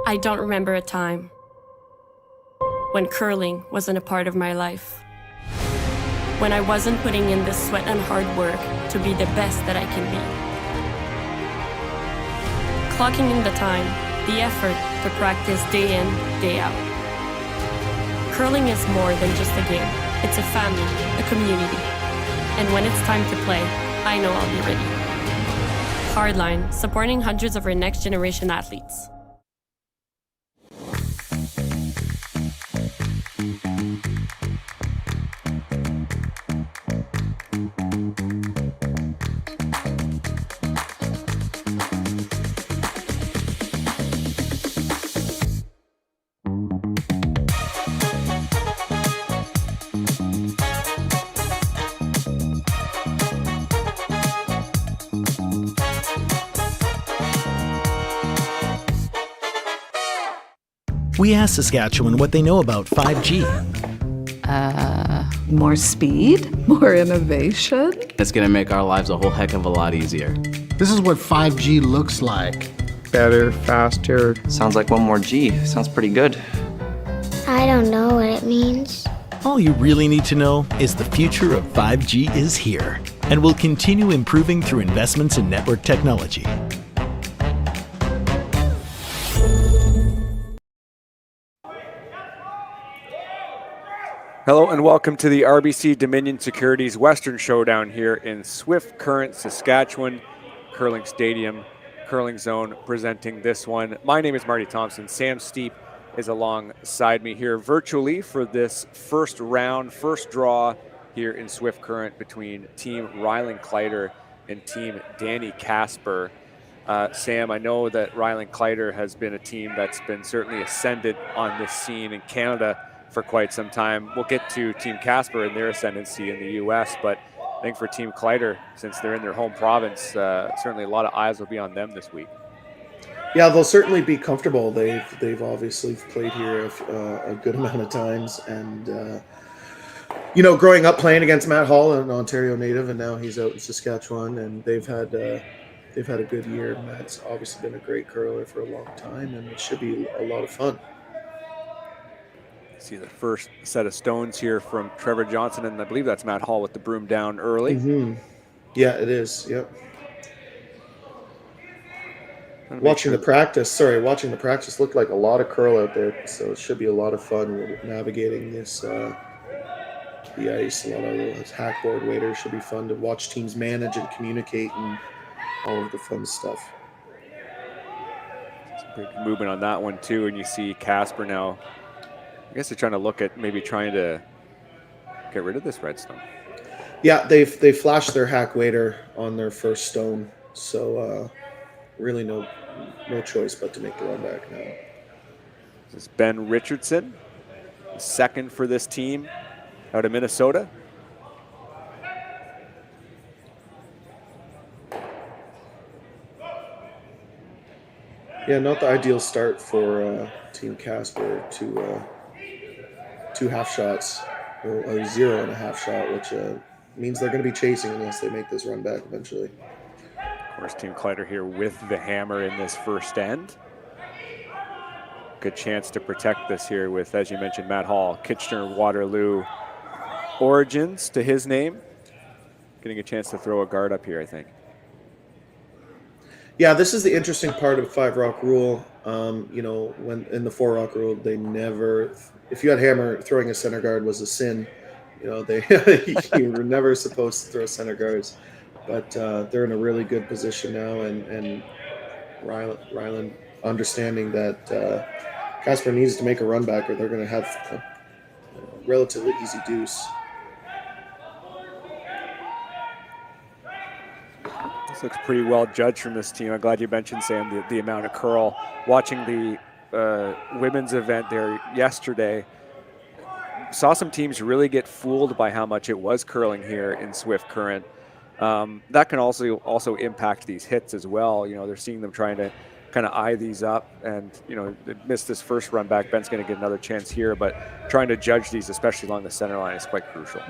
I don't remember a time when curling wasn't a part of my life. When I wasn't putting in the sweat and hard work to be the best that I can be. Clocking in the time, the effort to practice day in, day out. Curling is more than just a game. It's a family, a community. And when it's time to play, I know I'll be ready. Hardline, supporting hundreds of our next generation athletes. We asked Saskatchewan what they know about 5G. More speed, more innovation. It's going to make our lives a whole heck of a lot easier. This is what 5G looks like. Better, faster. Sounds like one more G. Sounds pretty good. I don't know what it means. All you really need to know is the future of 5G is here and will continue improving through investments in network technology. Hello and welcome to the RBC Dominion Securities Western Showdown here in Swift Current, Saskatchewan, Curling Stadium, Curling Zone presenting this one. My name is Marty Thompson. Sam Steep is alongside me here virtually for this first round, first draw here in Swift Current between Team Rylan Kleiter and Team Danny Casper. Sam, I know that Rylan Kleiter has been a team that's been certainly ascended on this scene in Canada for quite some time. We'll get to Team Casper and their ascendancy in the U.S., but I think for Team Kleiter, since they're in their home province, certainly a lot of eyes will be on them this week. Yeah, they'll certainly be comfortable. They've obviously played here a good amount of times, and growing up playing against Matt Hall, an Ontario native, and now he's out in Saskatchewan, and they've had a good year. Matt's obviously been a great curler for a long time, and it should be a lot of fun. See the first set of stones here from Trevor Johnson, and I believe that's Matt Hall with the broom down early. Mm-hmm. Yeah, it is. Yep. Watching the practice looked like a lot of curl out there, so it should be a lot of fun navigating this the ice. A lot of those hackboard waiters should be fun to watch teams manage and communicate and all of the fun stuff. Big movement on that one too, and you see Casper now. I guess they're trying to look at maybe trying to get rid of this redstone. Yeah, they flashed their hack waiter on their first stone, so really no choice but to make the run back now. This is Ben Richardson, second for this team out of Minnesota. Yeah, not the ideal start for Team Casper to two half shots, or a 0.5 shot, which means they're going to be chasing unless they make this run back eventually. Of course, Team Kleiter here with the hammer in this first end. Good chance to protect this here with, as you mentioned, Matt Hall, Kitchener-Waterloo origins to his name. Getting a chance to throw a guard up here, I think. Yeah, this is the interesting part of 5-rock rule. When in the 4-rock rule, they never, if you had hammer, throwing a center guard was a sin. You were never supposed to throw center guards. But they're in a really good position now, and Rylan understanding that Casper needs to make a run back, or they're going to have a relatively easy deuce. This looks pretty well judged from this team. I'm glad you mentioned, Sam, the amount of curl. Watching the women's event there yesterday, saw some teams really get fooled by how much it was curling here in Swift Current. That can also impact these hits as well. They're seeing them trying to kind of eye these up, and they missed this first run back. Ben's going to get another chance here, but trying to judge these, especially along the center line, is quite crucial.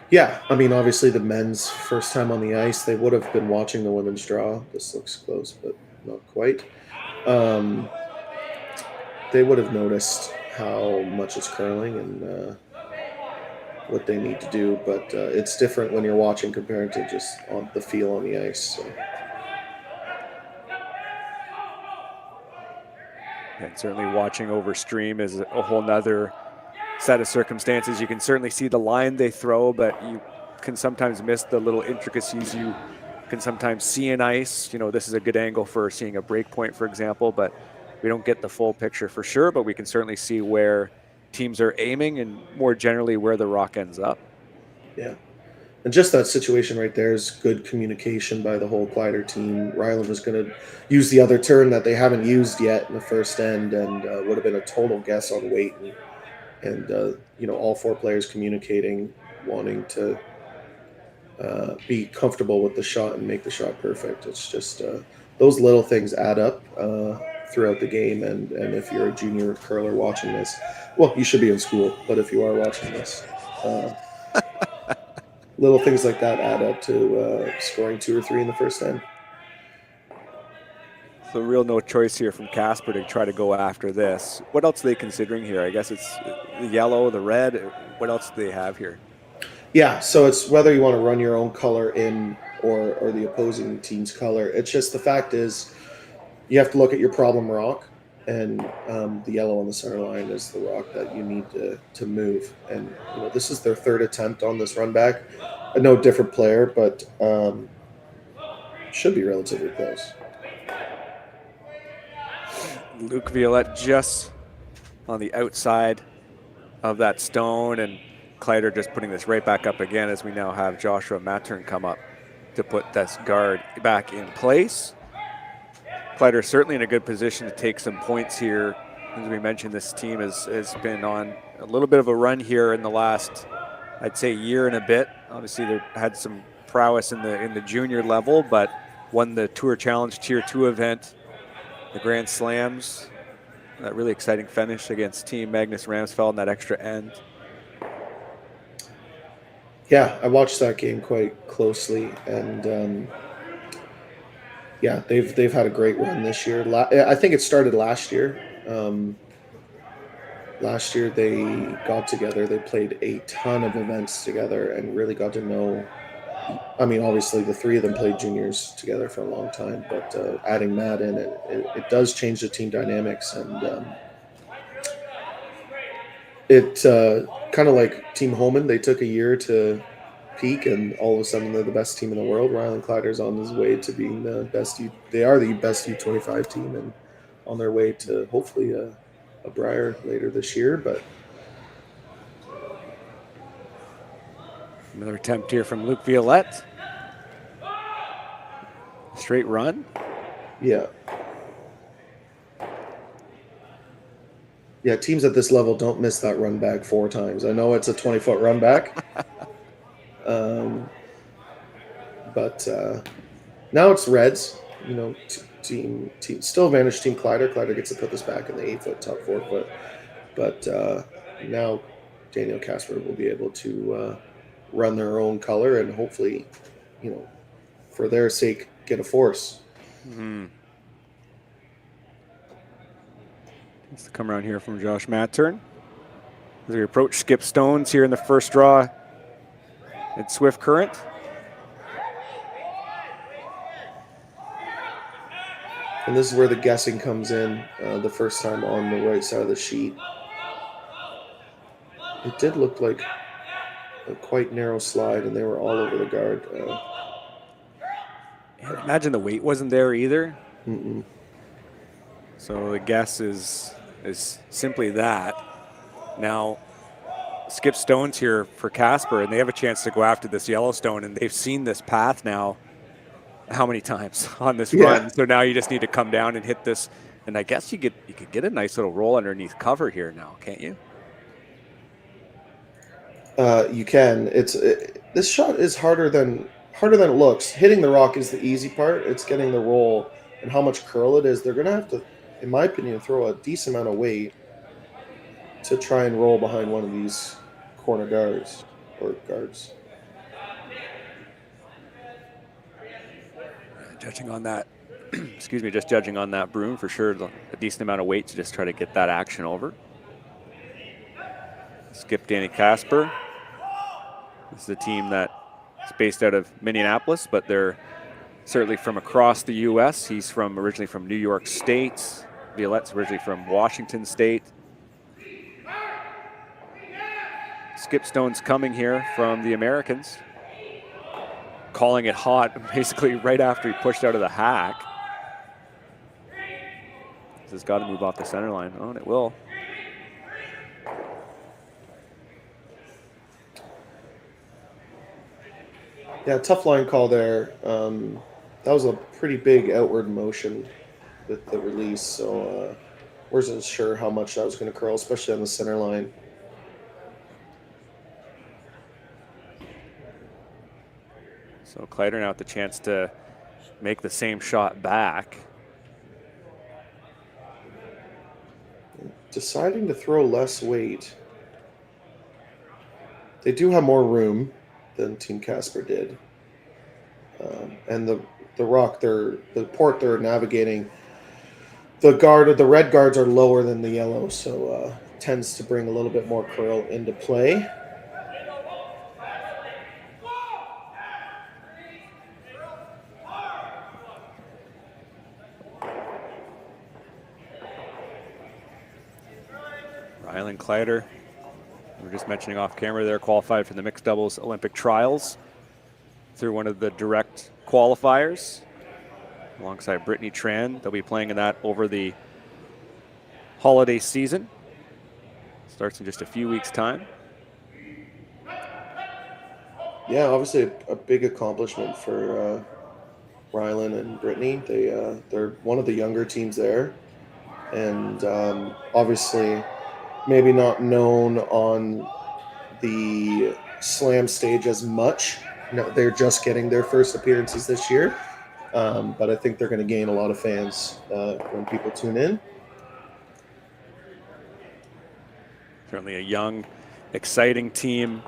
Yeah, I mean, obviously the men's first time on the ice, they would have been watching the women's draw. This looks close, but not quite. they would have noticed how much it's curling and what they need to do. But it's different when you're watching compared to just on the feel on the ice. So. And certainly watching over stream is a whole nother set of circumstances. You can certainly see the line they throw, but you can sometimes miss the little intricacies you can sometimes see in ice. You know, this is a good angle for seeing a break point, for example, but we don't get the full picture for sure, but we can certainly see where teams are aiming and more generally where the rock ends up. Yeah. And just that situation right there is good communication by the whole Kleiter team. Rylan was going to use the other turn that they haven't used yet in the first end, and would have been a total guess on weight. And you know, all four players communicating, wanting to be comfortable with the shot and make the shot perfect. It's just those little things add up throughout the game. And if you're a junior curler watching this, well, you should be in school, but if you are watching this, little things like that add up to scoring 2 or 3 in the first end. So real no choice here from Casper to try to go after this. What else are they considering here? I guess it's the yellow, the red. What else do they have here? Yeah, so it's whether you want to run your own color in or the opposing team's color. It's just the fact is you have to look at your problem rock, and the yellow on the center line is the rock that you need to move. And you know, this is their third attempt on this run back. No different player, but should be relatively close. Luke Violette just on the outside of that stone, and Kleiter just putting this right back up again as we now have Joshua Mattern come up to put this guard back in place. Kleiter certainly in a good position to take some points here. As we mentioned, this team has been on a little bit of a run here in the last, I'd say, year and a bit. Obviously, they had some prowess in the junior level, but won the Tour Challenge Tier 2 event, the Grand Slams. That really exciting finish against Team Magnus Ramsfeld in that extra end. Yeah, I watched that game quite closely, and yeah, they've had a great run this year. I think it started last year. Last year they got together, they played a ton of events together and really got to know. I mean, obviously the three of them played juniors together for a long time, but adding Matt in, it does change the team dynamics, and it kind of like Team Homan, they took a year to peak, and all of a sudden they're the best team in the world. Rylan Kleiter's on his way to being the best. They are the best U25 team, and on their way to hopefully a Brier later this year. But another attempt here from Luke Violette. Straight run. Yeah. Yeah, teams at this level don't miss that run back 4 times. I know it's a 20-foot run back. But now it's Reds, you know, team still advantage Team Kleiter. Kleiter gets to put this back in the 8-foot, top 4-foot. But now Daniel Casper will be able to run their own color and hopefully, you know, for their sake, get a force. Mm-hmm. Let's come around here from Josh Mattern. As we approach Skip Stones here in the first draw at Swift Current. And this is where the guessing comes in the first time on the right side of the sheet. It did look like a quite narrow slide, and they were all over the guard. And imagine the weight wasn't there either. Mm-mm. So the guess is simply that. Now, Skip Stones here for Casper, and they have a chance to go after this Yellowstone, and they've seen this path now how many times on this run. So now you just need to come down and hit this, and I guess you could get a nice little roll underneath cover here now, can't you? You can. This shot is harder than it looks. Hitting the rock is the easy part. It's getting the roll and how much curl it is. They're gonna have to, in my opinion, throw a decent amount of weight to try and roll behind one of these corner guards or guards. Judging on that, excuse me, just judging on that broom for sure, a decent amount of weight to just try to get that action over. Skip Danny Casper. This is a team that is based out of Minneapolis, but they're certainly from across the U.S. He's originally from New York State. Violette's originally from Washington State. Skip Stone's coming here from the Americans, calling it hot basically right after he pushed out of the hack. This has got to move off the center line. Oh, and it will. Yeah, tough line call there. That was a pretty big outward motion with the release, so wasn't sure how much that was going to curl, especially on the center line. So Kleiter now with the chance to make the same shot back. Deciding to throw less weight. They do have more room than Team Casper did. And the rock, the port they're navigating, the red guards are lower than the yellow, so tends to bring a little bit more curl into play. Rylan Kleiter, we were just mentioning off camera there, qualified for the mixed doubles Olympic trials through one of the direct qualifiers alongside Brittany Tran. They'll be playing in that over the holiday season. Starts in just a few weeks' time. Yeah, obviously a big accomplishment for Rylan and Brittany. They're one of the younger teams there, and obviously maybe not known on the slam stage as much. No, they're just getting their first appearances this year, but I think they're going to gain a lot of fans when people tune in. Certainly a young, exciting team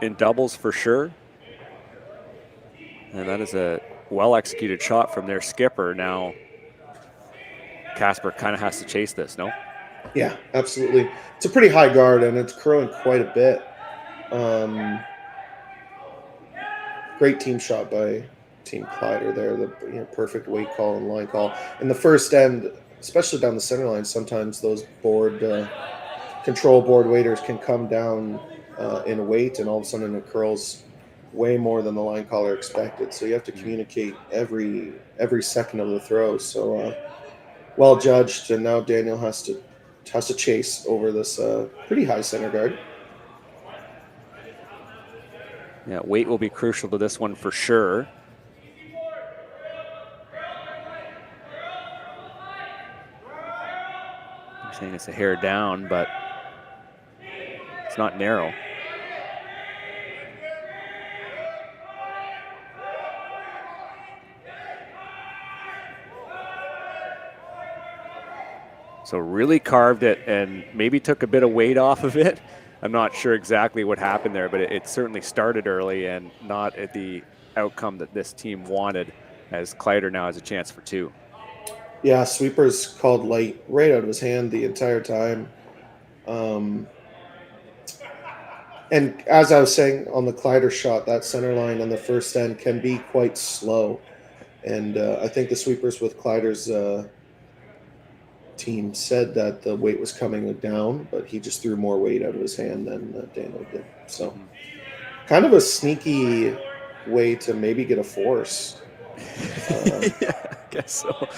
in doubles for sure. And that is a well-executed shot from their skipper. Now Casper kind of has to chase this, no? Yeah, absolutely. It's a pretty high guard, and it's curling quite a bit. Great team shot by Team Kleiter there. The perfect weight call and line call. In the first end, especially down the center line, sometimes those control board waiters can come down in weight, and all of a sudden it curls way more than the line caller expected. So you have to communicate every second of the throw. So well judged, and now Daniel has to chase over this pretty high center guard. Yeah, weight will be crucial to this one for sure. I'm saying it's a hair down, but it's not narrow. So really carved it and maybe took a bit of weight off of it. I'm not sure exactly what happened there, but it certainly started early and not at the outcome that this team wanted, as Kleiter now has a chance for two. Yeah, sweeper's called light right out of his hand the entire time. And as I was saying on the Kleiter shot, that center line on the first end can be quite slow. And I think the sweepers with Kleiter's team said that the weight was coming down, but he just threw more weight out of his hand than Daniel did. So kind of a sneaky way to maybe get a force. Yeah, I guess so.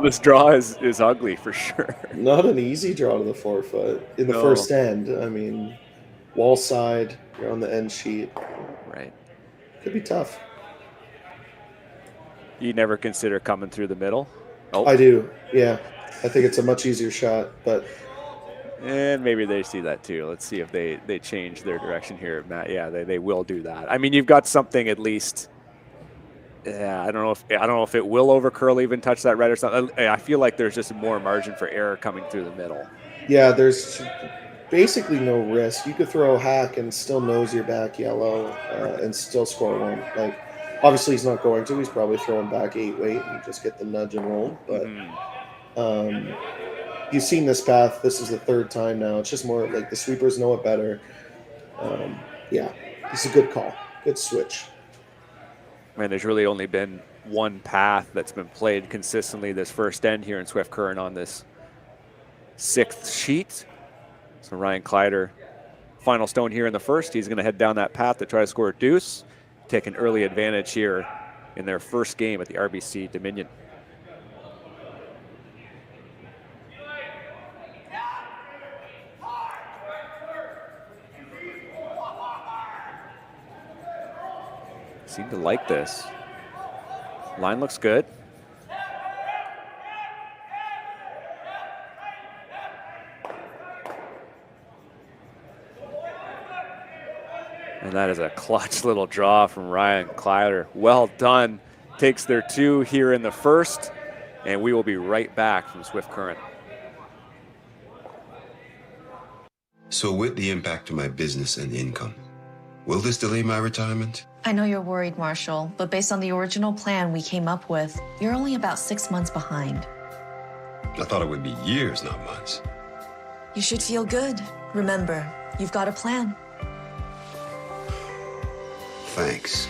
This draw is ugly for sure. Not an easy draw to the forefoot in the first end. I mean, wall side, you're on the end sheet. Right. Could be tough. You never consider coming through the middle? Oh. I do, yeah. I think it's a much easier shot, but... And maybe they see that too. Let's see if they change their direction here. Matt, yeah, they will do that. I mean, you've got something at least... Yeah, I don't know if it will over curl, even touch that red or something. I feel like there's just more margin for error coming through the middle. Yeah, there's basically no risk. You could throw a hack and still nose your back yellow and still score one. Like, Obviously, he's not going to. He's probably throwing back 8-weight and just get the nudge and roll. But you've seen this path. This is the third time now. It's just more like the sweepers know it better. Yeah, it's a good call. Good switch. And there's really only been one path that's been played consistently this first end here in Swift Current on this 6th sheet. So Rylan Kleiter, final stone here in the first. He's going to head down that path to try to score a deuce, take an early advantage here in their first game at the RBC Dominion. Seem to like this. Line looks good. And that is a clutch little draw from Rylan Kleiter. Well done. Takes their 2 here in the first, and we will be right back from Swift Current. So with the impact to my business and income, will this delay my retirement? I know you're worried, Marshall, but based on the original plan we came up with, you're only about 6 months behind. I thought it would be years, not months. You should feel good. Remember, you've got a plan. Thanks.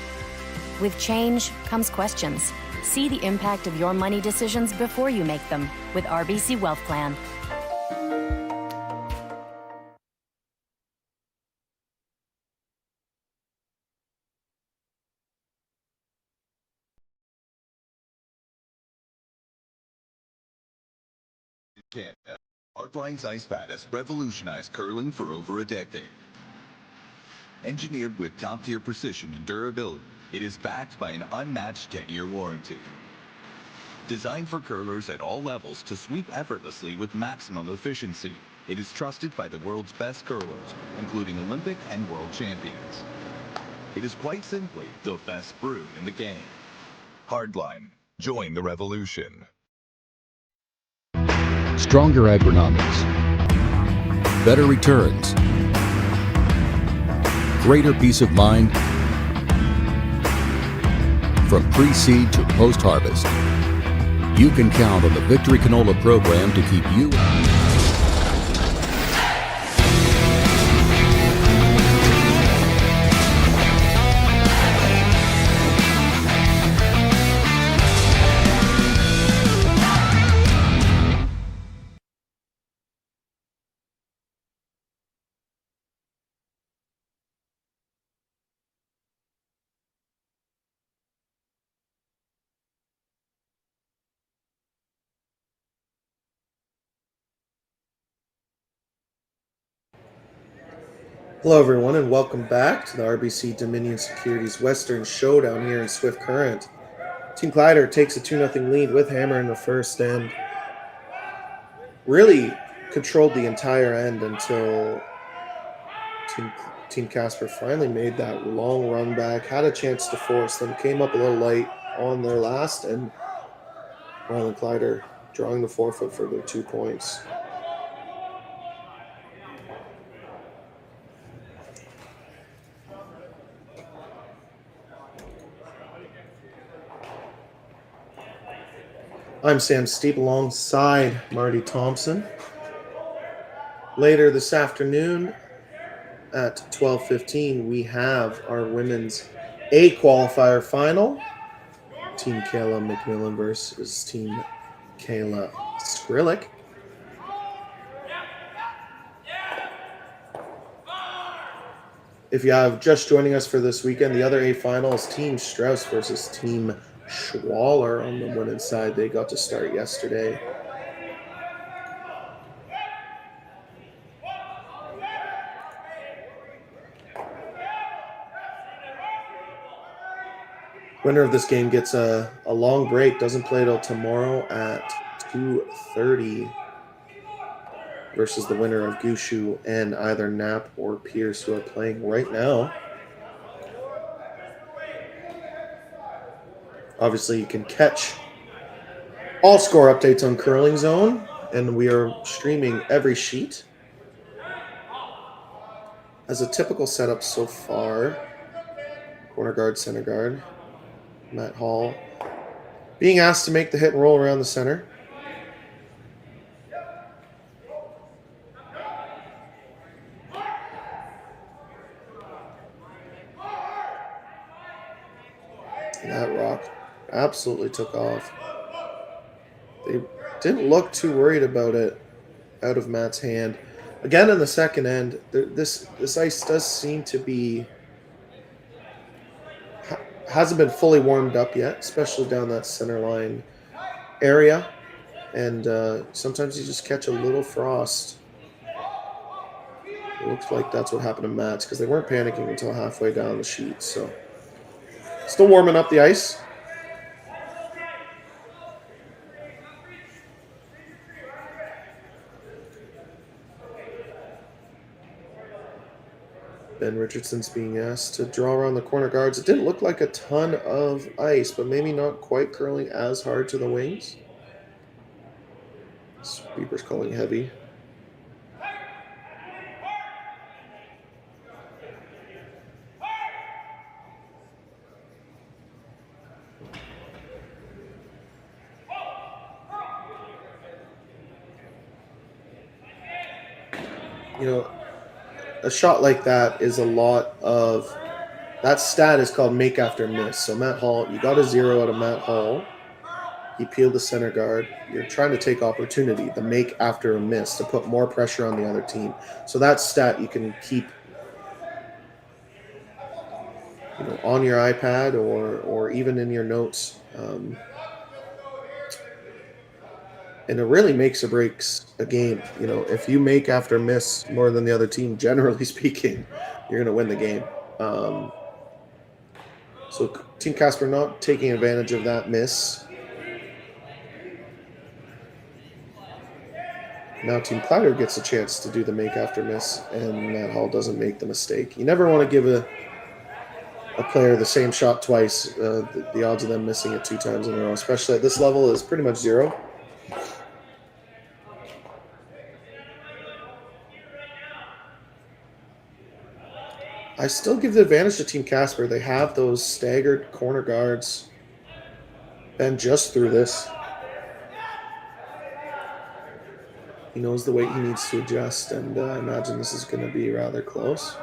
With change comes questions. See the impact of your money decisions before you make them with RBC Wealth Plan. Canada. Hardline's ice pad has revolutionized curling for over a decade. Engineered with top-tier precision and durability, it is backed by an unmatched 10-year warranty. Designed for curlers at all levels to sweep effortlessly with maximum efficiency, it is trusted by the world's best curlers, including Olympic and world champions. It is quite simply the best brew in the game. Hardline. Join the revolution. Stronger agronomics, better returns, greater peace of mind from pre-seed to post-harvest. You can count on the Victory Canola program to keep you Hello, everyone, and welcome back to the RBC Dominion Securities Western Showdown here in Swift Current. Team Kleiter takes a 2-0 lead with hammer in the first and really controlled the entire end until Team Casper finally made that long run back, had a chance to force them, came up a little light on their last, and Rylan Kleiter drawing the forfeit for their 2 points. I'm Sam Steep alongside Marty Thompson. Later this afternoon at 12:15, we have our women's A qualifier final. Team Kayla McMillan versus Team Kayla Skrillick. If you have just joining us for this weekend, the other A final is Team Strauss versus Team Schwaller on the women's side. They got to start yesterday. Winner of this game gets a long break, doesn't play till tomorrow at 2:30 versus the winner of Gushu and either Knapp or Pierce, who are playing right now. Obviously, you can catch all score updates on Curling Zone, and we are streaming every sheet. As a typical setup so far, corner guard, center guard. Matt Hall being asked to make the hit and roll around the center. And that rock absolutely took off. They didn't look too worried about it out of Matt's hand. Again, in the second end, this ice does seem to be hasn't been fully warmed up yet, especially down that center line area. And sometimes you just catch a little frost. It looks like that's what happened to Matt's because they weren't panicking until halfway down the sheet. So still warming up the ice. Ben Richardson's being asked to draw around the corner guards. It didn't look like a ton of ice, but maybe not quite curling as hard to the wings. Beeper's calling heavy. You know, a shot like that is a lot of, that stat is called make after miss. So Matt Hall, you got a 0 out of Matt Hall. He peeled the center guard. You're trying to take opportunity, the make after a miss, to put more pressure on the other team. So that stat you can keep, you know, on your iPad or even in your notes. And it really makes or breaks a game. You know, if you make after miss more than the other team, generally speaking, you're going to win the game. So Team Casper not taking advantage of that miss. Now Team Kleiter gets a chance to do the make after miss, and Matt Hall doesn't make the mistake. You never want to give a player the same shot twice. The odds of them missing it 2 times in a row, especially at this level, is pretty much 0. I still give the advantage to Team Casper. They have those staggered corner guards. Ben just threw this. He knows the weight he needs to adjust, and I imagine this is going to be rather close.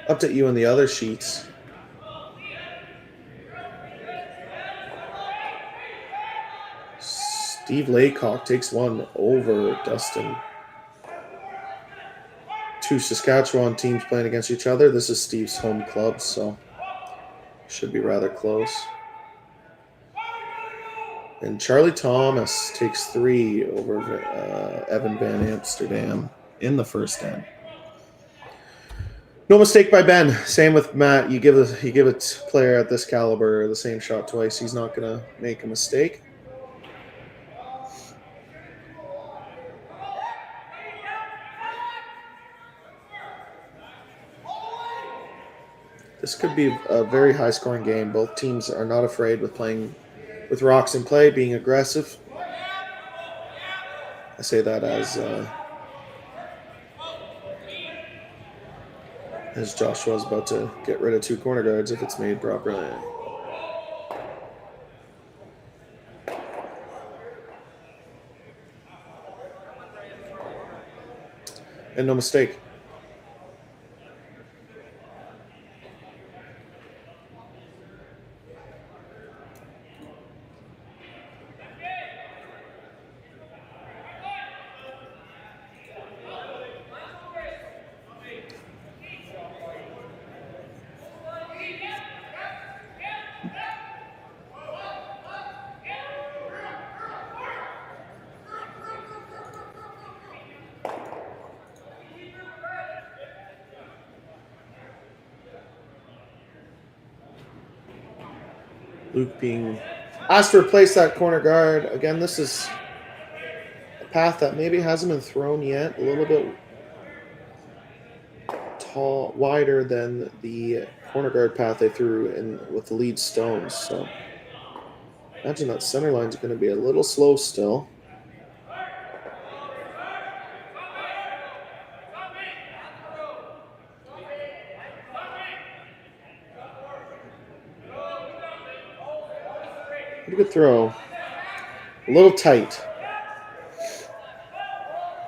Update you on the other sheets. Steve Laycock takes one over Dustin. 2 Saskatchewan teams playing against each other. This is Steve's home club, so should be rather close. And Charlie Thomas takes 3 over Evan Van Amsterdam in the first end. No mistake by Ben. Same with Matt. You give a player at this caliber the same shot twice, he's not going to make a mistake. This could be a very high-scoring game. Both teams are not afraid with playing with rocks in play, being aggressive. I say that as Joshua's about to get rid of 2 corner guards if it's made properly. And no mistake. Luke being asked to replace that corner guard. Again, this is a path that maybe hasn't been thrown yet. A little bit wider than the corner guard path they threw in with the lead stones. So imagine that center line is going to be a little slow still. Pretty good throw. A little tight.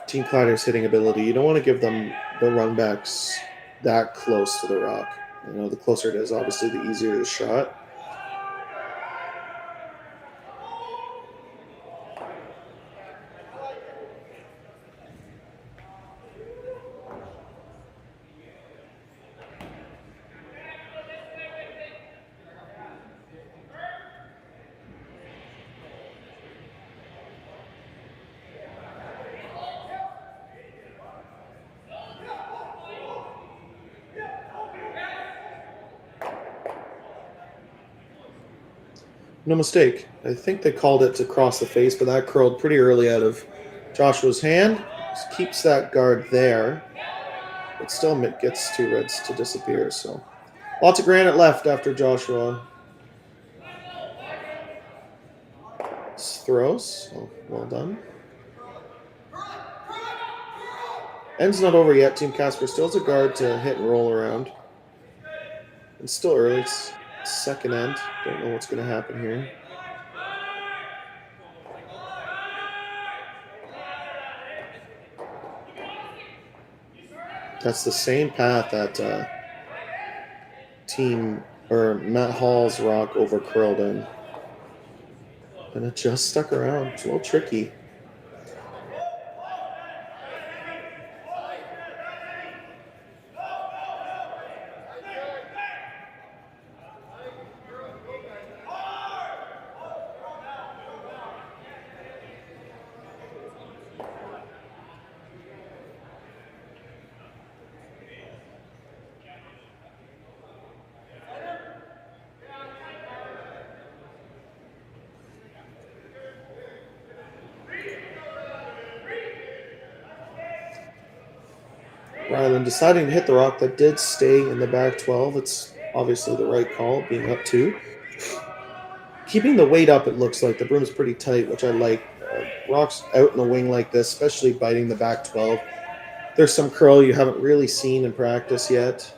Team Kleiter's hitting ability. You don't want to give them the run backs that close to the rock. You know, the closer it is, obviously, the easier the shot. No mistake. I think they called it to cross the face, but that curled pretty early out of Joshua's hand. Just keeps that guard there, but still gets 2 reds to disappear. So lots of granite left after Joshua throws. So well done. End's not over yet. Team Casper still has a guard to hit and roll around. It's still early. It's second end. Don't know what's going to happen here. That's the same path that Matt Hall's rock over curled in. And it just stuck around. It's a little tricky. Rylan deciding to hit the rock that did stay in the back 12. It's obviously the right call, being up 2. Keeping the weight up, it looks like. The broom's pretty tight, which I like. Rocks out in the wing like this, especially biting the back 12. There's some curl you haven't really seen in practice yet.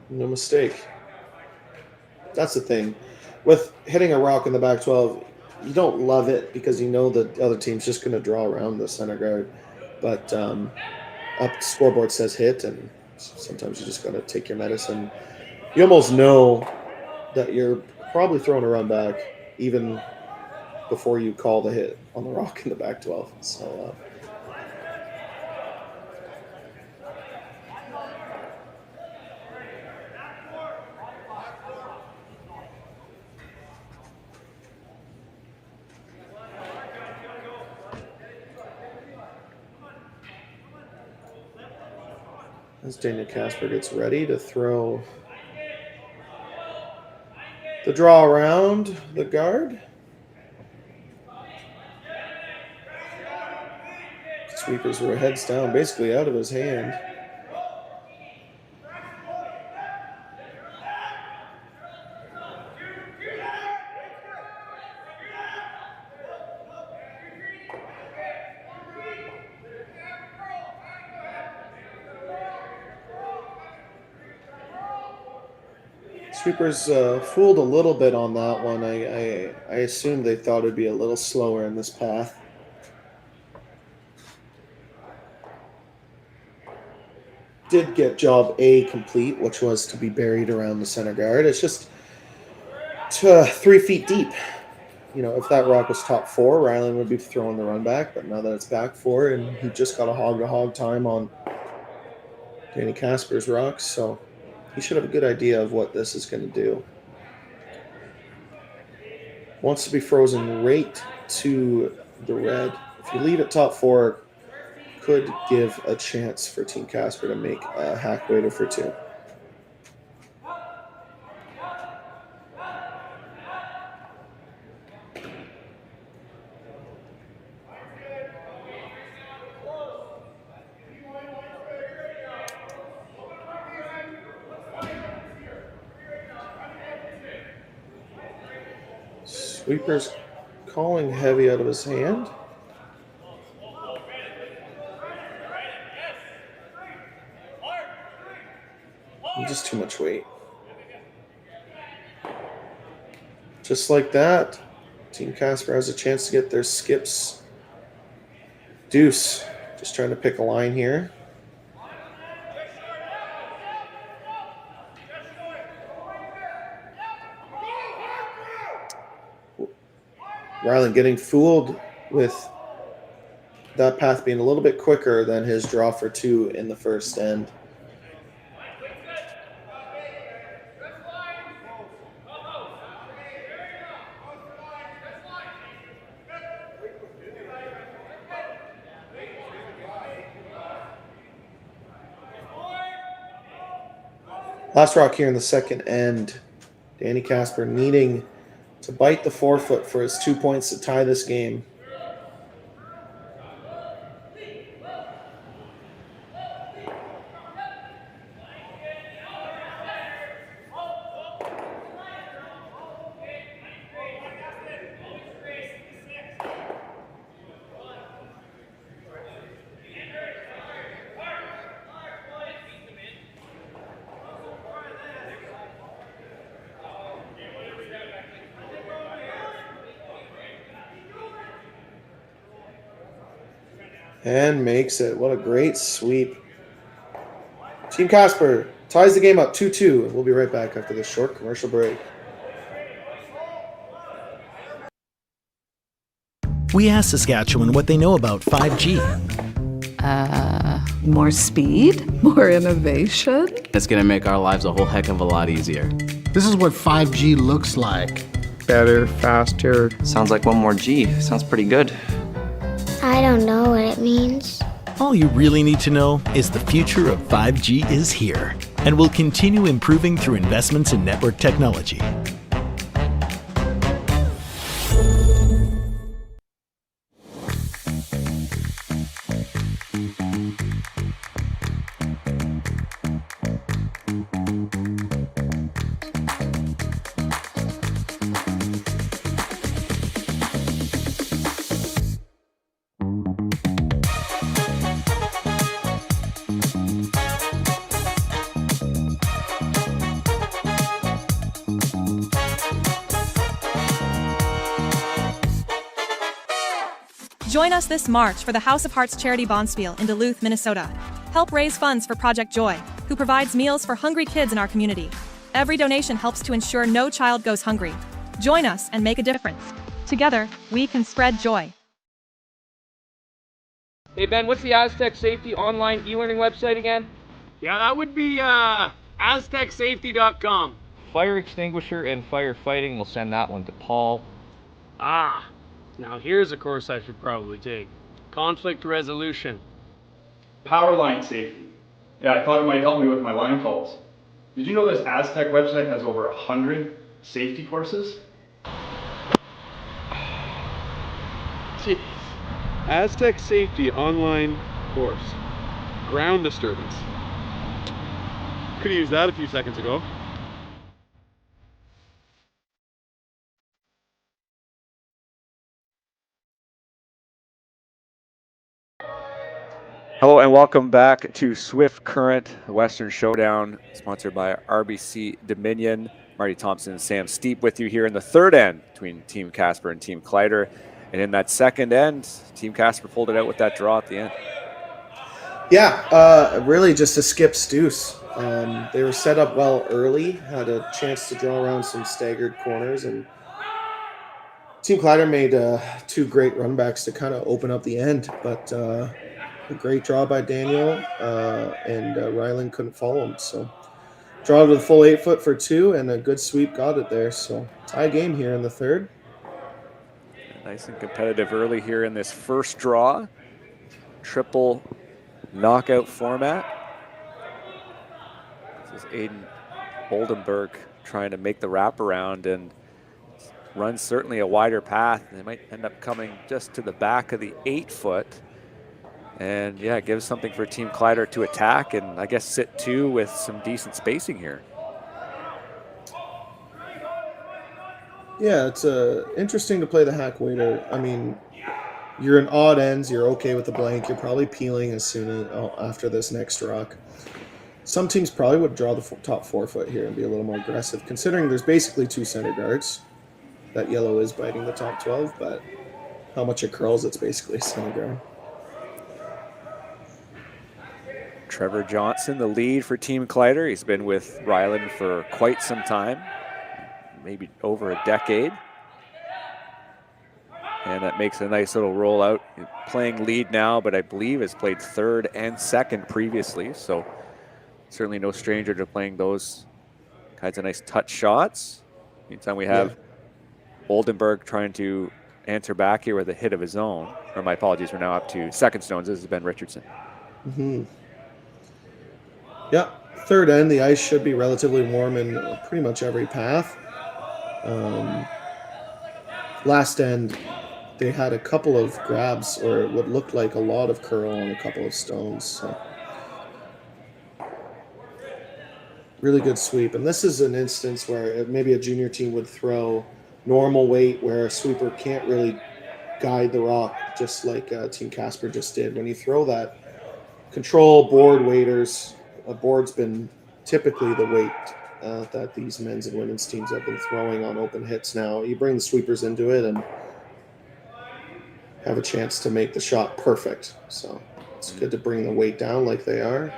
No mistake. That's the thing. With hitting a rock in the back 12, you don't love it because you know the other team's just going to draw around the center guard. But up scoreboard says hit, and sometimes you just got to take your medicine. You almost know that you're probably throwing a run back even before you call the hit on the rock in the back 12. So as Daniel Casper gets ready to throw the draw around the guard. Sweepers were heads down, basically out of his hand. Sweepers fooled a little bit on that one. I assumed they thought it'd be a little slower in this path. Did get job A complete, which was to be buried around the center guard. It's just 3 feet deep. You know, if that rock was top 4, Rylan would be throwing the run back, but now that it's back 4, and he just got a hog-to-hog time on Danny Casper's rocks, so he should have a good idea of what this is going to do. Wants to be frozen right to the red. If you leave it top 4, could give a chance for Team Casper to make a hack waiter for 2. Sweepers calling heavy out of his hand. Just too much weight. Just like that, Team Casper has a chance to get their skips. Deuce, just trying to pick a line here. Rylan getting fooled with that path being a little bit quicker than his draw for 2 in the first end. Last rock here in the second end. Danny Casper needing to bite the forefoot for his 2 points to tie this game. And makes it. What a great sweep. Team Casper ties the game up 2-2. And we'll be right back after this short commercial break. We asked Saskatchewan what they know about 5G. More speed, more innovation. It's going to make our lives a whole heck of a lot easier. This is what 5G looks like. Better, faster. Sounds like one more G. Sounds pretty good. I don't know what it means. All you really need to know is the future of 5G is here and will continue improving through investments in network technology. Join us this March for the House of Hearts Charity Bonspiel in Duluth, Minnesota. Help raise funds for Project Joy, who provides meals for hungry kids in our community. Every donation helps to ensure no child goes hungry. Join us and make a difference. Together, we can spread joy. Hey Ben, what's the Aztec Safety online e-learning website again? Yeah, that would be aztecsafety.com. Fire extinguisher and firefighting, we'll send that one to Paul. Ah, now here's a course I should probably take. Conflict resolution. Power line safety. Yeah, I thought it might help me with my line calls. Did you know this Aztec website has over 100 safety courses? Jeez. Aztec Safety online course. Ground disturbance. Could have used that a few seconds ago. Hello and welcome back to Swift Current, the Western Showdown, sponsored by RBC Dominion. Marty Thompson and Sam Steep with you here in the third end between Team Casper and Team Kleiter. And in that second end, Team Casper pulled it out with that draw at the end. Yeah, really just a skip deuce. They were set up well early, had a chance to draw around some staggered corners, and Team Kleiter made 2 great runbacks to kind of open up the end, but a great draw by Daniel, and Rylan couldn't follow him. So draw to the full 8-foot for 2, and a good sweep got it there. So tie game here in the third. Nice and competitive early here in this first draw. Triple knockout format. This is Aiden Oldenburg trying to make the wraparound and runs certainly a wider path. They might end up coming just to the back of the 8-foot. And yeah, it gives something for Team Kleiter to attack and I guess sit 2 with some decent spacing here. Yeah, it's interesting to play the hack waiter. I mean, you're in odd ends. You're okay with the blank. You're probably peeling as soon as after this next rock. Some teams probably would draw the top 4 foot here and be a little more aggressive, considering there's basically 2 center guards. That yellow is biting the top 12, but how much it curls, it's basically center guard. Trevor Johnson, the lead for Team Kleiter. He's been with Rylan for quite some time, maybe over a decade. And that makes a nice little rollout. Playing lead now, but I believe has played third and second previously, so certainly no stranger to playing those kinds of nice touch shots. Meantime, we have Oldenburg trying to answer back here with a hit of his own. Or my apologies, we're now up to second stones. This is Ben Richardson. Yeah, third end, the ice should be relatively warm in pretty much every path. Last end, they had a couple of grabs, or what looked like a lot of curl on a couple of stones. So. Really good sweep. And this is an instance where maybe a junior team would throw normal weight where a sweeper can't really guide the rock, just like Team Casper just did. When you throw that control board waiters, a board's been typically the weight that these men's and women's teams have been throwing on open hits now. You bring the sweepers into it and have a chance to make the shot perfect. So it's good to bring the weight down like they are.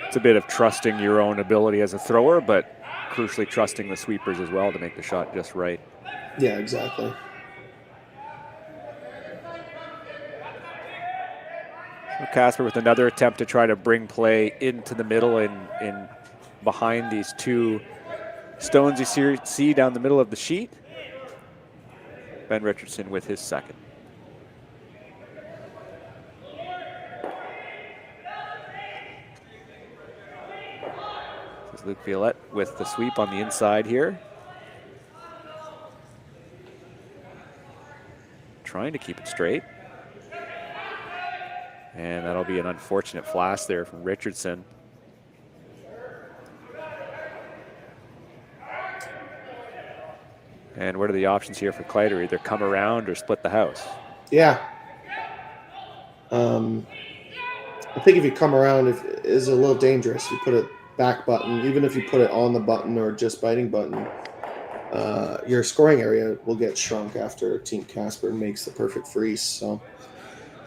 It's a bit of trusting your own ability as a thrower, but crucially trusting the sweepers as well to make the shot just right. Yeah, exactly. So Casper with another attempt to try to bring play into the middle and behind these 2 stones you see down the middle of the sheet. Ben Richardson with his second. Luke Violette with the sweep on the inside here. Trying to keep it straight. And that'll be an unfortunate flash there from Richardson. And what are the options here for Kleiter? Either come around or split the house. Yeah. I think if you come around, it is a little dangerous. You put it back button, even if you put it on the button or just biting button, your scoring area will get shrunk after Team Casper makes the perfect freeze. So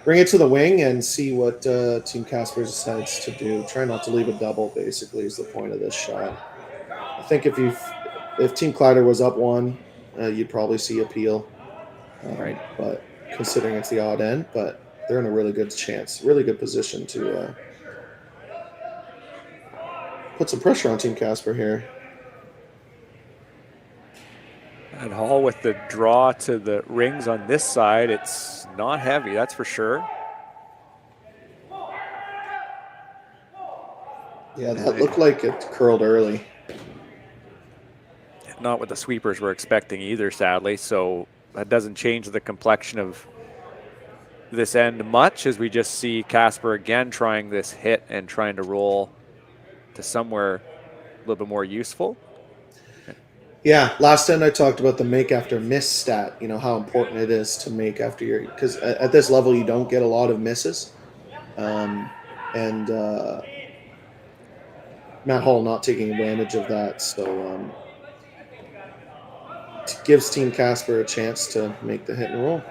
bring it to the wing and see what Team Casper decides to do. Try not to leave a double, basically, is the point of this shot. I think if Team Kleiter was up 1, you'd probably see a peel. Right. But considering it's the odd end, but they're in a really good chance, really good position to put some pressure on Team Casper here. And Hall with the draw to the rings on this side. It's not heavy, that's for sure. Yeah, that looked like it curled early. Not what the sweepers were expecting either, sadly. So that doesn't change the complexion of this end much, as we just see Casper again trying this hit and trying to roll to somewhere a little bit more useful. Yeah, last end I talked about the make after miss stat, how important it is to make after your, because at this level you don't get a lot of misses. And Matt Hall not taking advantage of that, so it gives Team Casper a chance to make the hit and roll.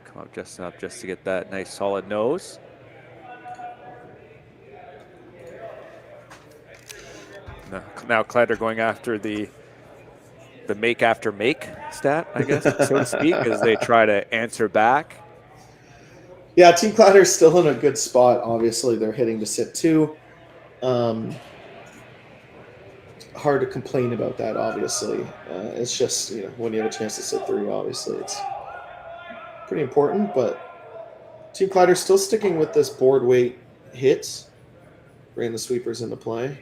Come up just to get that nice solid nose. Now Kleiter going after the make after make stat, I guess, so to speak, as they try to answer back. Yeah, Team Kleiter's still in a good spot. Obviously, they're hitting to sit 2. Hard to complain about that, obviously. It's just, when you have a chance to sit 3, obviously, it's pretty important, but Team Kleiter's still sticking with this board weight hits, bringing the sweepers into play.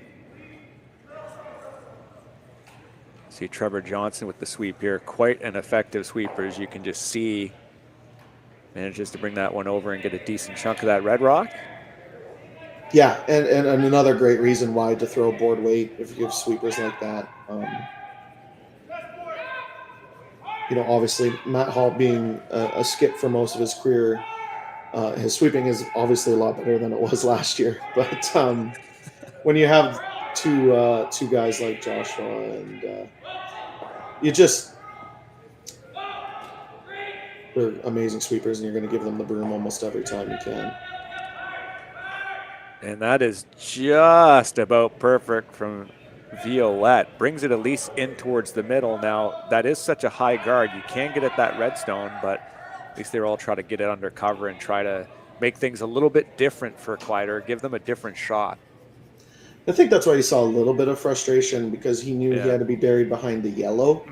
See Trevor Johnson with the sweep here. Quite an effective sweeper, as you can just see. Manages to bring that one over and get a decent chunk of that red rock. Yeah, and another great reason why to throw board weight if you have sweepers like that. You know, obviously Matt Hall being a skip for most of his career, his sweeping is obviously a lot better than it was last year. But when you have two guys like Joshua and they're amazing sweepers, and you're going to give them the broom almost every time you can. And that is just about perfect from Violette. Brings it at least in towards the middle. Now, that is such a high guard. You can get at that redstone, but at least they're all trying to get it under cover and try to make things a little bit different for Kleiter, give them a different shot. I think that's why you saw a little bit of frustration, because he knew he had to be buried behind the yellow,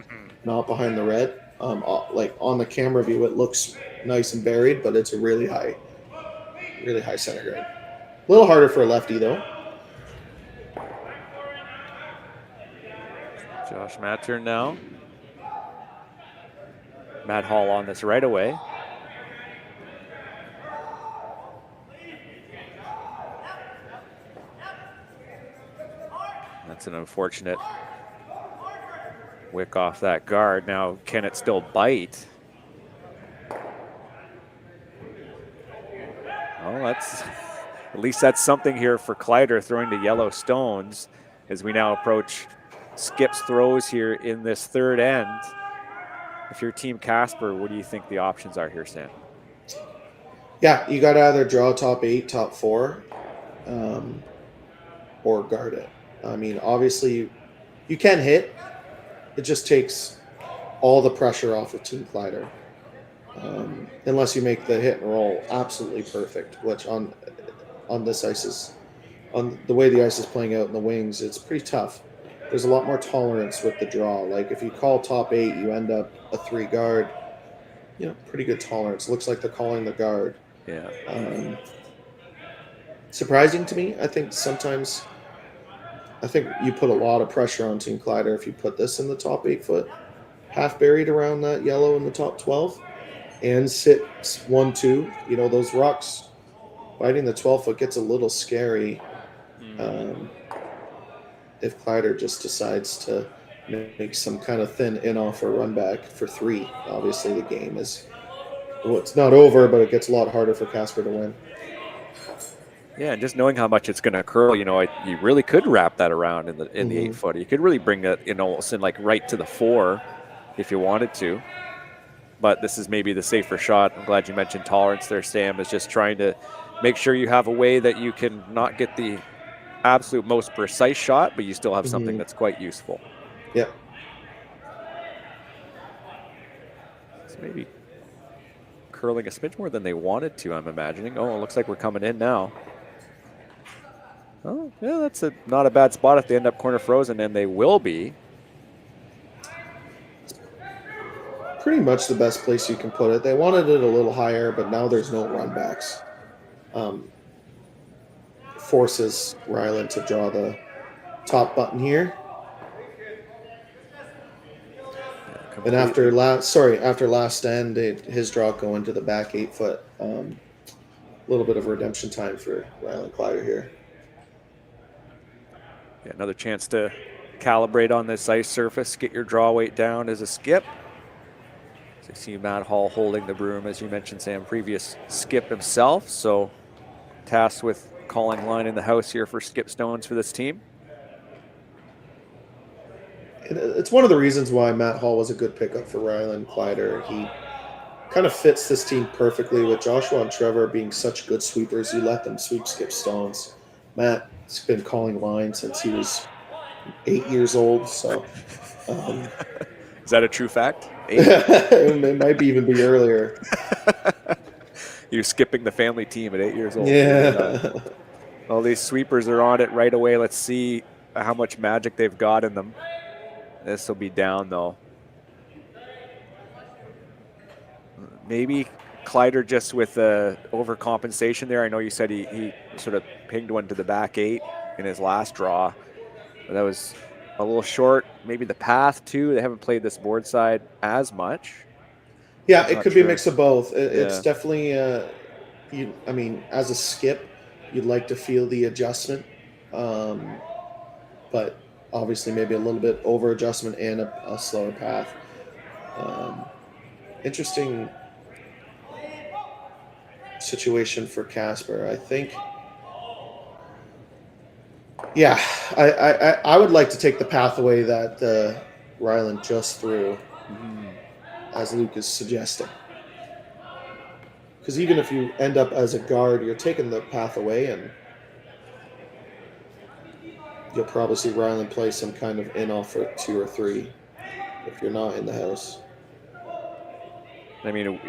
not behind the red. Like on the camera view, it looks nice and buried, but it's a really high center grade. A little harder for a lefty, though. Josh Mattern now. Matt Hall on this right away. That's an unfortunate wick off that guard. Now, can it still bite? Oh, that's at least that's something here for Kleiter, throwing the yellow stones as we now approach Skip's throws here in this third end. If you're Team Casper, what do you think the options are here, Sam? Yeah, you got to either draw top 8, top 4, or guard it. I mean, obviously, you can hit. It just takes all the pressure off of Team Kleiter. Unless you make the hit and roll absolutely perfect, which on this ice is, on the way the ice is playing out in the wings, it's pretty tough. There's a lot more tolerance with the draw. Like if you call top 8, you end up a 3 guard. You know, pretty good tolerance. Looks like they're calling the guard. Yeah. Surprising to me. I think sometimes, you put a lot of pressure on Team Kleiter if you put this in the top 8 foot, half buried around that yellow in the top 12, and sit 1-2. You know, those rocks biting the 12 foot gets a little scary. If Kleiter just decides to make some kind of thin in-off or run back for 3, obviously the game is, well, it's not over, but it gets a lot harder for Casper to win. Yeah, and just knowing how much it's going to curl, you know, you really could wrap that around in the 8 footer. You could really bring that, you know, like right to the 4 if you wanted to. But this is maybe the safer shot. I'm glad you mentioned tolerance there, Sam, is just trying to make sure you have a way that you can not get the absolute most precise shot, but you still have something that's quite useful. Yep. So maybe curling a smidge more than they wanted to, I'm imagining. Oh, it looks like we're coming in now. Oh, yeah, that's not a bad spot if they end up corner frozen, and they will be. Pretty much the best place you can put it. They wanted it a little higher, but now there's no run backs. Forces Rylan to draw the top button here. And after last end, his draw going to the back 8 foot. A little bit of redemption time for Rylan Kleiter here. Yeah, another chance to calibrate on this ice surface, get your draw weight down as a skip. So you see Matt Hall holding the broom, as you mentioned, Sam, previous skip himself. So tasked with calling line in the house here for skip stones for this team. It's one of the reasons why Matt Hall was a good pickup for Rylan Kleiter. He kind of fits this team perfectly with Joshua and Trevor being such good sweepers. You let them sweep skip stones. Matt's been calling line since he was 8 years old. So, is that a true fact? 8? It might even be earlier. You're skipping the family team at 8 years old. Yeah. All these sweepers are on it right away. Let's see how much magic they've got in them. This will be down, though. Maybe Kleiter just with overcompensation there. I know you said he sort of pinged one to the back 8 in his last draw. But that was a little short. maybe the path too. They haven't played this board side as much. Yeah, I'm it not could be a sure. mix of both. It's Yeah. definitely, I mean, as a skip, you'd like to feel the adjustment, but obviously maybe a little bit over adjustment and a slower path. Interesting situation for Casper. I think, yeah, I would like to take the pathway that Rylan just threw, as Luke is suggesting. Because even if you end up as a guard, you're taking the path away, and you'll probably see Rylan play some kind of in-off for 2 or 3 if you're not in the house. I mean,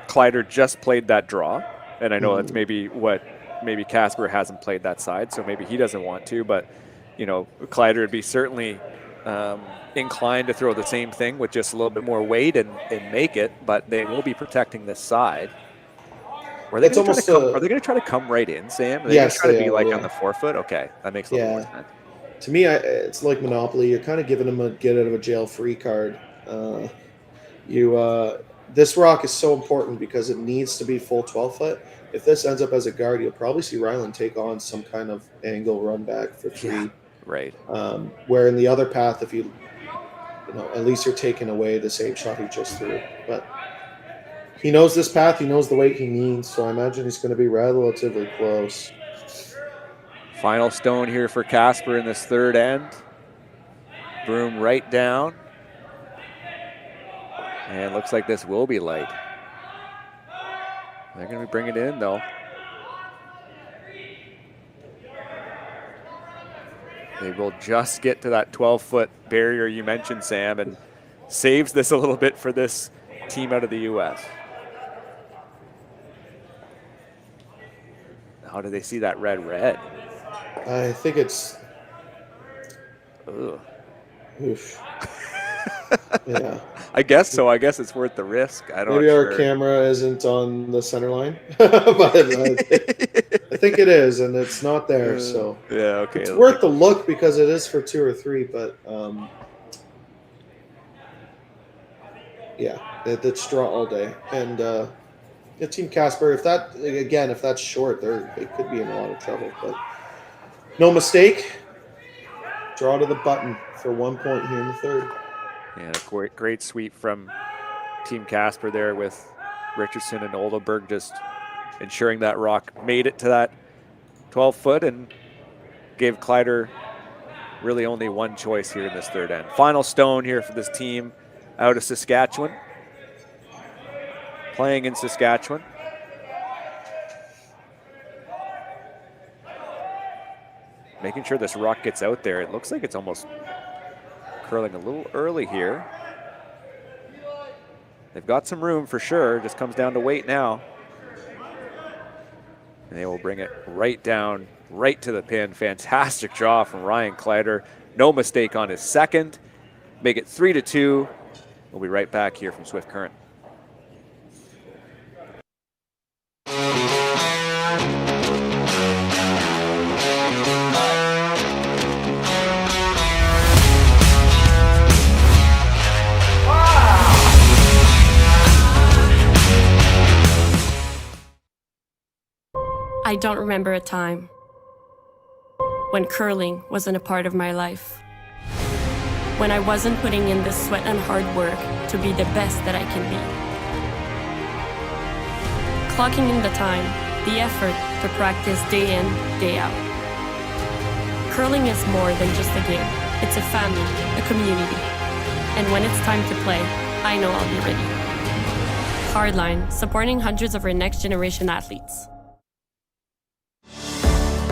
Kleiter just played that draw, and I know that's maybe Casper hasn't played that side, so maybe he doesn't want to, but, you know, Kleiter would be certainly inclined to throw the same thing with just a little bit more weight and make it, but they will be protecting this side. Are they going to try to come right in, Sam? Are they going to try to be like on the forefoot? Okay, that makes a little more sense. To me, it's like Monopoly. You're kind of giving them a get-out-of-a-jail-free card. This rock is so important because it needs to be full 12-foot. If this ends up as a guard, you'll probably see Rylan take on some kind of angle run back for 3. Yeah, right. Where in the other path, if you know, at least you're taking away the same shot he just threw. But he knows this path. He knows the weight he needs, so I imagine he's going to be relatively close. Final stone here for Casper in this third end. Broom right down. And looks like this will be light. They're going to be bringing it in, though. They will just get to that 12-foot barrier you mentioned, Sam, and saves this a little bit for this team out of the U.S. How do they see that red? I think it's... Ugh. Oof. Yeah. I guess so. I guess it's worth the risk. Maybe our camera isn't on the center line, but I think it is, and it's not there. So yeah, okay. It's worth the look because it is for 2 or 3, but yeah, it's draw all day. And Team Casper, if that's short, they could be in a lot of trouble. But no mistake, draw to the button for 1 point here in the third. And a great sweep from Team Casper there with Richardson and Oldenburg just ensuring that rock made it to that 12-foot and gave Kleiter really only one choice here in this third end. Final stone here for this team out of Saskatchewan. Playing in Saskatchewan. Making sure this rock gets out there. It looks like it's almost curling a little early here. They've got some room for sure. Just comes down to weight now. And they will bring it right down, right to the pin. Fantastic draw from Rylan Kleiter. No mistake on his second. Make it 3-2. We'll be right back here from Swift Current. I don't remember a time when curling wasn't a part of my life. When I wasn't putting in the sweat and hard work to be the best that I can be. Clocking in the time, the effort to practice day in, day out. Curling is more than just a game. It's a family, a community. And when it's time to play, I know I'll be ready. Hardline, supporting hundreds of our next generation athletes.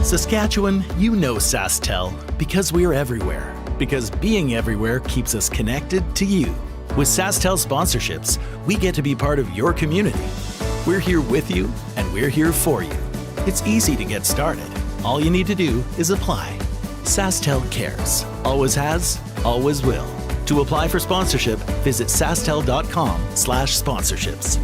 Saskatchewan, you know Sasktel because we're everywhere. Because being everywhere keeps us connected to you. With Sasktel sponsorships, we get to be part of your community. We're here with you, and we're here for you. It's easy to get started. All you need to do is apply. Sasktel cares. Always has, always will. To apply for sponsorship, visit sastel.com/sponsorships.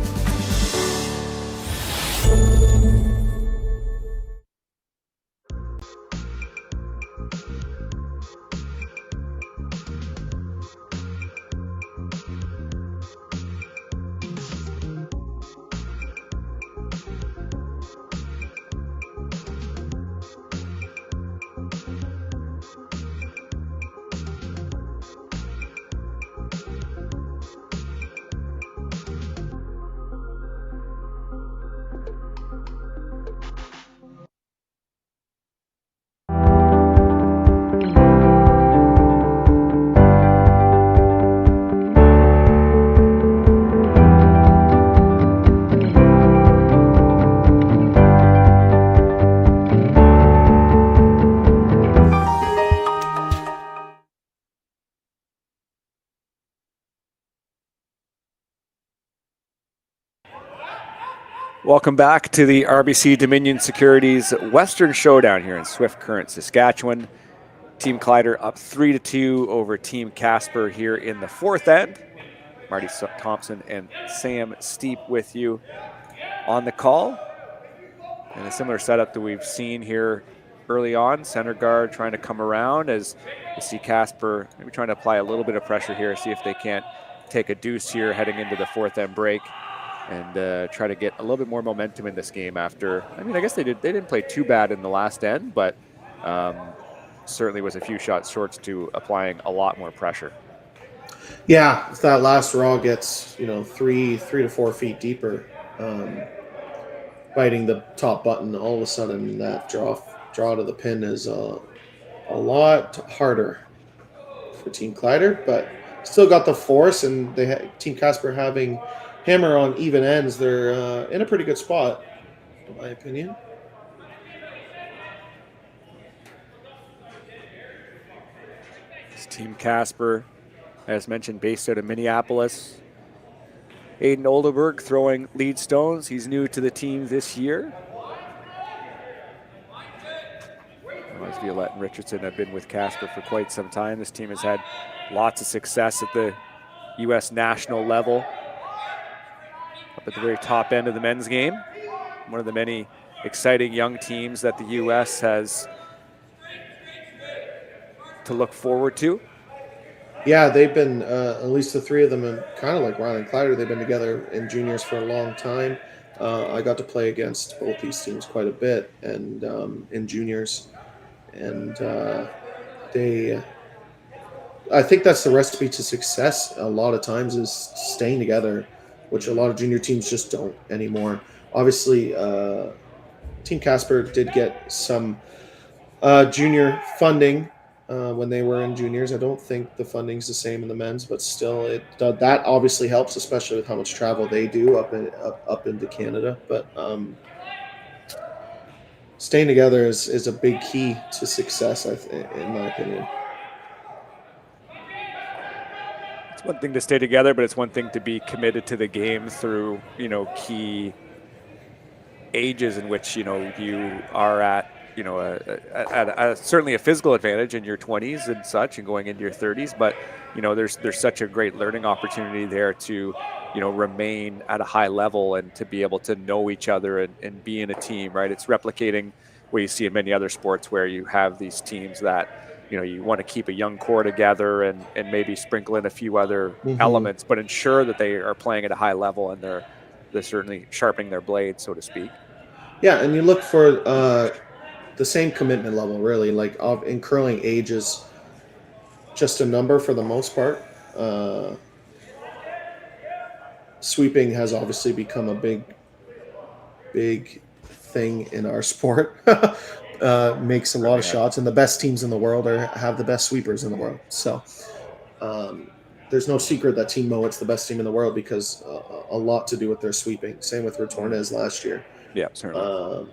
Welcome back to the RBC Dominion Securities Western Showdown here in Swift Current, Saskatchewan. Team Kleiter up 3-2 over Team Casper here in the fourth end. Marty Thompson and Sam Steep with you on the call. And a similar setup that we've seen here early on. Center guard trying to come around as you see Casper maybe trying to apply a little bit of pressure here, see if they can't take a deuce here heading into the fourth end break and try to get a little bit more momentum in this game after, I mean, I guess they didn't play too bad in the last end, but certainly was a few shots short to applying a lot more pressure. Yeah, if that last raw gets, 3 to 4 feet deeper, biting the top button, all of a sudden that draw to the pin is a lot harder for Team Kleiter, but still got the force, and Team Casper having hammer on even ends, they're in a pretty good spot, in my opinion. This Team Casper, as mentioned, based out of Minneapolis. Aiden Oldenburg throwing lead stones. He's new to the team this year. As Violette and Richardson have been with Casper for quite some time. This team has had lots of success at the U.S. national level, up at the very top end of the men's game. One of the many exciting young teams that the U.S. has to look forward to. Yeah, they've been, at least the three of them, and kind of like Rylan Kleiter, they've been together in juniors for a long time. I got to play against both these teams quite a bit and in juniors. And I think that's the recipe to success a lot of times, is staying together, which a lot of junior teams just don't anymore. Obviously, Team Casper did get some junior funding when they were in juniors. I don't think the funding's the same in the men's, but still, that obviously helps, especially with how much travel they do up into Canada. But staying together is a big key to success, in my opinion. It's one thing to stay together, but it's one thing to be committed to the game through, key ages in which, you are at, certainly a physical advantage in your 20s and such, and going into your 30s. But, there's such a great learning opportunity there to, remain at a high level and to be able to know each other and be in a team, right? It's replicating what you see in many other sports where you have these teams that, you want to keep a young core together and maybe sprinkle in a few other elements, but ensure that they are playing at a high level and they're certainly sharpening their blade, so to speak. Yeah, and you look for the same commitment level, really. Like in curling, age is just a number for the most part. Sweeping has obviously become a big thing in our sport. Makes a lot of shots, and the best teams in the world have the best sweepers in the world. So there's no secret that Team Mowat's the best team in the world, because a lot to do with their sweeping. Same with Retornez last year. Yeah, certainly.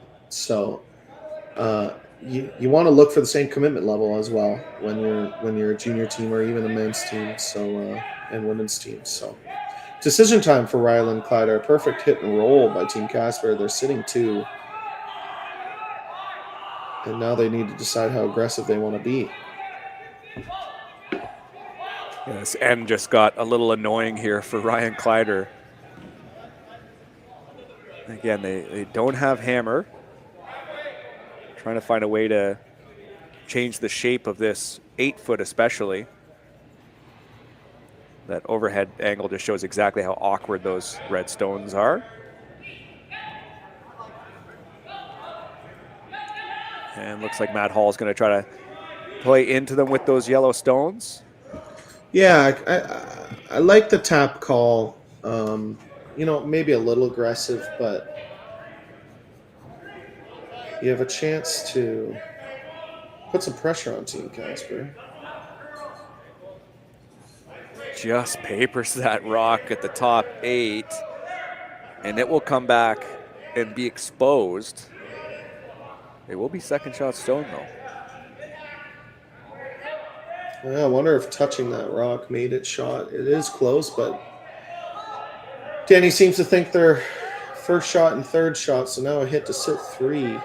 You want to look for the same commitment level as well when you're a junior team or even a men's team, and women's team. So decision time for Rylan Kleiter. Perfect hit and roll by Team Casper. They're sitting 2. And now they need to decide how aggressive they want to be. This end just got a little annoying here for Rylan Kleiter. Again, they don't have hammer. Trying to find a way to change the shape of this 8-foot especially. That overhead angle just shows exactly how awkward those red stones are. And looks like Matt Hall is going to try to play into them with those yellow stones. Yeah, I like the tap call. Maybe a little aggressive, but you have a chance to put some pressure on Team Casper. Just papers that rock at the top 8, and it will come back and be exposed. It will be second shot stone, though. Yeah, I wonder if touching that rock made it shot. It is close, but Danny seems to think they're first shot and third shot, so now a hit to sit 3.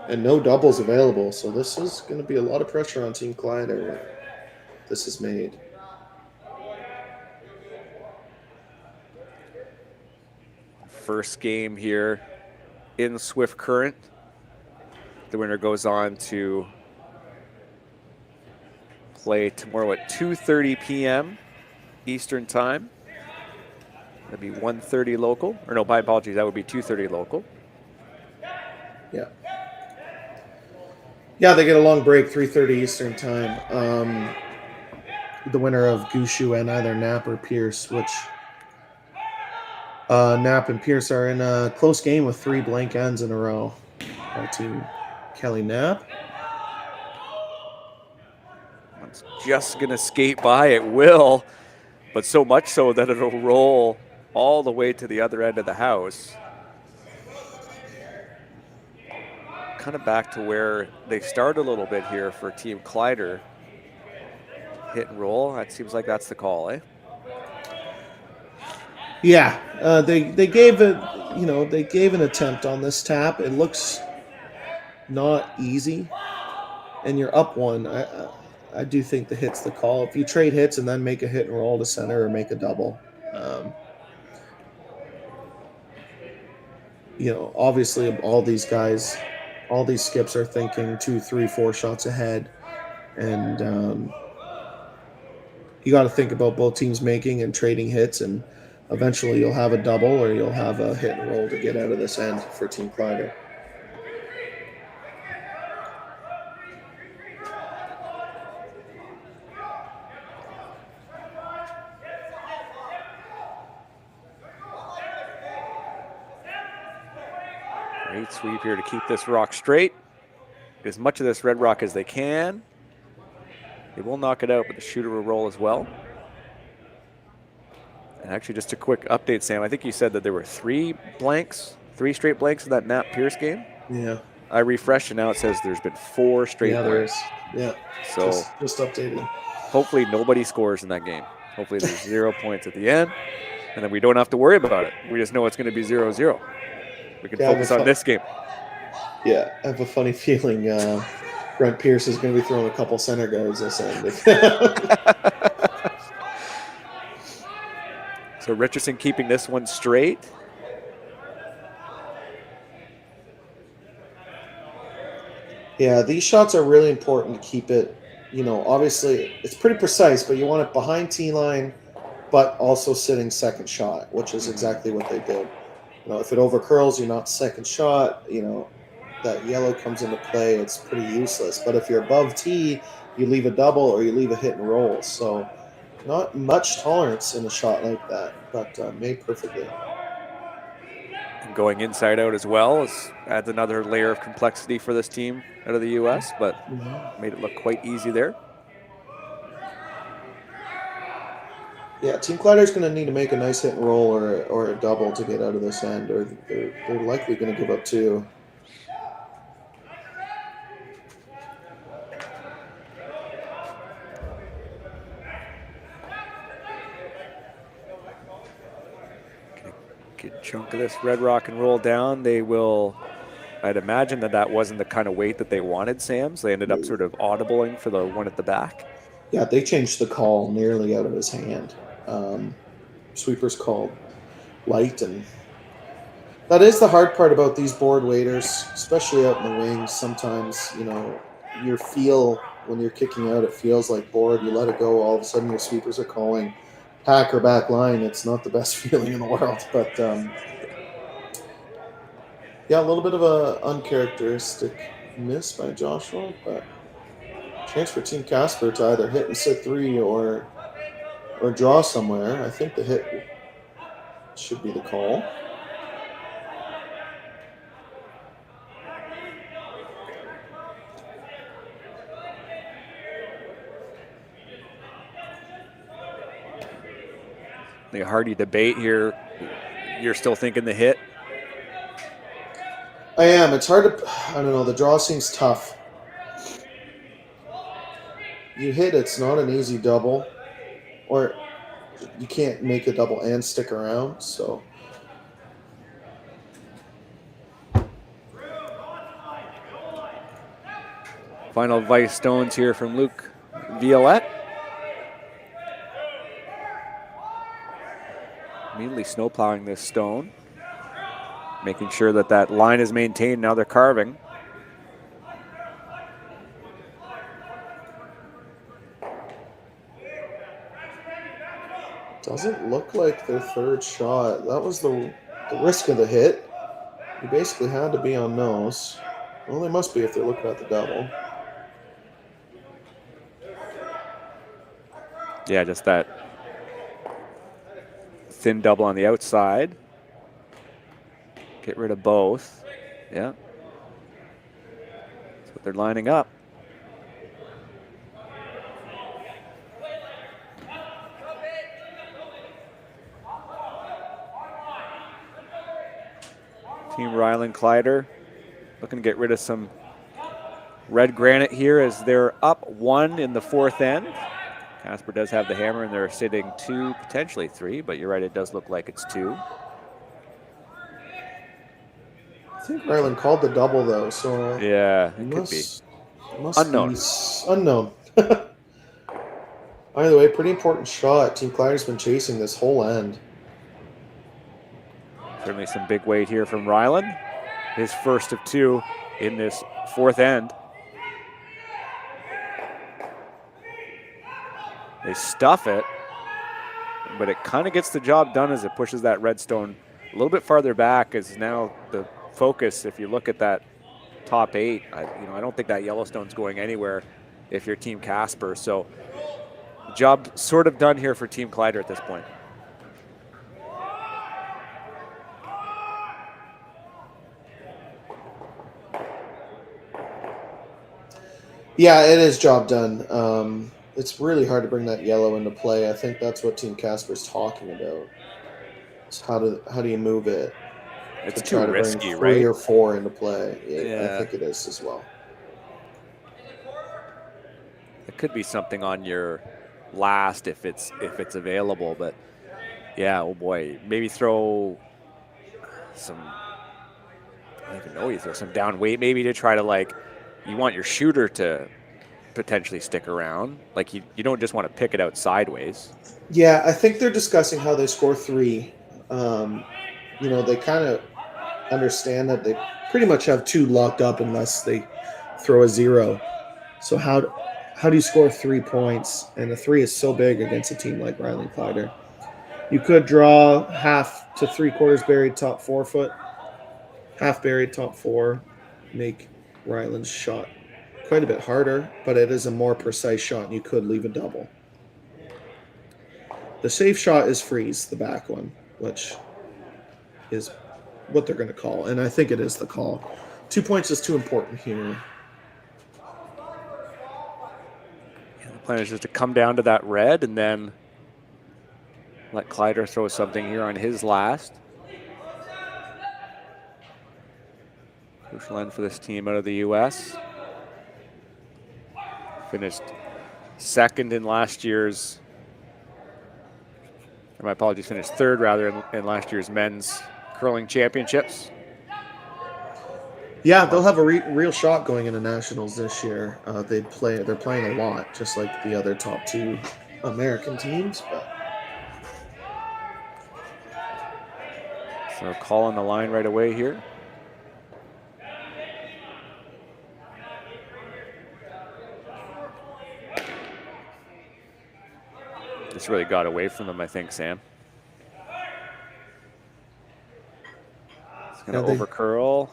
And no doubles available, so this is going to be a lot of pressure on Team Kleiter when this is made. First game here in Swift Current. The winner goes on to play tomorrow at 2:30 p.m. Eastern Time. That'd be 1:30 local. Or no, my apologies, that would be 2:30 local. Yeah. Yeah, they get a long break, 3:30 Eastern Time. The winner of Gushu and either Knapp or Pierce, which Knapp and Pierce are in a close game with 3 blank ends in a row by Team Kelly Knapp. It's just going to skate by. It will, but so much so that it'll roll all the way to the other end of the house. Kind of back to where they start a little bit here for Team Kleiter. Hit and roll. That seems like that's the call, eh? Yeah, they gave it. They gave an attempt on this tap. It looks not easy, and you're up 1. I do think the hit's the call. If you trade hits and then make a hit and roll to center or make a double, obviously all these guys, all these skips are thinking 2, 3, 4 shots ahead, and you got to think about both teams making and trading hits, and eventually you'll have a double or you'll have a hit and roll to get out of this end for Team Kleiter. Great sweep here to keep this rock straight. Get as much of this red rock as they can. They will knock it out, but the shooter will roll as well. And actually, just a quick update, Sam. I think you said that there were 3 straight blanks in that Knapp Pierce game. Yeah. I refreshed, and now it says there's been 4 straight blanks. Yeah. So just updated. Hopefully nobody scores in that game. Hopefully there's 0 points at the end, and then we don't have to worry about it. We just know it's going to be 0-0. We can focus on this game. Yeah, I have a funny feeling Brent Pierce is going to be throwing a couple center guards this end. So Richardson keeping this one straight. Yeah, these shots are really important to keep it. Obviously it's pretty precise, but you want it behind T line, but also sitting second shot, which is exactly what they did. If it overcurls, you're not second shot. That yellow comes into play. It's pretty useless. But if you're above T, you leave a double or you leave a hit and roll. So not much tolerance in a shot like that, but made perfectly. And going inside out as well adds another layer of complexity for this team out of the U.S., but made it look quite easy there. Yeah, Team Kleiter's going to need to make a nice hit and roll or a double to get out of this end, or they're likely going to give up 2. Good chunk of this red rock and roll down. They will, I'd imagine that wasn't the kind of weight that they wanted, Sam, so they ended up sort of audibling for the one at the back. Yeah, they changed the call nearly out of his hand. Sweeper's called light, and that is the hard part about these board waiters, especially out in the wings. Sometimes, your feel when you're kicking out, it feels like board. You let it go, all of a sudden your sweepers are calling pack or back line. It's not the best feeling in the world, but yeah, a little bit of a uncharacteristic miss by Joshua, but chance for Team Casper to either hit and sit 3 or draw somewhere. I think the hit should be the call. The hearty debate here. You're still thinking the hit? I am. It's hard to, I don't know, the draw seems tough. You hit, it's not an easy double, or you can't make a double and stick around, so Final vice stones here from Luke Violette. Immediately snowplowing this stone, making sure that that line is maintained. Now they're carving. Doesn't look like their third shot. That was the risk of the hit. You basically had to be on nose. Well, they must be if they're looking at the double. Yeah, just that thin double on the outside. Get rid of both. Yeah. That's what they're lining up. Team Rylan Kleiter looking to get rid of some red granite here as they're up 1 in the 4th end. Casper does have the hammer and they're sitting 2, potentially 3, but you're right, it does look like it's 2. I think Rylan called the double though, so yeah, it could be. Unknown. Unknown. Either way, pretty important shot. Team Kleiter's been chasing this whole end. Certainly some big weight here from Rylan. His first of 2 in this 4th end. They stuff it, but it kind of gets the job done as it pushes that redstone a little bit farther back, as now the focus, if you look at that top 8, I don't think that Yellowstone's going anywhere if you're Team Casper. So job sort of done here for Team Kleiter at this point. Yeah, it is job done. It's really hard to bring that yellow into play. I think that's what Team Casper's talking about. It's how do you move it? It's too risky, bring right? 3 or 4 into play. Yeah. I think it is as well. It could be something on your last if it's available, but yeah, oh boy, maybe throw some. I don't even know. You throw some down weight maybe to try to, like, you want your shooter to potentially stick around. Like you don't just want to pick it out sideways. Yeah, I think they're discussing how they score 3. They kind of understand that they pretty much have 2 locked up unless they throw a 0. So how do you score 3 points? And a 3 is so big against a team like Rylan Kleiter. You could draw half to 3/4 buried top 4 foot, half buried top 4, make Rylan's shot quite a bit harder, but it is a more precise shot, and you could leave a double. The safe shot is freeze, the back one, which is what they're going to call, and I think it is the call. 2 points is too important here. Yeah, the plan is just to come down to that red and then let Kleiter throw something here on his last. Crucial end for this team out of the U.S. Finished 2nd in last year's, or my apologies, finished 3rd rather in last year's men's curling championships. Yeah, they'll have a real shot going into nationals this year. They're playing a lot, just like the other top 2 American teams. But so call on the line right away here. Just really got away from them, I think, Sam. It's going to overcurl.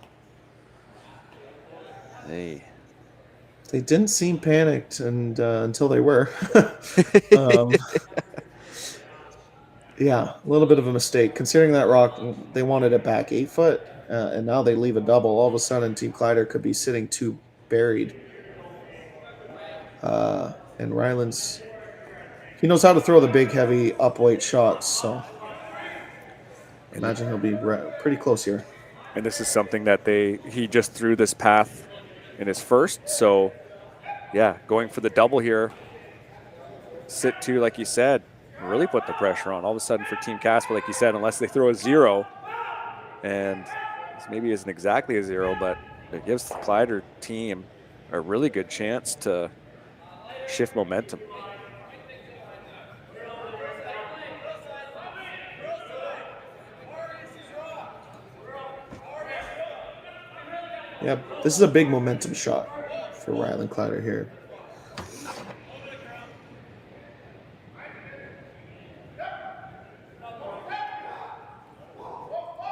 They didn't seem panicked until they were. Yeah, a little bit of a mistake. Considering that rock, they wanted it back 8 foot, and now they leave a double. All of a sudden, Team Kleiter could be sitting 2 buried. And Rylan's... he knows how to throw the big, heavy, up-weight shots, so imagine he'll be pretty close here. And this is something that he just threw this path in his first, so yeah, going for the double here. Sit 2, like you said, really put the pressure on. All of a sudden for Team Casper, like you said, unless they throw a 0, and this maybe isn't exactly a 0, but it gives the Kleiter team a really good chance to shift momentum. Yeah, this is a big momentum shot for Rylan Kleiter here.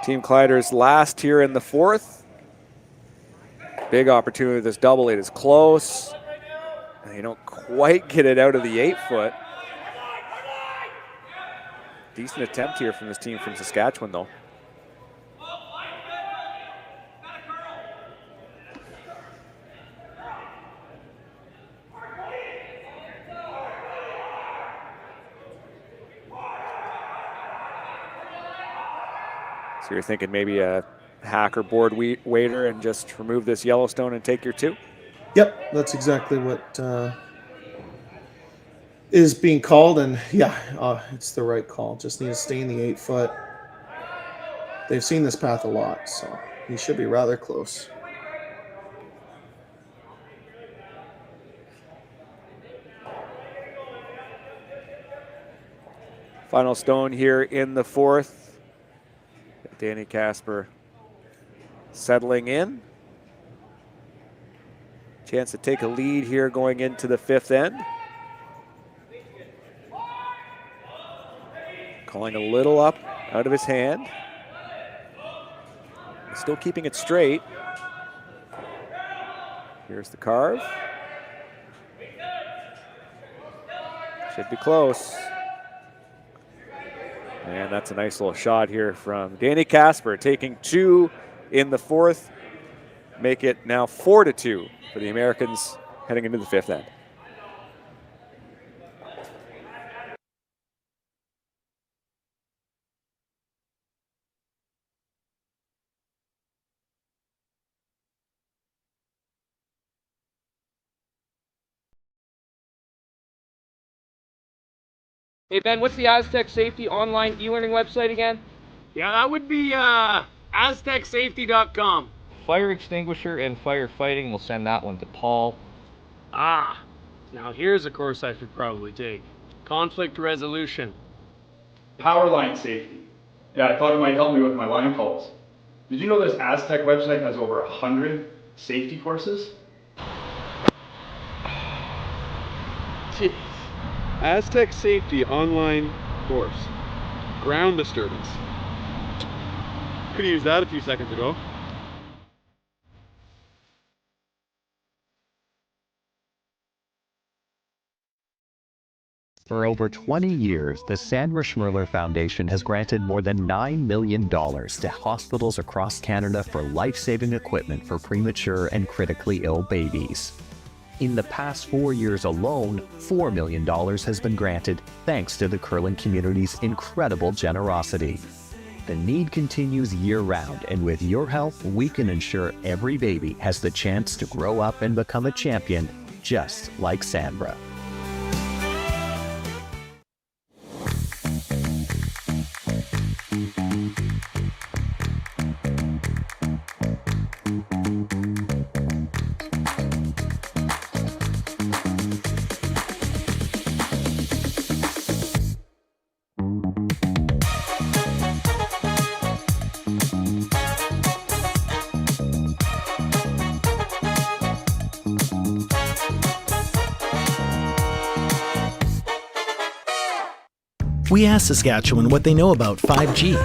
Team Kleiter's last here in the fourth. Big opportunity with this double. It is close. They don't quite get it out of the 8-foot. Decent attempt here from this team from Saskatchewan, though. So you're thinking maybe a hack or board waiter and just remove this Yellowstone and take your 2? Yep, that's exactly what is being called, and yeah, it's the right call. Just need to stay in the 8-foot. They've seen this path a lot, so he should be rather close. Final stone here in the fourth. Danny Casper settling in. Chance to take a lead here going into the 5th end. Calling a little up out of his hand. Still keeping it straight. Here's the carve. Should be close. And that's a nice little shot here from Danny Casper, taking 2 in the 4th. Make it now 4-2 for the Americans heading into the 5th end. Hey Ben, what's the Aztec Safety online e-learning website again? Yeah, that would be aztecsafety.com. Fire extinguisher and firefighting, we'll send that one to Paul. Ah, now here's a course I should probably take. Conflict resolution. Power line safety. Yeah, I thought it might help me with my line calls. Did you know this Aztec website has over 100 safety courses? Jeez. Aztec Safety online course. Ground disturbance. Could have used that a few seconds ago. For over 20 years, the Sandra Schmirler Foundation has granted more than $9 million to hospitals across Canada for life-saving equipment for premature and critically ill babies. In the past 4 years alone, $4 million has been granted thanks to the curling community's incredible generosity. The need continues year-round, and with your help, we can ensure every baby has the chance to grow up and become a champion, just like Sandra. We asked Saskatchewan what they know about 5G.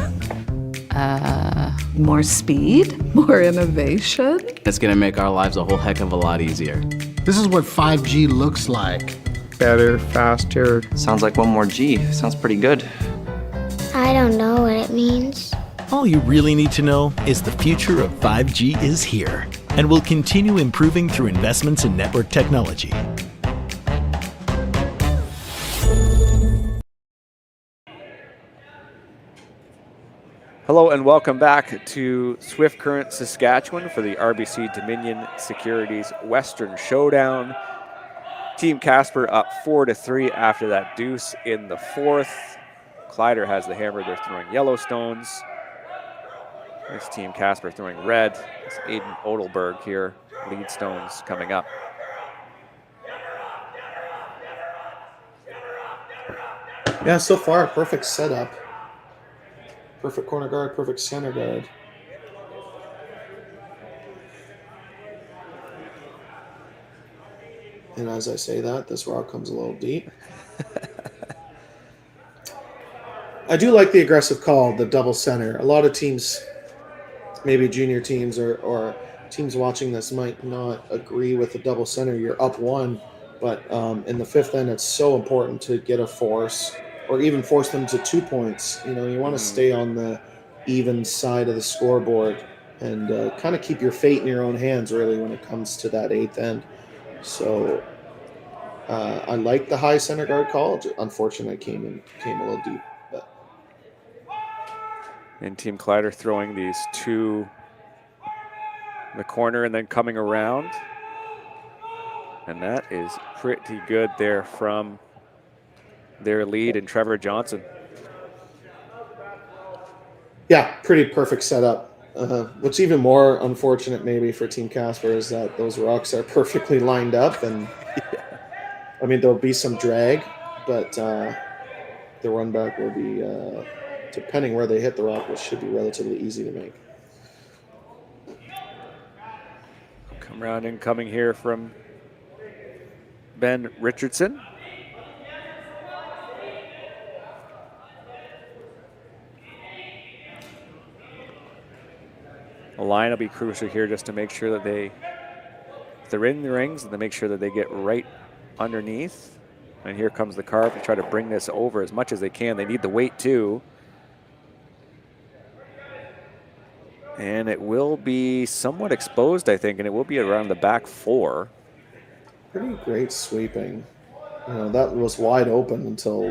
More speed, more innovation. It's gonna make our lives a whole heck of a lot easier. This is what 5G looks like. Better, faster. Sounds like one more G. Sounds pretty good. I don't know what it means. All you really need to know is the future of 5G is here and will continue improving through investments in network technology. Hello and welcome back to Swift Current, Saskatchewan for the RBC Dominion Securities Western Showdown. Team Casper up 4-3 after that deuce in the 4th. Kleiter has the hammer. They're throwing Yellowstones. This Team Casper throwing red. It's Aiden Odelberg here lead stones coming up. Yeah, so far, perfect setup. Perfect corner guard, perfect center guard. And as I say that, this rock comes a little deep. I do like the aggressive call, the double center. A lot of teams, maybe junior teams or teams watching this, might not agree with the double center. You're up one, but in the fifth end, it's so important to get a force or even force them to 2 points. You know, you want to stay on the even side of the scoreboard and kind of keep your fate in your own hands, really, when it comes to that eighth end. So I like the high center guard call. Unfortunately, it came a little deep. But. And Team Kleiter throwing these two in the corner and then coming around. And that is pretty good there from their lead and Trevor Johnson. Yeah, pretty perfect setup. What's even more unfortunate maybe for Team Casper is that those rocks are perfectly lined up, and I mean there'll be some drag, but the run back will be, depending where they hit the rock, which should be relatively easy to make. Come around incoming here from Ben Richardson. The line will be crucial here just to make sure that if they're in the rings, and to make sure that they get right underneath. And here comes the carve to try to bring this over as much as they can. They need the weight too. And it will be somewhat exposed, I think, and it will be around the back four. Pretty great sweeping. You know, that was wide open until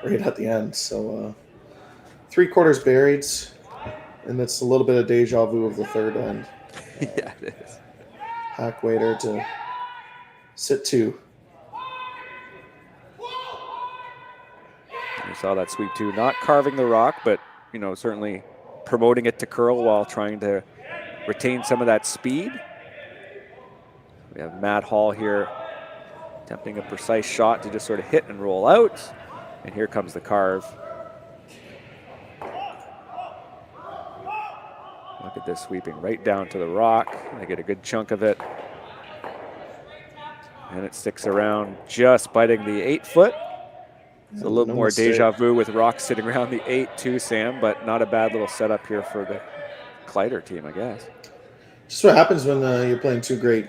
right at the end. So 3/4 buried. And it's a little bit of deja vu of the third end. Yeah, it is. Hack waiter to sit two. You saw that sweep too. Not carving the rock, but, you know, certainly promoting it to curl while trying to retain some of that speed. We have Matt Hall here attempting a precise shot to just sort of hit and roll out. And here comes the carve. Look at this sweeping right down to the rock. I get a good chunk of it. And it sticks around, just biting the 8 foot. It's a little more deja vu with rocks sitting around the 8 too, Sam, but not a bad little setup here for the Kleiter team, I guess. Just what happens when you're playing two great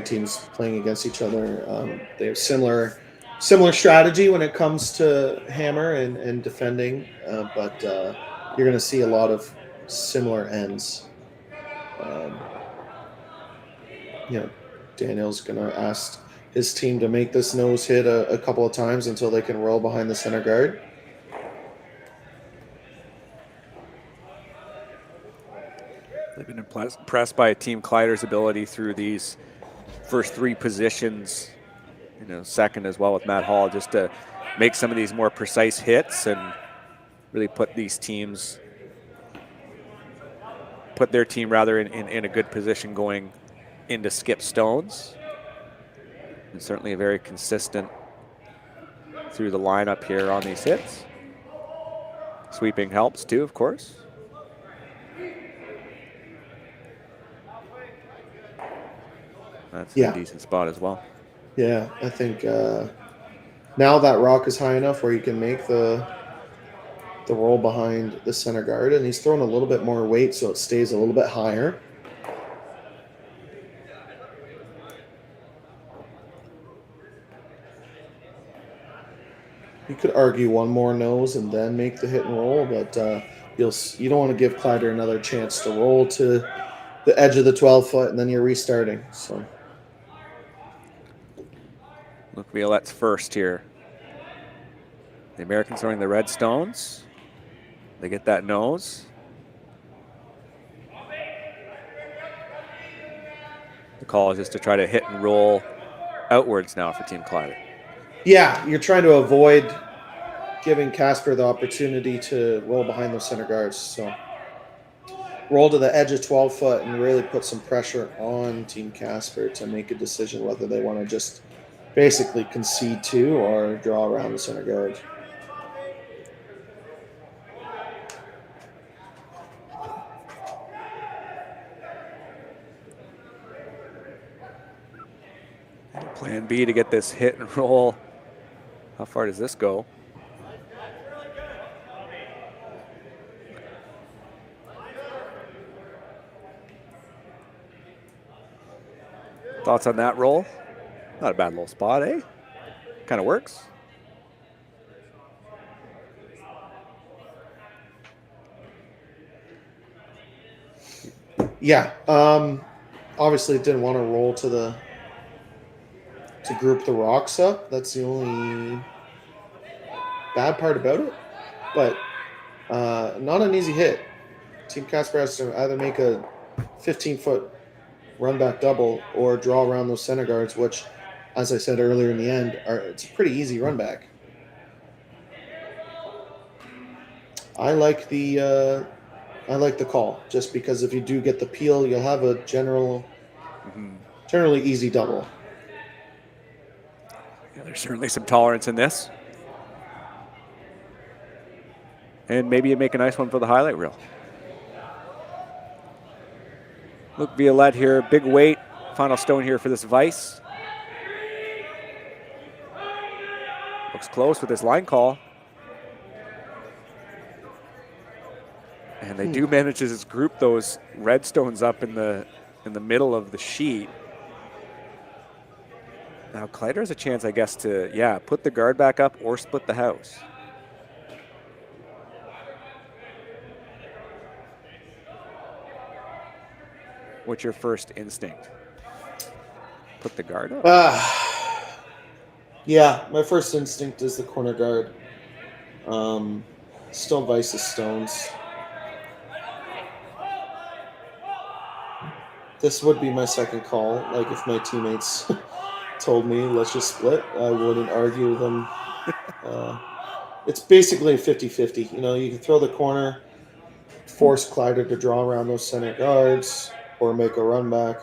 teams playing against each other. They have similar strategy when it comes to hammer and defending, but you're going to see a lot of similar ends. Daniel's gonna ask his team to make this nose hit a couple of times until they can roll behind the center guard. They've been impressed by Team Kleiter's ability through these first 3 positions, second as well with Matt Hall, just to make some of these more precise hits and really put their team rather in a good position going into skip stones. And certainly very consistent through the lineup here on these hits. Sweeping helps too, of course. That's a decent spot as well. Yeah, I think now that rock is high enough where you can make the roll behind the center guard, and he's throwing a little bit more weight so it stays a little bit higher. You could argue one more nose and then make the hit and roll, but you don't want to give Kleiter another chance to roll to the edge of the 12 foot and then you're restarting. So Luke Violette's first here. The Americans throwing the red stones. They get that nose. The call is just to try to hit and roll outwards now for Team Kleiter. Yeah, you're trying to avoid giving Casper the opportunity to roll behind those center guards. So roll to the edge of 12 foot and really put some pressure on Team Casper to make a decision whether they want to just basically concede 2 or draw around the center guard. Plan B to get this hit and roll. How far does this go? Thoughts on that roll? Not a bad little spot, eh? Kind of works. Yeah. Obviously didn't want to roll to group the rocks up. That's the only bad part about it. But not an easy hit. Team Casper has to either make a 15-foot run back double or draw around those center guards, which, as I said earlier in the end, it's a pretty easy run back. I like the call, just because if you do get the peel, you'll have a generally easy double. Yeah, there's certainly some tolerance in this. And maybe you make a nice one for the highlight reel. Luke Violette here, big weight, final stone here for this vise. Looks close with this line call. And they do manage to just group those red stones up in the middle of the sheet. Now Kleiter has a chance, I guess, to, yeah, put the guard back up or split the house. What's your first instinct? Put the guard up? Yeah, my first instinct is the corner guard. Still Vice's stones. This would be my second call. Like, if my teammates told me, let's just split, I wouldn't argue with them. It's basically a 50-50. You know, you can throw the corner, force Kleiter to draw around those center guards, or make a run back,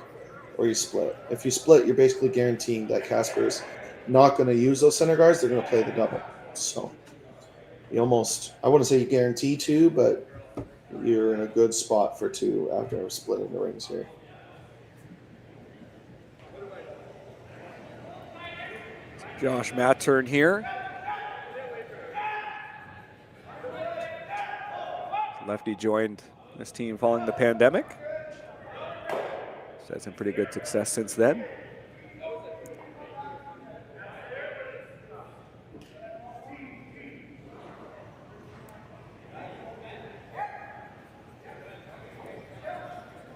or you split. If you split, you're basically guaranteeing that Casper's not going to use those center guards. They're going to play the double. So you almost, I wouldn't say you guarantee 2, but you're in a good spot for 2 after splitting the rings here. Josh Mattern here. Lefty joined this team following the pandemic. He's had some pretty good success since then.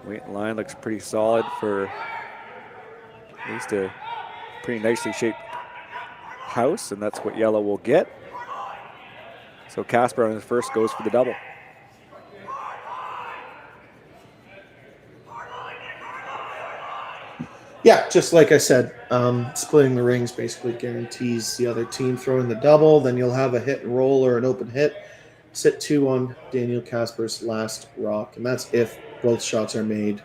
Weight line looks pretty solid for at least a pretty nicely shaped house, and that's what yellow will get. So Casper on his first goes for the double. Yeah, just like I said, splitting the rings basically guarantees the other team throwing the double. Then you'll have a hit and roll or an open hit. Sit 2 on Daniel Casper's last rock, and that's if both shots are made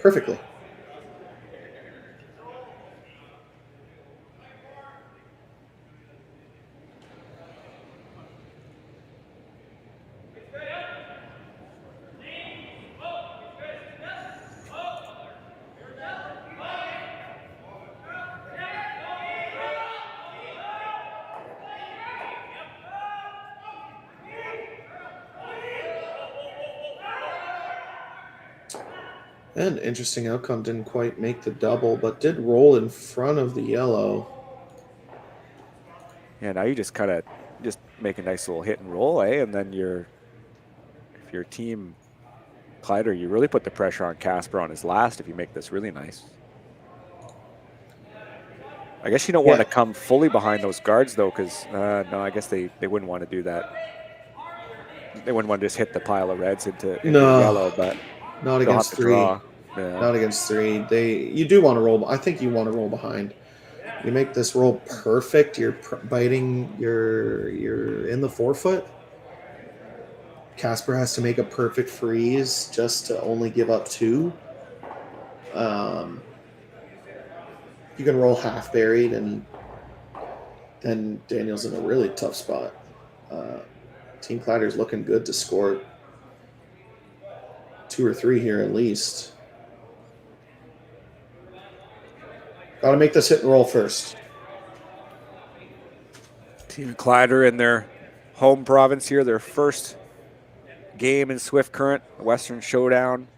perfectly. An interesting outcome, didn't quite make the double, but did roll in front of the yellow. Yeah, now you just kind of just make a nice little hit and roll, eh? And then if your team Kleiter, you really put the pressure on Casper on his last if you make this really nice. I guess you don't want to come fully behind those guards though, because no, I guess they wouldn't want to do that. They wouldn't want to just hit the pile of reds into yellow, but not against 3. Yeah. Not against 3. You do want to roll. I think you want to roll behind. You make this roll perfect. You're biting. You're in the 4 foot. Casper has to make a perfect freeze just to only give up 2. You can roll half buried, and then Daniel's in a really tough spot. Team Kleiter's looking good to score 2 or 3 here at least. Got to make this hit and roll first. Team Kleiter in their home province here, their first game in Swift Current, Western Showdown.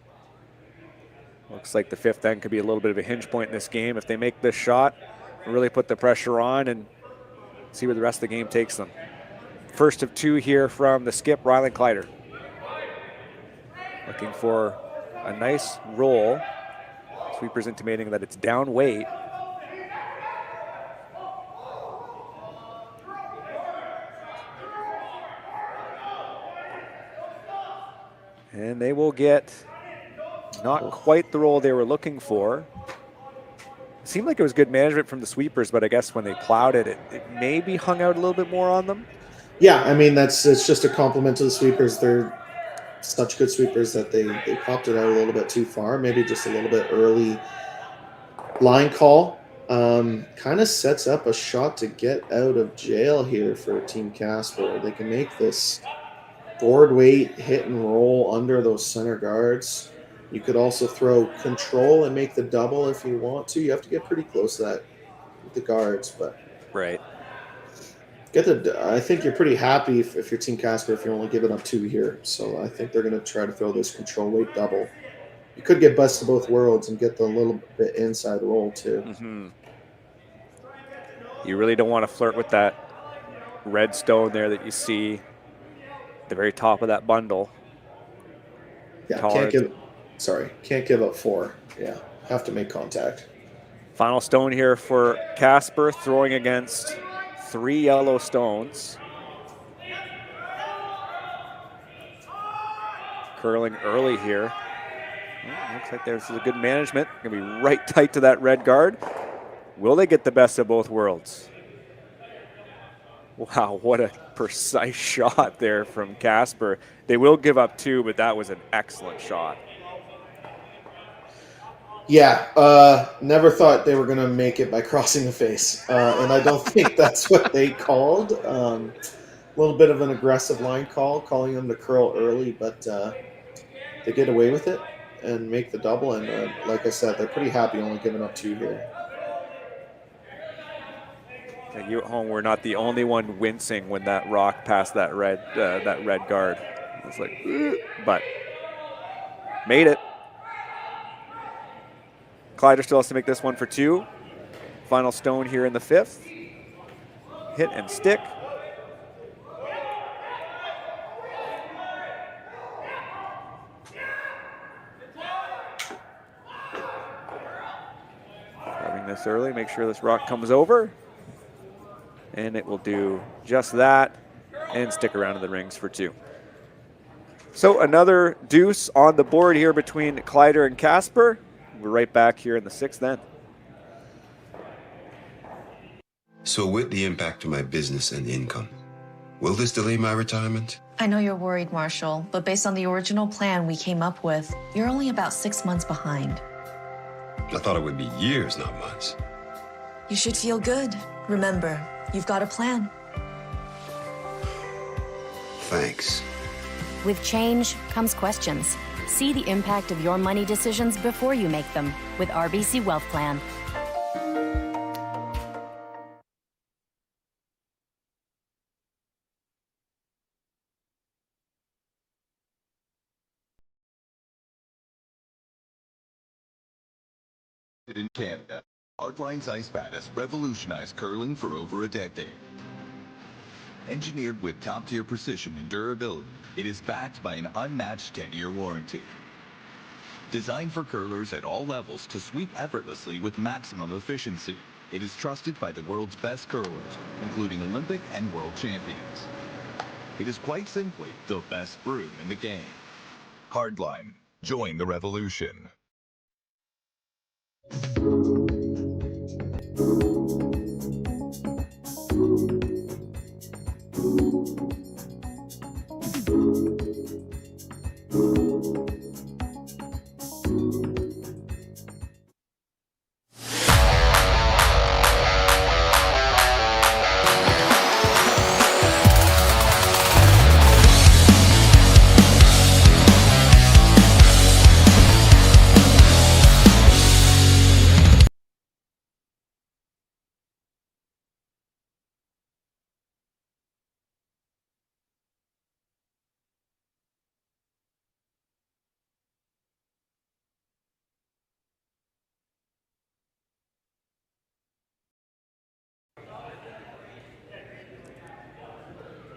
Looks like the 5th end could be a little bit of a hinge point in this game. If they make this shot, really put the pressure on and see where the rest of the game takes them. First of 2 here from the skip, Rylan Kleiter. Looking for a nice roll. Sweeper's intimating that it's down weight. And they will get not quite the roll they were looking for. Seemed like it was good management from the sweepers, but I guess when they plowed it, it maybe hung out a little bit more on them. Yeah, I mean, it's just a compliment to the sweepers. They're such good sweepers that they popped it out a little bit too far. Maybe just a little bit early line call. Kind of sets up a shot to get out of jail here for Team Casper. They can make this board weight hit and roll under those center guards. You could also throw control and make the double if you want to. You have to get pretty close to that with the guards, but right. I think you're pretty happy if you're Team Casper if you're only giving up 2 here. So I think they're going to try to throw this control weight double. You could get best of both worlds and get the little bit inside roll too. Mm-hmm. You really don't want to flirt with that red stone there that you see at the very top of that bundle. Yeah, can't give up 4. Yeah, have to make contact. Final stone here for Casper, throwing against 3 yellow stones. Curling early here. Well, looks like there's a good management. Gonna be right tight to that red guard. Will they get the best of both worlds? Wow, what a precise shot there from Casper. They will give up 2, but that was an excellent shot. Yeah, never thought they were going to make it by crossing the face. And I don't think that's what they called. A little bit of an aggressive line call, calling them to curl early, but they get away with it and make the double. And like I said, they're pretty happy only giving up 2 here. And you at home were not the only one wincing when that rock passed that red guard. It's like, but made it. Kleiter still has to make this one for 2. Final stone here in the 5th. Hit and stick. Grabbing this early, make sure this rock comes over. And it will do just that and stick around in the rings for 2. So another deuce on the board here between Kleiter and Casper. We're right back here in the 6th then. So with the impact to my business and income, will this delay my retirement? I know you're worried, Marshall, but based on the original plan we came up with, you're only about 6 months behind. I thought it would be years, not months. You should feel good. Remember, you've got a plan. Thanks. With change comes questions. See the impact of your money decisions before you make them with RBC Wealth Plan. In Canada, Hardline's Ice Pad has revolutionized curling for over a decade. Engineered with top-tier precision and durability, it is backed by an unmatched 10-year warranty. Designed for curlers at all levels to sweep effortlessly with maximum efficiency, it is trusted by the world's best curlers, including Olympic and world champions. It is quite simply the best brew in the game. Hardline. Join the revolution.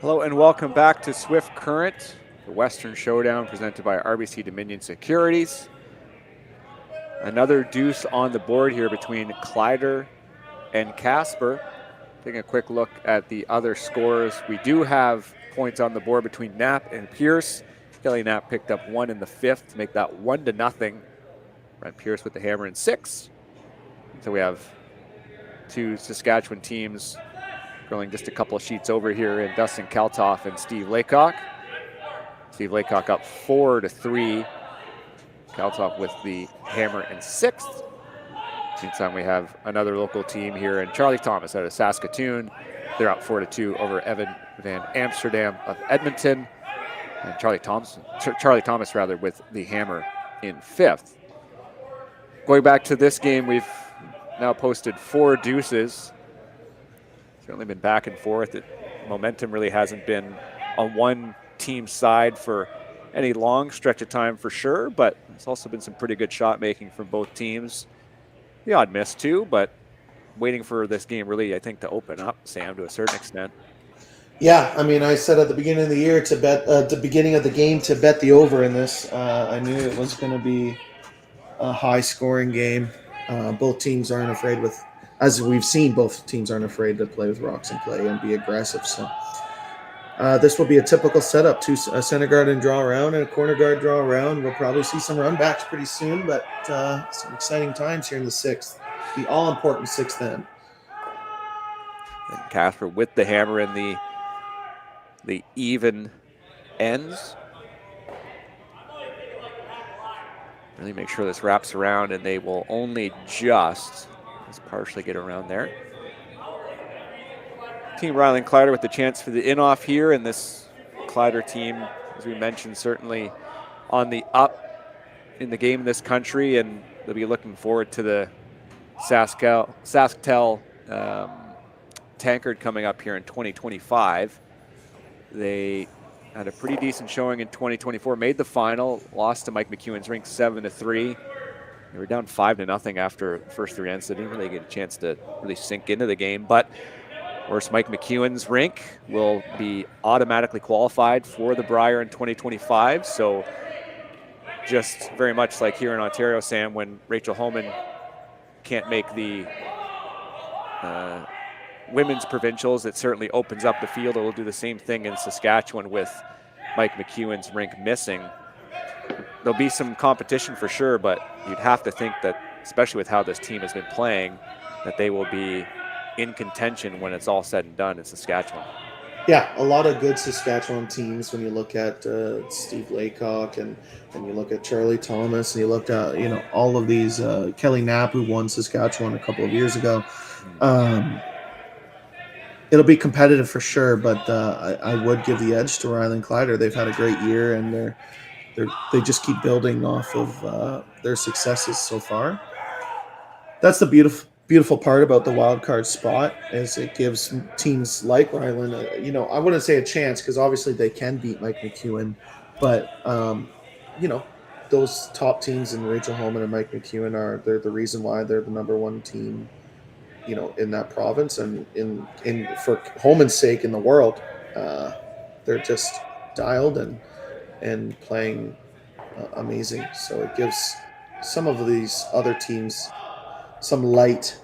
Hello and welcome back to Swift Current, the Western Showdown presented by RBC Dominion Securities. Another deuce on the board here between Kleiter and Casper. Taking a quick look at the other scores, we do have points on the board between Knapp and Pierce. Kelly Knapp picked up 1 in the 5th to make that 1-0. Brent Pierce with the hammer in 6. So we have 2 Saskatchewan teams going just a couple of sheets over here in Dustin Kaltoff and Steve Laycock. Steve Laycock up 4-3. Kaltoff with the hammer in 6th. Meantime, we have another local team here, and Charlie Thomas out of Saskatoon. They're up 4-2 over Evan Van Amsterdam of Edmonton. And Charlie Thomas with the hammer in 5th. Going back to this game, we've now posted 4 deuces. Certainly been back and forth. Momentum really hasn't been on one team's side for any long stretch of time for sure, but it's also been some pretty good shot making from both teams. The odd miss too, but waiting for this game really, I think, to open up, Sam, to a certain extent. Yeah, I mean, I said at the beginning of the year to bet, the beginning of the game to bet the over in this. I knew it was going to be a high-scoring game. Both teams aren't afraid as we've seen, both teams aren't afraid to play with rocks and play and be aggressive. So this will be a typical setup: a center guard and draw around and a corner guard draw around. We'll probably see some run backs pretty soon, but some exciting times here in the 6th, the all-important 6th end. And Casper with the hammer in the even ends. Really make sure this wraps around, and they will only just partially get around there. Team Rylan Kleiter with the chance for the in-off here, and this Kleiter team, as we mentioned, certainly on the up in the game in this country, and they'll be looking forward to the Sasktel Tankard coming up here in 2025. They had a pretty decent showing in 2024, made the final, lost to Mike McEwen's rink 7-3. They were down 5-0 after the first 3 ends, so they didn't really get a chance to really sink into the game. But of course, Mike McEwen's rink will be automatically qualified for the Brier in 2025. So just very much like here in Ontario, Sam, when Rachel Holman can't make the women's provincials, it certainly opens up the field. It will do the same thing in Saskatchewan with Mike McEwen's rink missing. There'll be some competition for sure, but you'd have to think that, especially with how this team has been playing, that they will be in contention when it's all said and done in Saskatchewan. Yeah, a lot of good Saskatchewan teams when you look at Steve Laycock and you look at Charlie Thomas and you looked at, all of these, Kelly Knapp, who won Saskatchewan a couple of years ago. It'll be competitive for sure, but I would give the edge to Rylan Kleiter. They've had a great year, and they just keep building off of their successes so far. That's the beautiful part about the wild card spot, is it gives teams like Rylan, I wouldn't say a chance, because obviously they can beat Mike McEwen, but those top teams in Rachel Holman and Mike McEwen they're the reason why they're the #1 team, in that province, and in for Holman's sake in the world. They're just dialed and playing amazing. So it gives some of these other teams some light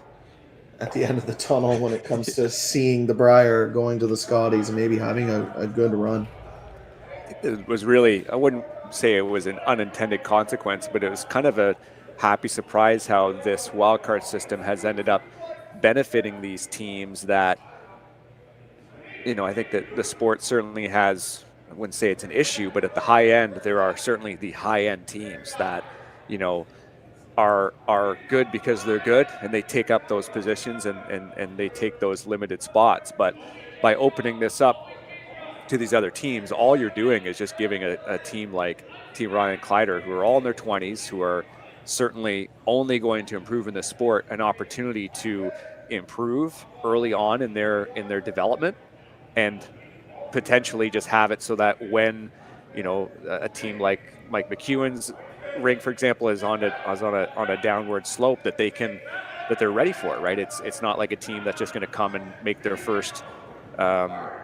at the end of the tunnel when it comes to seeing the Brier going to the Scotties and maybe having a good run. It was really, I wouldn't say it was an unintended consequence, but it was kind of a happy surprise how this wildcard system has ended up benefiting these teams that, I think that the sport certainly has, I wouldn't say it's an issue, but at the high end, there are certainly the high-end teams that, are good because they're good, and they take up those positions and they take those limited spots. But by opening this up to these other teams, all you're doing is just giving a team like Team Rylan Kleiter, who are all in their 20s, who are certainly only going to improve in the sport, an opportunity to improve early on in their development, and potentially just have it so that when a team like Mike McEwen's rink, for example, is on a downward slope, that they're ready for it, right? It's not like a team that's just going to come and make their first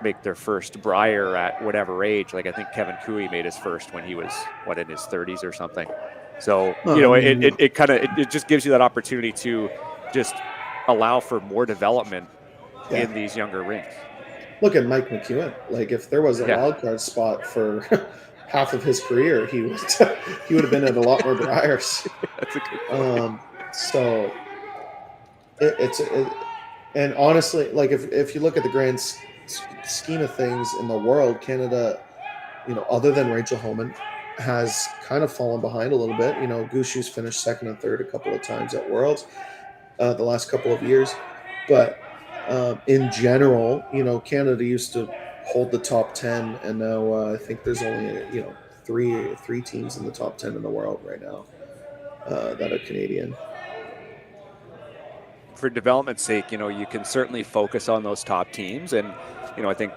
make their first Brier at whatever age. Like I think Kevin Cooey made his first when he was in his 30s or something. So it just gives you that opportunity to just allow for more development in these younger rinks. Look at Mike McEwen. Like if there was a wild card spot for half of his career, he would have been at a lot more Briers. That's a good point. So and honestly, like if you look at the grand scheme of things in the world, Canada, other than Rachel Homan, has kind of fallen behind a little bit. Gushu's finished second and third a couple of times at Worlds the last couple of years, but in general, Canada used to hold the top 10, and now I think there's only three teams in the top 10 in the world right now that are Canadian. For development's sake, you can certainly focus on those top teams, and I think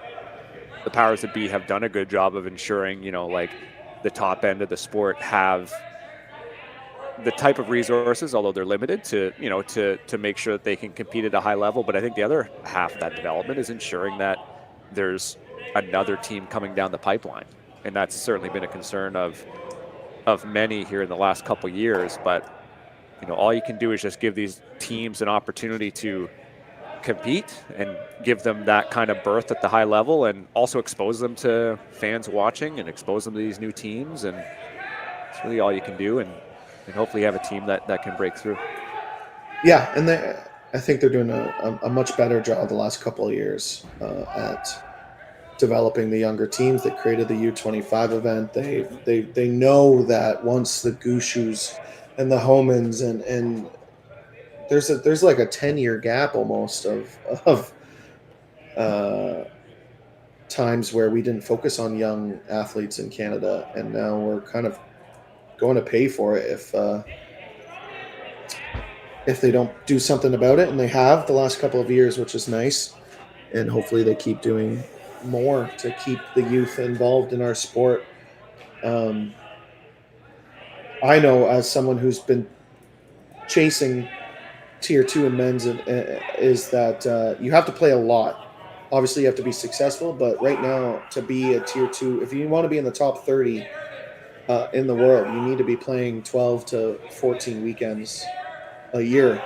the powers that be have done a good job of ensuring like the top end of the sport have the type of resources, although they're limited, to make sure that they can compete at a high level. But I think the other half of that development is ensuring that there's another team coming down the pipeline, and that's certainly been a concern of many here in the last couple of years. But all you can do is just give these teams an opportunity to compete and give them that kind of berth at the high level, and also expose them to fans watching and expose them to these new teams. And it's really all you can do, and hopefully you have a team that can break through. Yeah, and I think they're doing a much better job the last couple of years at developing the younger teams. They created the U25 event. They know that once the Gushus and the Homans and there's like a 10-year gap almost of times where we didn't focus on young athletes in Canada, and now we're kind of going to pay for it if they don't do something about it, and they have the last couple of years, which is nice, and hopefully they keep doing more to keep the youth involved in our sport. I know, as someone who's been chasing Tier 2 in men's, is that you have to play a lot. Obviously, you have to be successful, but right now, to be a Tier 2, if you want to be in the top 30 in the world, you need to be playing 12 to 14 weekends a year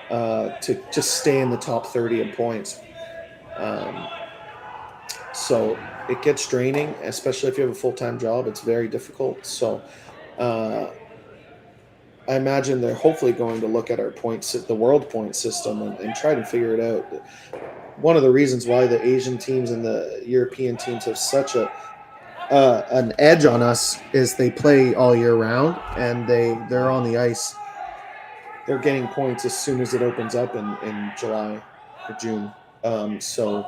to just stay in the top 30 in points. So it gets draining, especially if you have a full-time job. It's very difficult. So I imagine they're hopefully going to look at our the world point system and try to figure it out. One of the reasons why the Asian teams and the European teams have such an edge on us is they play all year round, and they're on the ice. They're getting points as soon as it opens up in July or June. So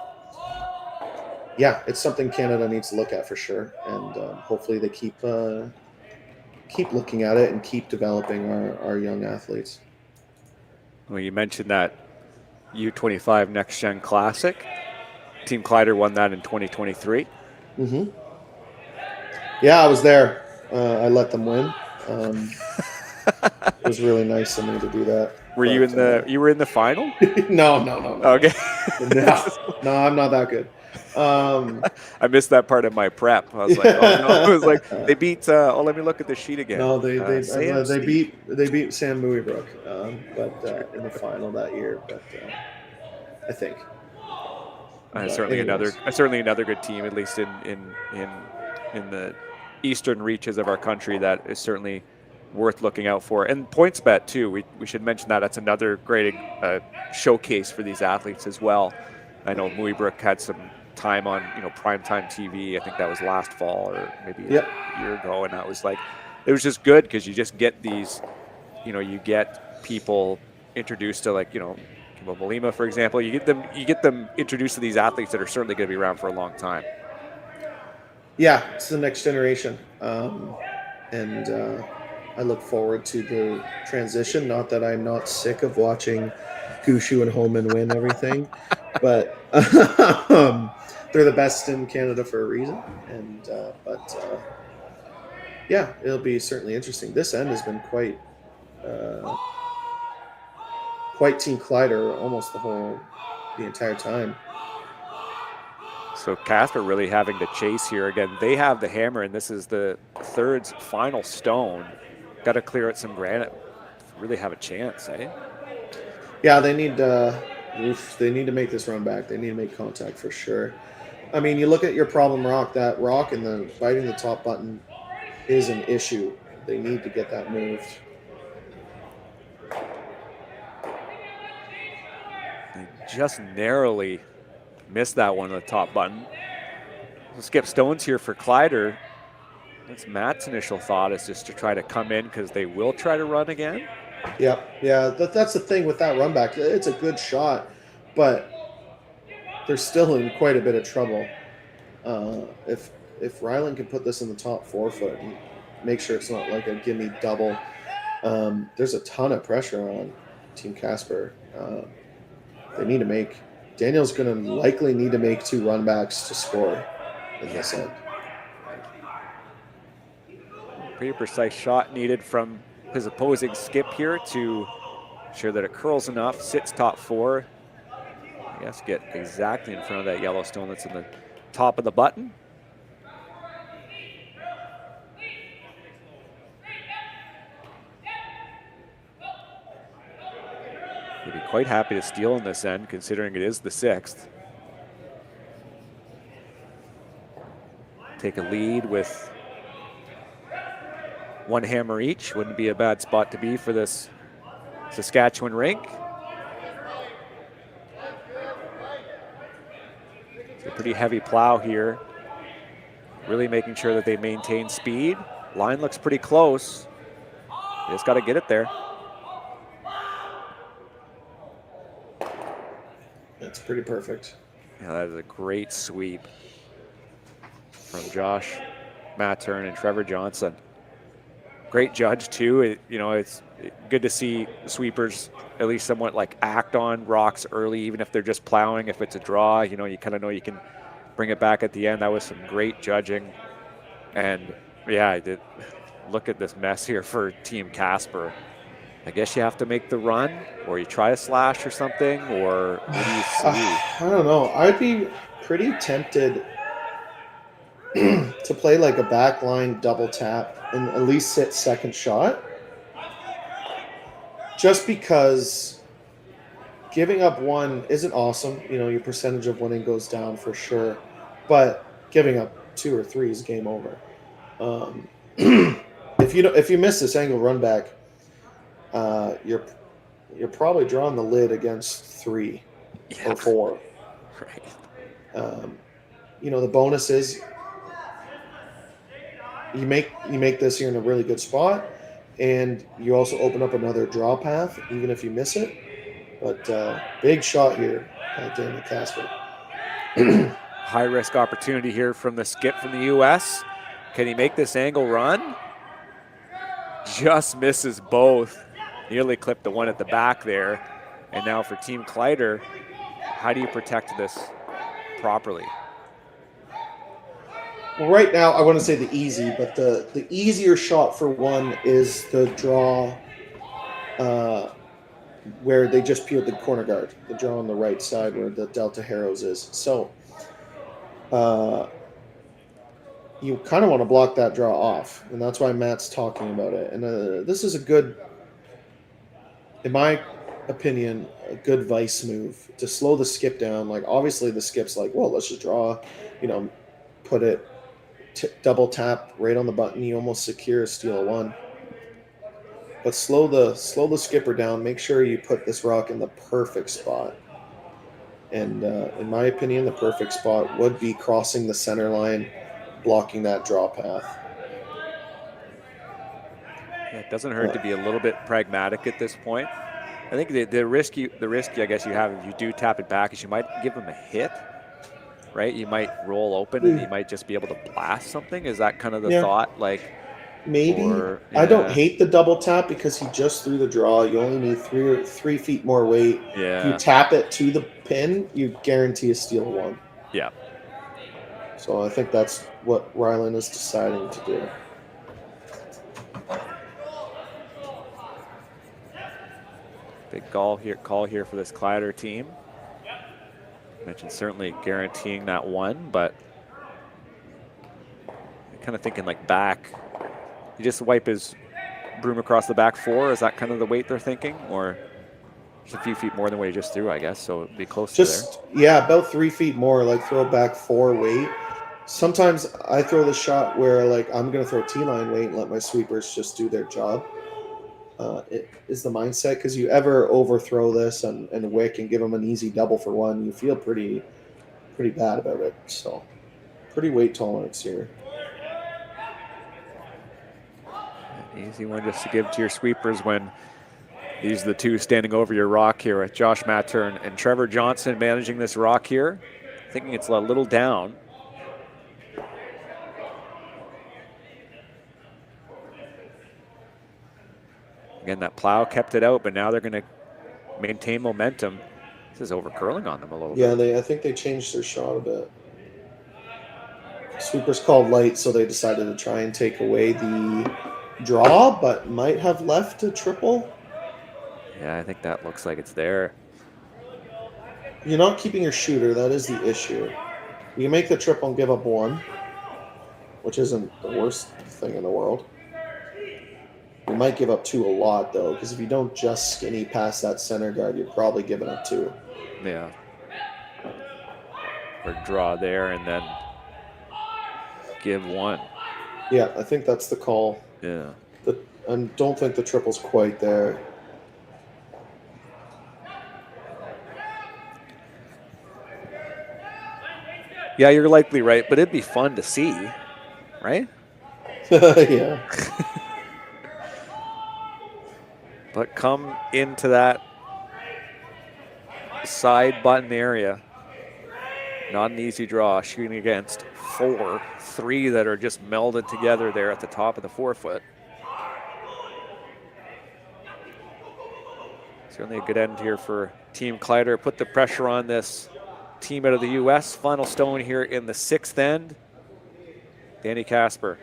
yeah, it's something Canada needs to look at for sure, and hopefully they keep looking at it and keep developing our young athletes. Well, you mentioned that U25 Next Gen Classic. Team Kleiter won that in 2023. Mm-hmm. Yeah, I was there. I let them win. It was really nice of me to do that. Were you in the final? No. Okay. No, I'm not that good. I missed that part of my prep. I was like, oh no! I was like, they beat. Let me look at the sheet again. No, they beat Sam Muibruk, but in the final that year. But I think certainly another good team, at least in the eastern reaches of our country, that is certainly worth looking out for. And PointsBet too. We should mention that. That's another great showcase for these athletes as well. I know Muibruk had some time on primetime TV. I think that was last fall or maybe a year ago, and that was like, it was just good because you just get these, you get people introduced to, like, Kimbo Malima, for example. You get them introduced to these athletes that are certainly going to be around for a long time. Yeah, it's the next generation, and I look forward to the transition. Not that I'm not sick of watching Gushu and Holman win everything, but they're the best in Canada for a reason. And yeah, it'll be certainly interesting. This end has been quite Team Kleiter almost the entire time. So Casper really having to chase here. Again, they have the hammer, and this is the third's final stone. Got to clear out some granite. Really have a chance, eh? Yeah, they need to make this run back. They need to make contact for sure. I mean, you look at your problem rock. That rock and the biting the top button is an issue. They need to get that moved. They just narrowly missed that one on the top button. We'll skip stones here for Kleiter. That's Matt's initial thought, is just to try to come in because they will try to run again. Yeah, that's the thing with that run back. It's a good shot, but they're still in quite a bit of trouble. If Rylan can put this in the top 4 foot and make sure it's not like a gimme double, there's a ton of pressure on Team Casper. They need to make. Daniel's going to likely need to make 2 run backs to score in this end. Pretty precise shot needed from his opposing skip here to ensure that it curls enough, sits top 4. I guess get exactly in front of that yellow stone that's in the top of the button. He'd be quite happy to steal in this end, considering it is the 6th. Take a lead with 1 hammer each. Wouldn't be a bad spot to be for this Saskatchewan rink. It's a pretty heavy plow here. Really making sure that they maintain speed. Line looks pretty close. You just got to get it there. That's pretty perfect. Yeah, that is a great sweep from Josh Mattern and Trevor Johnson. Great judge too. It's good to see sweepers at least somewhat like act on rocks early, even if they're just plowing. If it's a draw, you kind of know you can bring it back at the end. That was some great judging. And yeah, I did look at this mess here for Team Casper. I guess you have to make the run, or you try a slash or something, or what do you see? I don't know. I'd be pretty tempted to play like a backline double tap and at least sit second shot. Just because giving up 1 isn't awesome. Your percentage of winning goes down for sure. But giving up 2 or 3 is game over. If you miss this angle run back, you're probably drawing the lid against 3 or 4. Right. The bonus is you make this, you're in a really good spot, and you also open up another draw path even if you miss it. But big shot here by Daniel Casper. High risk opportunity here from the skip from the U.S. Can he make this angle run? Just misses both. Nearly clipped the one at the back there. And now for Team Kleiter, how do you protect this properly? Well, right now, I wouldn't say the easy, but the easier shot for 1 is the draw where they just peeled the corner guard, the draw on the right side where the Delta Harrows is. So you kind of want to block that draw off, and that's why Matt's talking about it. And this is a good, in my opinion, a good vice move to slow the skip down. Like, obviously the skip's like, well, let's just draw, put it, double tap right on the button. You almost secure a steal of 1. But slow the skipper down. Make sure you put this rock in the perfect spot. And in my opinion, the perfect spot would be crossing the center line, blocking that draw path. It doesn't hurt to be a little bit pragmatic at this point. I think the risk I guess you have if you do tap it back is you might give him a hit, right? You might roll open and you might just be able to blast something. Is that kind of the thought? Like, maybe. I don't hate the double tap because he just threw the draw. You only need 3 feet more weight. Yeah. If you tap it to the pin, you guarantee a steal 1. Yeah. So I think that's what Rylan is deciding to do. Big call here for this Kleiter team. mentioned certainly guaranteeing that one, but kind of thinking like back. You just wipe his broom across the back 4. Is that kind of the weight they're thinking, or just a few feet more than what he just threw, I guess? So it'd be close to there. Yeah, about 3 feet more. Like throw back 4 weight. Sometimes I throw the shot where like I'm gonna throw T-line weight and let my sweepers just do their job. It is the mindset, because you ever overthrow this and wick and give them an easy double for 1, you feel pretty bad about it. So pretty weight tolerance here. Easy one just to give to your sweepers when these are the 2 standing over your rock here, with Josh Matter and Trevor Johnson managing this rock here. Thinking it's a little down. Again, that plow kept it out, but now they're going to maintain momentum. This is over curling on them a little bit. Yeah, I think they changed their shot a bit. Sweepers called light, so they decided to try and take away the draw, but might have left a triple. Yeah, I think that looks like it's there. You're not keeping your shooter. That is the issue. You make the triple and give up 1, which isn't the worst thing in the world. You might give up 2 a lot, though, because if you don't just skinny past that center guard, you're probably giving up 2. Yeah. Or draw there and then give 1. Yeah, I think that's the call. Yeah. I don't think the triple's quite there. Yeah, you're likely right, but it'd be fun to see, right? Yeah. But come into that side button area. Not an easy draw, shooting against 4, 3 that are just melded together there at the top of the 4-foot. Certainly a good end here for Team Kleiter. Put the pressure on this team out of the U.S. Final stone here in the 6th end. Danny Casper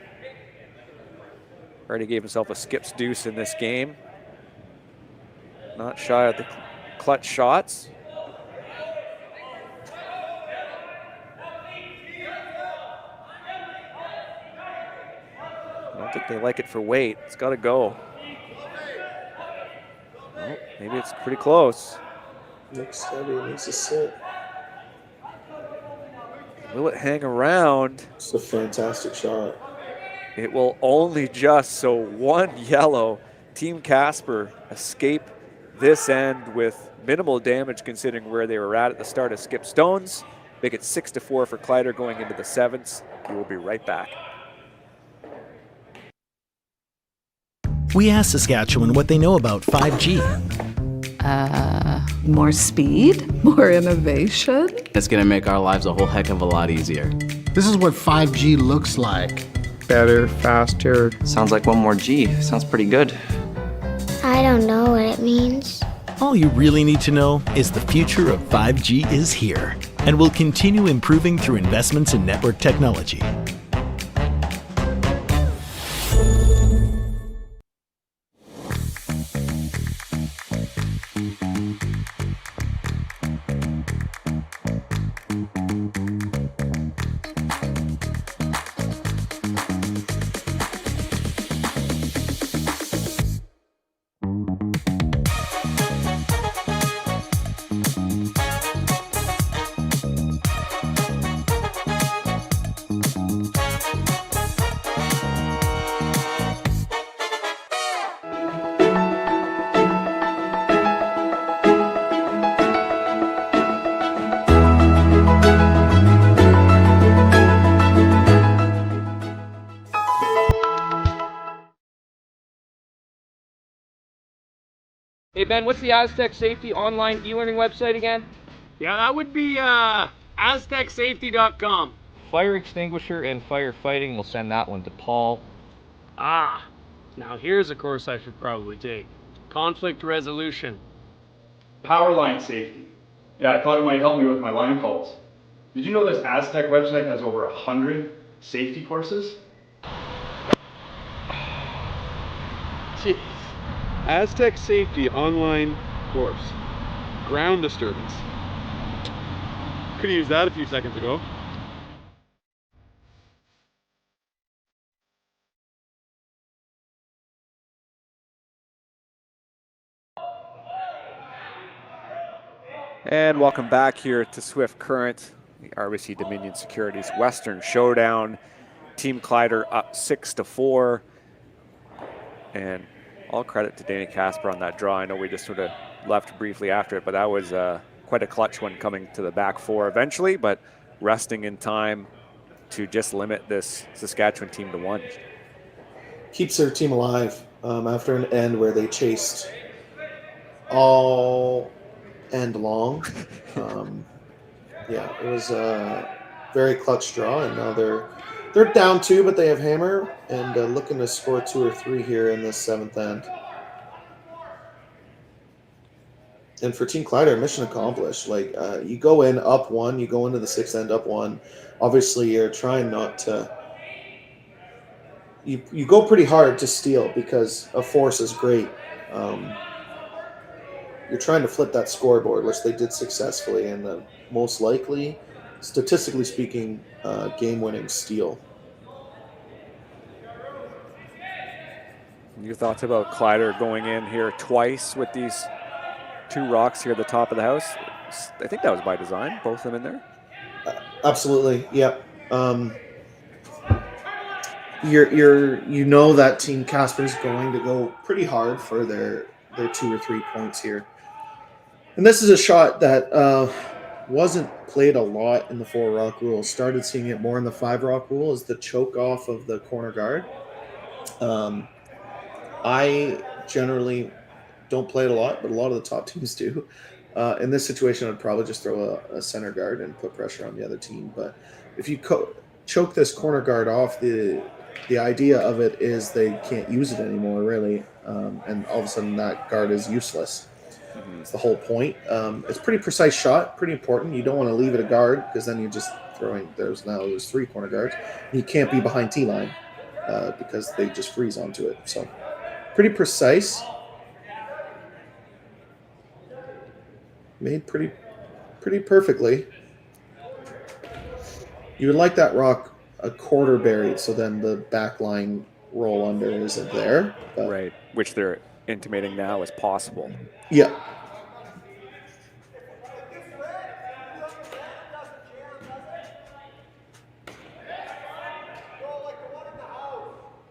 already gave himself a skip's deuce in this game. Not shy of the clutch shots. I don't think they like it for weight. It's got to go. Oh, maybe it's pretty close. Looks steady. It needs to sit. Will it hang around? It's a fantastic shot. It will only just, so 1 yellow. Team Casper escape this end with minimal damage considering where they were at the start of skip stones. Make it 6-4 for Kleiter going into the 7th. We will be right back. We asked Saskatchewan what they know about 5G. More speed, more innovation. It's gonna make our lives a whole heck of a lot easier. This is what 5G looks like. Better, faster. Sounds like 1 more G. Sounds pretty good. I don't know what it means. All you really need to know is the future of 5G is here and will continue improving through investments in network technology. Hey Ben, what's the Aztec Safety online e-learning website again? Yeah, that would be aztecsafety.com. Fire extinguisher and firefighting, we'll send that one to Paul. Ah, now here's a course I should probably take. Conflict resolution. Power line safety. Yeah, I thought it might help me with my line calls. Did you know this Aztec website has over 100 safety courses? Jeez. Aztec Safety online course. Ground disturbance. Could have used that a few seconds ago. And welcome back here to Swift Current, the RBC Dominion Securities Western Showdown. Team Kleiter up 6-4. And all credit to Danny Casper on that draw. I know we just sort of left briefly after it, but that was quite a clutch one coming to the back four eventually, but resting in time to just limit this Saskatchewan team to 1. Keeps their team alive after an end where they chased all end long. Yeah, it was a very clutch draw, and now they're down 2, but they have hammer and looking to score 2 or 3 here in this 7th end. And for Team Kleiter, mission accomplished. Like you go in up 1, you go into the 6th end up 1. Obviously, you're trying not to. You go pretty hard to steal because a force is great. You're trying to flip that scoreboard, which they did successfully, and the most likely, statistically speaking, game-winning steal. Your thoughts about Kleiter going in here twice with these 2 rocks here at the top of the house? I think that was by design, both of them in there. Absolutely, yeah. You know that Team Casper's going to go pretty hard for their 2 or 3 points here. And this is a shot that wasn't played a lot in the 4 rock rule. Started seeing it more in the 5 rock rule, is the choke off of the corner guard. I generally don't play it a lot, but a lot of the top teams do. In this situation, I'd probably just throw a center guard and put pressure on the other team. But if you choke this corner guard off, the idea of it is they can't use it anymore, really, and all of a sudden that guard is useless. It's the whole point. It's a pretty precise shot, pretty important. You don't want to leave it a guard because then you're just throwing. There's 3 corner guards. You can't be behind T-line because they just freeze onto it. So pretty precise. Made pretty perfectly. You would like that rock a quarter buried, so then the back line roll under isn't there. But right, which they're intimating now is possible. Yeah.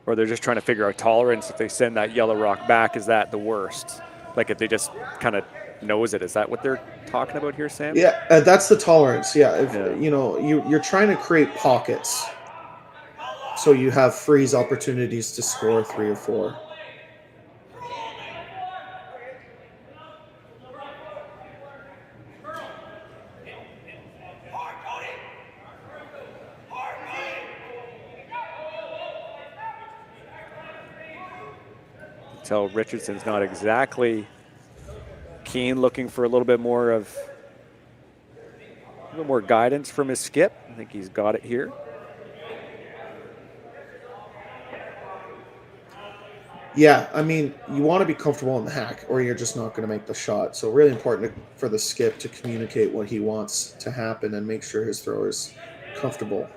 Or they're just trying to figure out tolerance. If they send that yellow rock back, is that the worst? Like if they just kind of nose it, is that what they're talking about here, Sam? Yeah, that's the tolerance. Yeah, if, you know, you're trying to create pockets so you have freeze opportunities to score 3 or 4. Tell Richardson's not exactly keen, looking for a little bit more guidance from his skip. I think he's got it here. Yeah, I mean, you want to be comfortable in the hack or you're just not going to make the shot. So really important for the skip to communicate what he wants to happen and make sure his thrower is comfortable.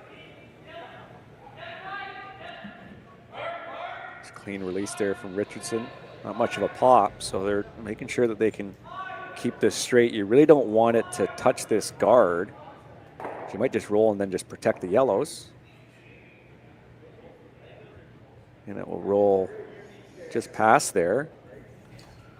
Clean release there from Richardson. Not much of a pop, so they're making sure that they can keep this straight. You really don't want it to touch this guard. You might just roll and then just protect the yellows. And it will roll just past there.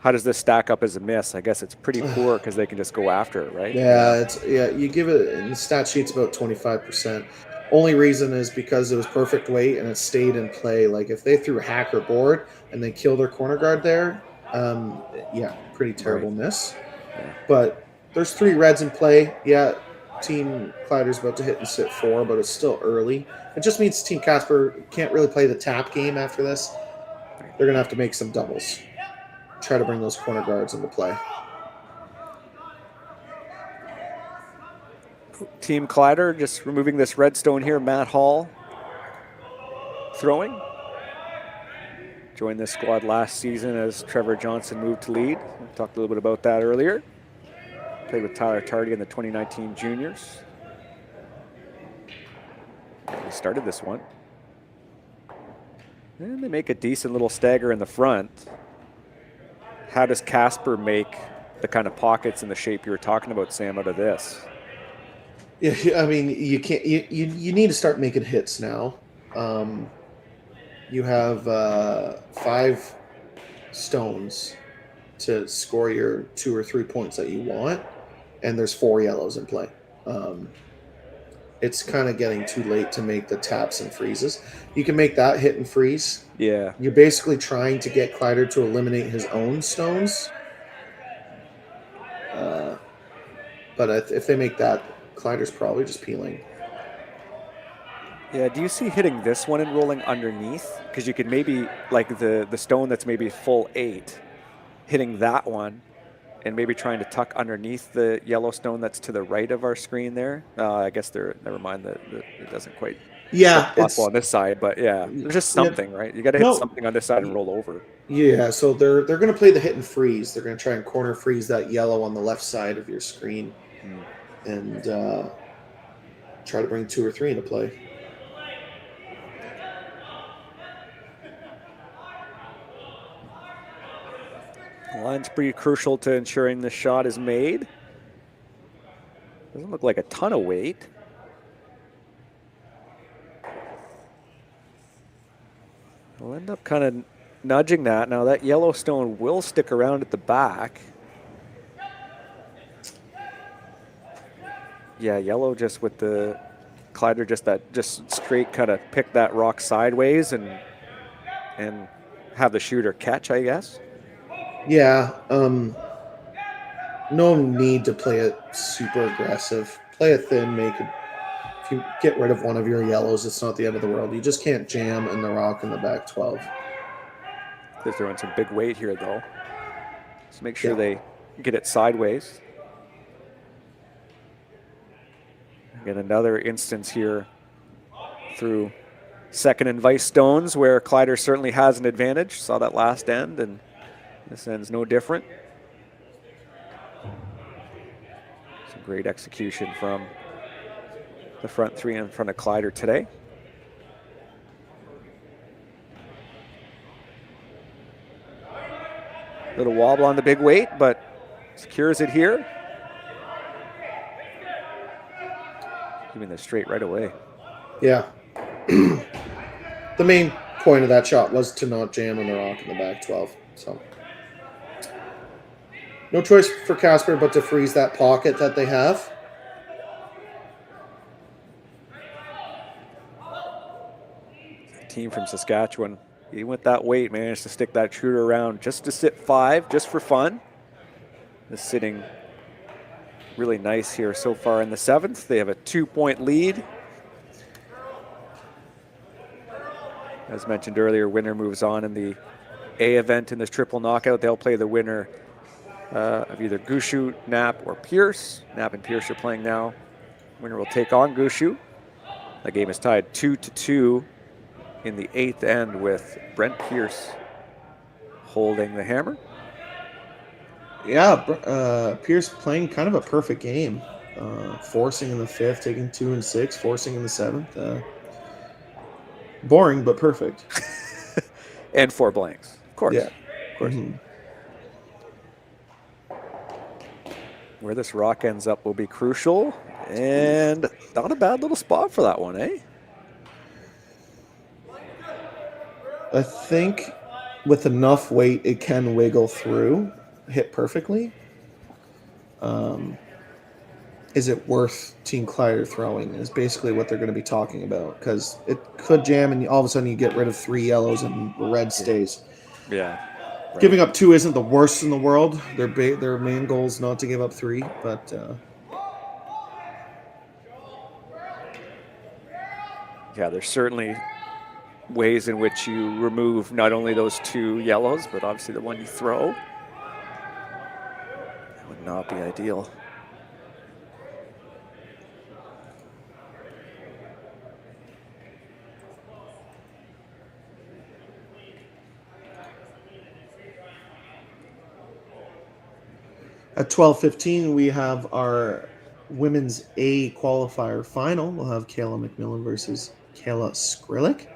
How does this stack up as a miss? I guess it's pretty poor because they can just go after it, right? Yeah, you give it, in the stat sheet's about 25%. Only reason is because it was perfect weight and it stayed in play. Like if they threw hack or board and they kill their corner guard there, yeah, pretty terrible miss. Yeah. But there's 3 reds in play. Yeah, Team Kleiter's about to hit and sit 4, but it's still early. It just means Team Casper can't really play the tap game after this. They're going to have to make some doubles. Try to bring those corner guards into play. Team Kleiter just removing this redstone here. Matt Hall throwing. Joined this squad last season as Trevor Johnson moved to lead. We talked a little bit about that earlier. Played with Tyler Tardy in the 2019 juniors. He started this one. And they make a decent little stagger in the front. How does Casper make the kind of pockets and the shape you were talking about, Sam, out of this? Yeah, I mean, you can't. You need to start making hits now. You have 5 stones to score your 2 or 3 points that you want, and there's 4 yellows in play. It's kind of getting too late to make the taps and freezes. You can make that hit and freeze. Yeah. You're basically trying to get Kleiter to eliminate his own stones. But if they make that, Kleiter's probably just peeling. Yeah, do you see hitting this one and rolling underneath? Because you could maybe, like the stone that's maybe full 8, hitting that one and maybe trying to tuck underneath the yellow stone that's to the right of our screen there. I guess never mind, it doesn't quite possible on this side, but yeah, there's just something, right? You got to hit something on this side and roll over. Yeah, so they're going to play the hit and freeze. They're going to try and corner freeze that yellow on the left side of your screen and try to bring 2 or 3 into play. The line's pretty crucial to ensuring the shot is made. Doesn't look like a ton of weight. We'll end up kind of nudging that. Now that yellow stone will stick around at the back. Yeah, yellow just with the Kleiter just straight kind of pick that rock sideways and have the shooter catch, I guess. Yeah, no need to play it super aggressive. Play it thin, if you get rid of one of your yellows, it's not the end of the world. You just can't jam in the rock in the back 12. They're throwing some big weight here, though. Let's make sure they get it sideways. Again, another instance here through second and vice stones where Kleiter certainly has an advantage. Saw that last end, and this end's no different. Some great execution from the front 3 in front of Kleiter today. Little wobble on the big weight, but secures it here. Giving this straight right away. Yeah. The main point of that shot was to not jam on the rock in the back 12. So no choice for Casper but to freeze that pocket that they have. Team from Saskatchewan, even with that weight, managed to stick that shooter around just to sit 5, just for fun. Just sitting really nice here so far in the 7th. They have a 2-point lead. As mentioned earlier, winner moves on in the A event in this triple knockout. They'll play the winner of either Gushu, Knapp, or Pierce. Knapp and Pierce are playing now. Winner will take on Gushu. The game is tied 2-2 in the 8th end with Brent Pierce holding the hammer. Yeah, Pierce playing kind of a perfect game. Forcing in the 5th, taking 2 and 6, forcing in the 7th. Boring, but perfect. And 4 blanks, of course. Yeah. Of course. Where this rock ends up will be crucial. And not a bad little spot for that one, eh? I think with enough weight, it can wiggle through, hit perfectly. Is it worth Team Kleiter throwing is basically what they're going to be talking about, because it could jam and all of a sudden you get rid of 3 yellows and red stays. Yeah. Right. Giving up 2 isn't the worst in the world. Their main goal is not to give up 3, but yeah, there's certainly ways in which you remove not only those 2 yellows, but obviously the one you throw. That would not be ideal. At 12:15, we have our women's A qualifier final. We'll have Kayla McMillan versus Kayla Skrillick.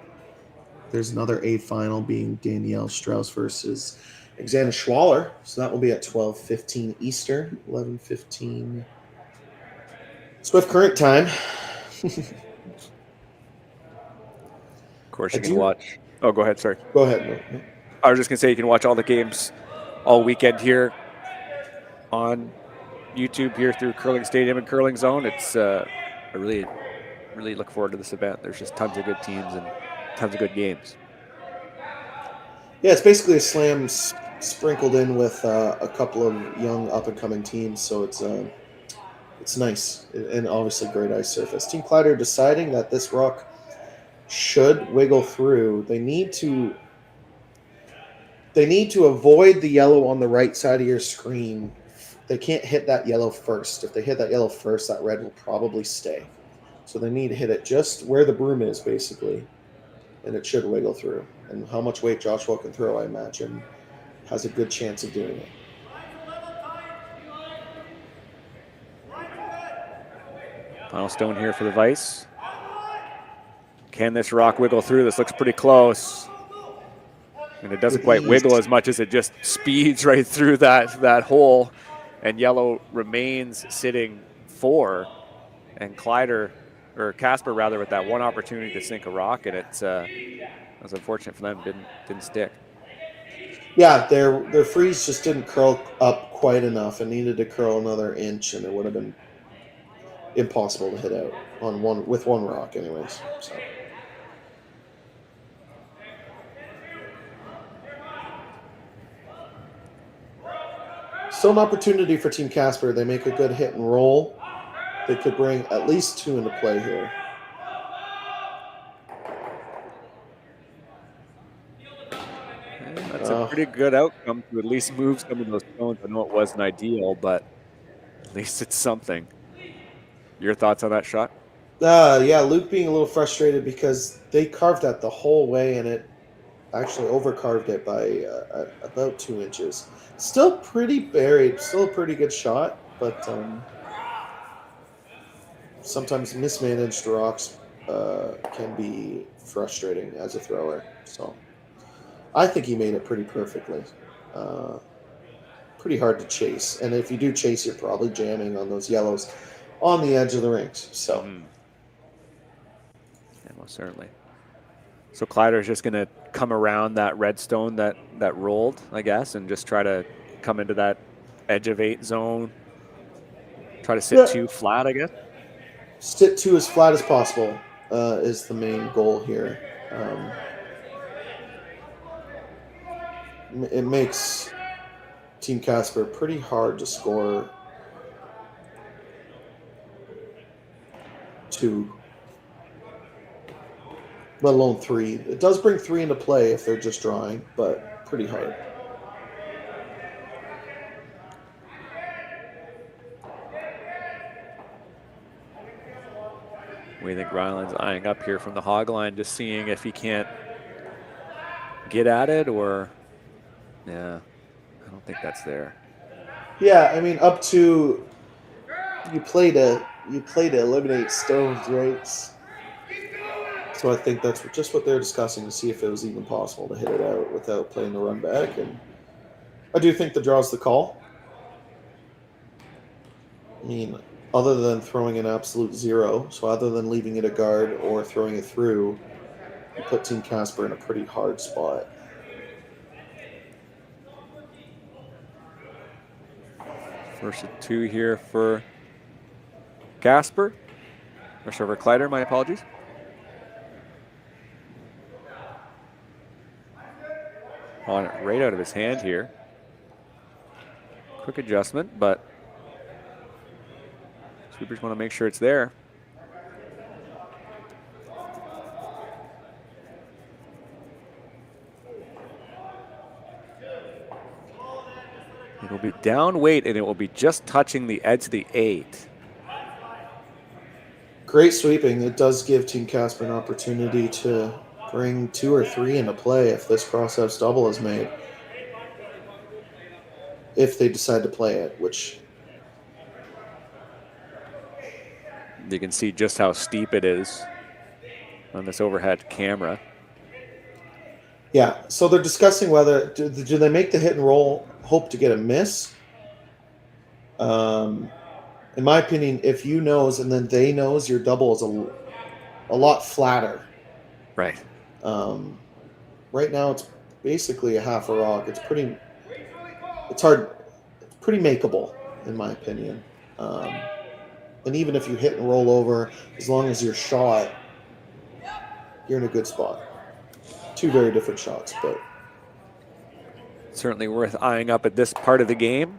There's another A final being Danielle Strauss versus Xana Schwaller. So that will be at 12:15 Eastern, 11:15 Swift Current time. Of course, you can watch. Oh, go ahead. Sorry. Go ahead. No. I was just going to say you can watch all the games all weekend here on YouTube here through Curling Stadium and Curling Zone. It's I really look forward to this event. There's just tons of good teams and tons of good games. Yeah, it's basically a slam sprinkled in with a couple of young up-and-coming teams, so it's nice and obviously great ice surface. Team Kleiter deciding that this rock should wiggle through. They need to avoid the yellow on the right side of your screen. They can't hit that yellow first. If they hit that yellow first, that red will probably stay. So they need to hit it just where the broom is, basically, and it should wiggle through. And how much weight Joshua can throw, I imagine, has a good chance of doing it. Final stone here for the Vice. Can this rock wiggle through? This looks pretty close. And it doesn't quite wiggle as much as it just speeds right through that hole. And yellow remains sitting 4. And Kleiter, or Casper rather, with that one opportunity to sink a rock, and it was unfortunate for them, didn't stick. Yeah, their freeze just didn't curl up quite enough. It needed to curl another inch, and it would have been impossible to hit out with one rock anyways. So. Still an opportunity for Team Casper. They make a good hit and roll. They could bring at least 2 into play here. That's a pretty good outcome to at least move some of those stones. I know it wasn't ideal, but at least it's something. Your thoughts on that shot? Yeah, Luke being a little frustrated because they carved that the whole way, and it actually overcarved it by about 2 inches. Still pretty buried, still a pretty good shot, but sometimes mismanaged rocks can be frustrating as a thrower. So I think he made it pretty perfectly. Pretty hard to chase, and if you do chase, you're probably jamming on those yellows on the edge of the rings. So, yeah, most certainly. So Kleiter is just going to come around that red stone that rolled, I guess, and just try to come into that edge of 8 zone. Try to sit 2 flat, I guess. Sit 2 as flat as possible is the main goal here. It makes Team Casper pretty hard to score 2, let alone 3. It does bring 3 into play if they're just drawing, but pretty hard. We think Rylan's eyeing up here from the hog line, just seeing if he can't get at it, or yeah, I don't think that's there. Yeah, I mean, up to you play to eliminate stones, right? So I think that's just what they're discussing, to see if it was even possible to hit it out without playing the run back. And I do think the draw's the call. I mean, other than throwing an absolute 0, so other than leaving it a guard or throwing it through, you put Team Casper in a pretty hard spot. First of 2 here for Casper. Or for Kleiter, my apologies. On it right out of his hand here. Quick adjustment, but sweepers want to make sure it's there. It'll be down weight, and it will be just touching the edge of the 8. Great sweeping. It does give Team Casper an opportunity to bring 2 or 3 into play if this crosshouse double is made. if they decide to play it, which you can see just how steep it is on this overhead camera. Yeah, so they're discussing whether do they make the hit and roll, hope to get a miss. In my opinion, if you nose and then they nose, your double is a lot flatter. Right. Right now, it's basically a half a rock. It's pretty makeable, in my opinion. And even if you hit and roll over, as long as you're shot, you're in a good spot. Two very different shots, but certainly worth eyeing up at this part of the game.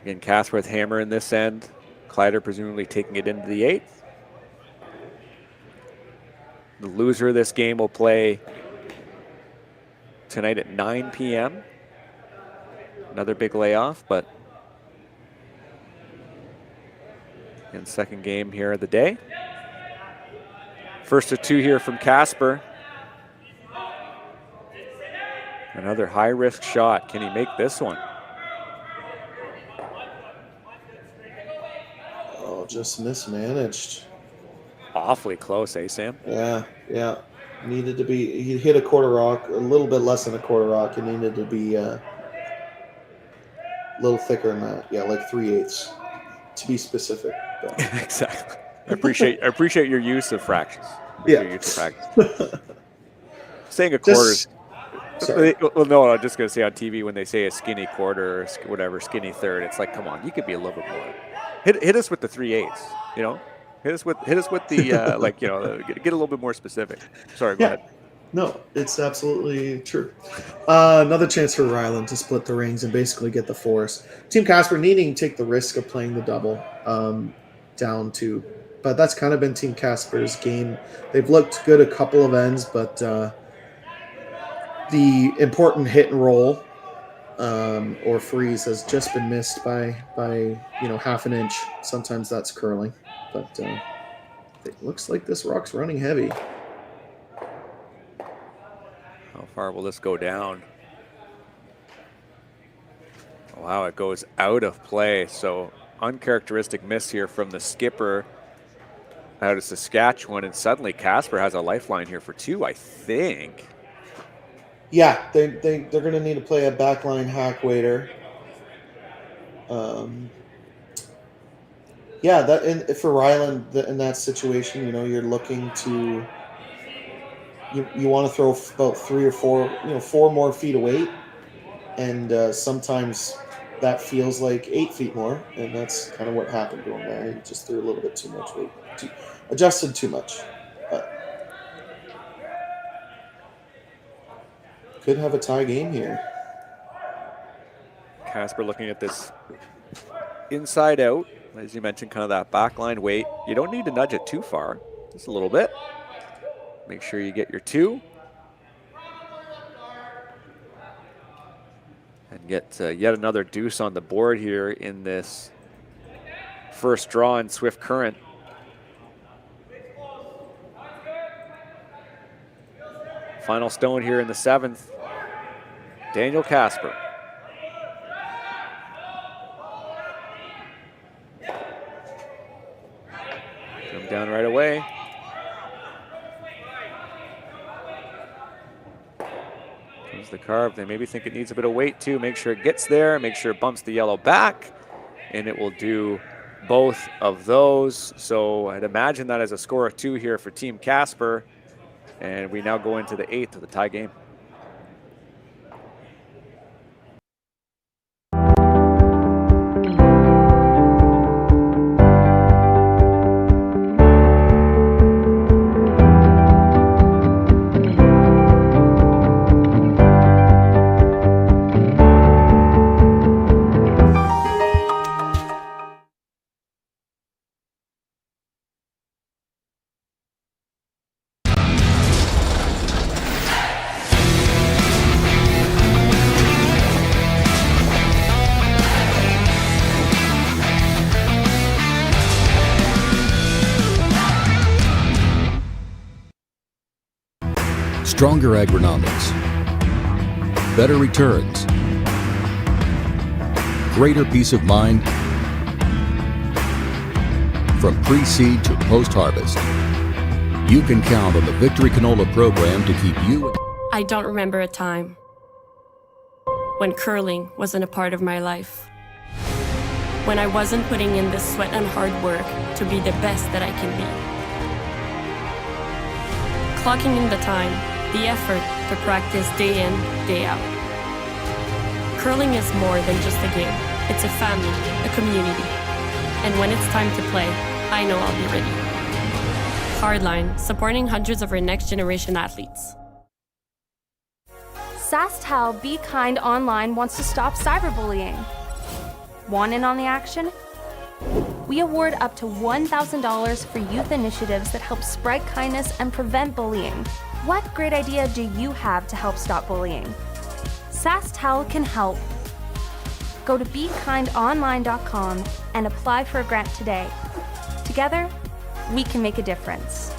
Again, Casper with hammer in this end. Kleiter presumably taking it into the 8th. The loser of this game will play tonight at 9 p.m. Another big layoff, but in second game here of the day. First of 2 here from Casper. Another high-risk shot. Can he make this one? oh, just mismanaged. Awfully close, eh, Sam? Yeah. Needed to be. He hit a quarter rock, a little bit less than a quarter rock. It needed to be a little thicker than that. Yeah, like 3/8 to be specific. But. Exactly. I appreciate your use of fractions. Yeah. Your use of fractions. Saying a quarter. Well, no, I'm just going to say on TV when they say a skinny quarter or whatever, skinny third, it's like, come on, you could be a little bit more. Hit us with the 3/8, you know? Hit us with the, like, you know, get a little bit more specific. Sorry, go ahead. No, it's absolutely true. Another chance for Rylan to split the rings and basically get the force. Team Casper needing to take the risk of playing the double down to, but that's kind of been Team Casper's game. They've looked good a couple of ends, but the important hit and roll or freeze has just been missed by half an inch. Sometimes that's curling, but it looks like this rock's running heavy. How far will this go down? Wow, it goes out of play. So uncharacteristic miss here from the skipper out of Saskatchewan, and suddenly Casper has a lifeline here for 2, I think. Yeah, they're going to need to play a backline hack waiter. Yeah, that for Rylan in that situation, you're looking to you want to throw about 3 or 4, 4 more feet of weight, and sometimes that feels like 8 feet more, and that's kind of what happened to him there. He just threw a little bit too much weight, adjusted too much. Could have a tie game here. Casper looking at this inside out, as you mentioned, kind of that backline weight. You don't need to nudge it too far, just a little bit. Make sure you get your 2. And get yet another deuce on the board here in this first draw in Swift Current. Final stone here in the 7th. Daniel Casper. Come down right away. Comes the carve. They maybe think it needs a bit of weight too. Make sure it gets there. Make sure it bumps the yellow back. And it will do both of those. So I'd imagine that as a score of 2 here for Team Casper. And we now go into the 8th of the tie game. Stronger agronomics, better returns, greater peace of mind from pre-seed to post-harvest. You can count on the Victory Canola program to keep you... I don't remember a time when curling wasn't a part of my life. When I wasn't putting in the sweat and hard work to be the best that I can be. Clocking in the time, the effort to practice day in, day out. Curling is more than just a game. It's a family, a community. And when it's time to play, I know I'll be ready. Hardline, supporting hundreds of our next generation athletes. Sasktel Be Kind Online wants to stop cyberbullying. Want in on the action? We award up to $1,000 for youth initiatives that help spread kindness and prevent bullying. What great idea do you have to help stop bullying? Sasktel can help. Go to BeKindOnline.com and apply for a grant today. Together, we can make a difference.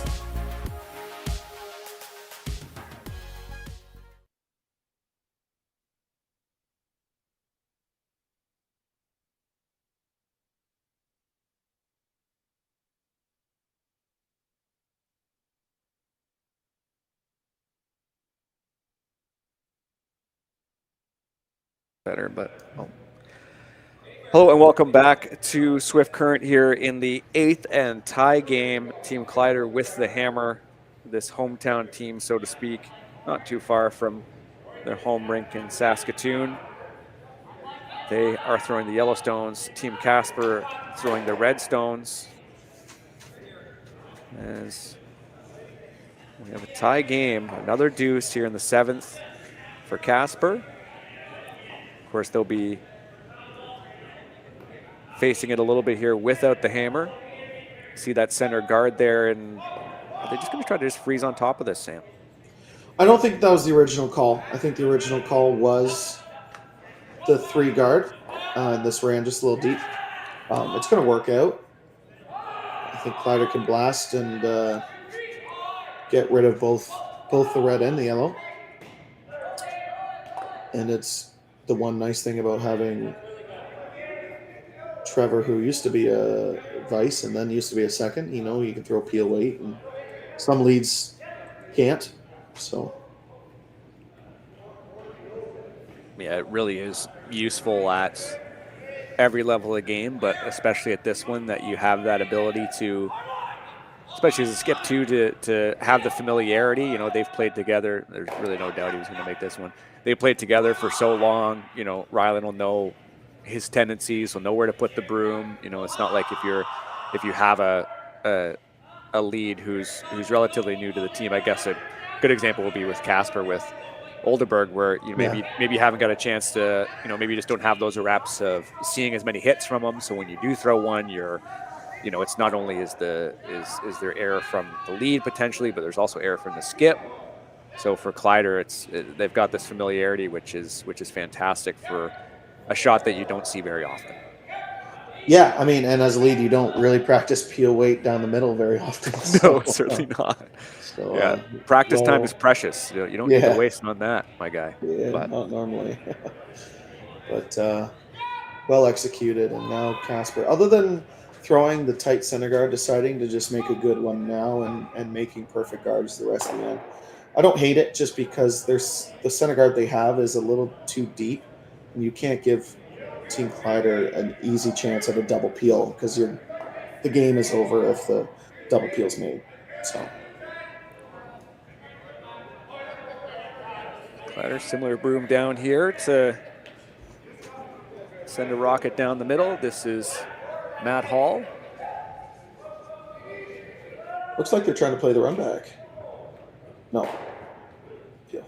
Better, but hello and welcome back to Swift Current here in the 8th and tie game. Team Kleiter with the hammer, this hometown team, so to speak, not too far from their home rink in Saskatoon. They are throwing the yellow stones. Team Casper throwing the red stones. As we have a tie game, another deuce here in the 7th for Casper. Of course, they'll be facing it a little bit here without the hammer. See that center guard there, and are they just going to try to just freeze on top of this, Sam? I don't think that was the original call. I think the original call was the 3 guard. This ran just a little deep. It's going to work out. I think Kleiter can blast and get rid of both the red and the yellow. And it's the one nice thing about having Trevor, who used to be a vice and then used to be a second. You know, you can throw PO8, and some leads can't. So, yeah, it really is useful at every level of the game, but especially at this one, that you have that ability to, especially as a skip too, to have the familiarity. You know, they've played together. There's really no doubt he was going to make this one. They played together for so long. You know, Rylan will know his tendencies. Will know where to put the broom. You know, it's not like if you have a lead who's relatively new to the team. I guess a good example will be with Casper with Oldenburg, where you know maybe you haven't got a chance to, you know, maybe you just don't have those reps of seeing as many hits from them. So when you do throw one, you're, you know, it's not only is there error from the lead potentially, but there's also error from the skip. So for Kleiter, they've got this familiarity, which is fantastic for a shot that you don't see very often. yeah, I mean, and as a lead, you don't really practice PO8 down the middle very often. No, certainly not. So, yeah, practice time is precious. You don't need to waste on that, my guy. Yeah, not normally. But well executed, and now Casper, other than throwing the tight center guard, deciding to just make a good one now and making perfect guards the rest of the end. I don't hate it, just because there's the center guard they have is a little too deep, and you can't give Team Kleiter an easy chance at a double peel, because the game is over if the double peel's made. So Kleiter, similar broom down here to send a rocket down the middle. This is Matt Hall. Looks like they're trying to play the run back. No. Yeah.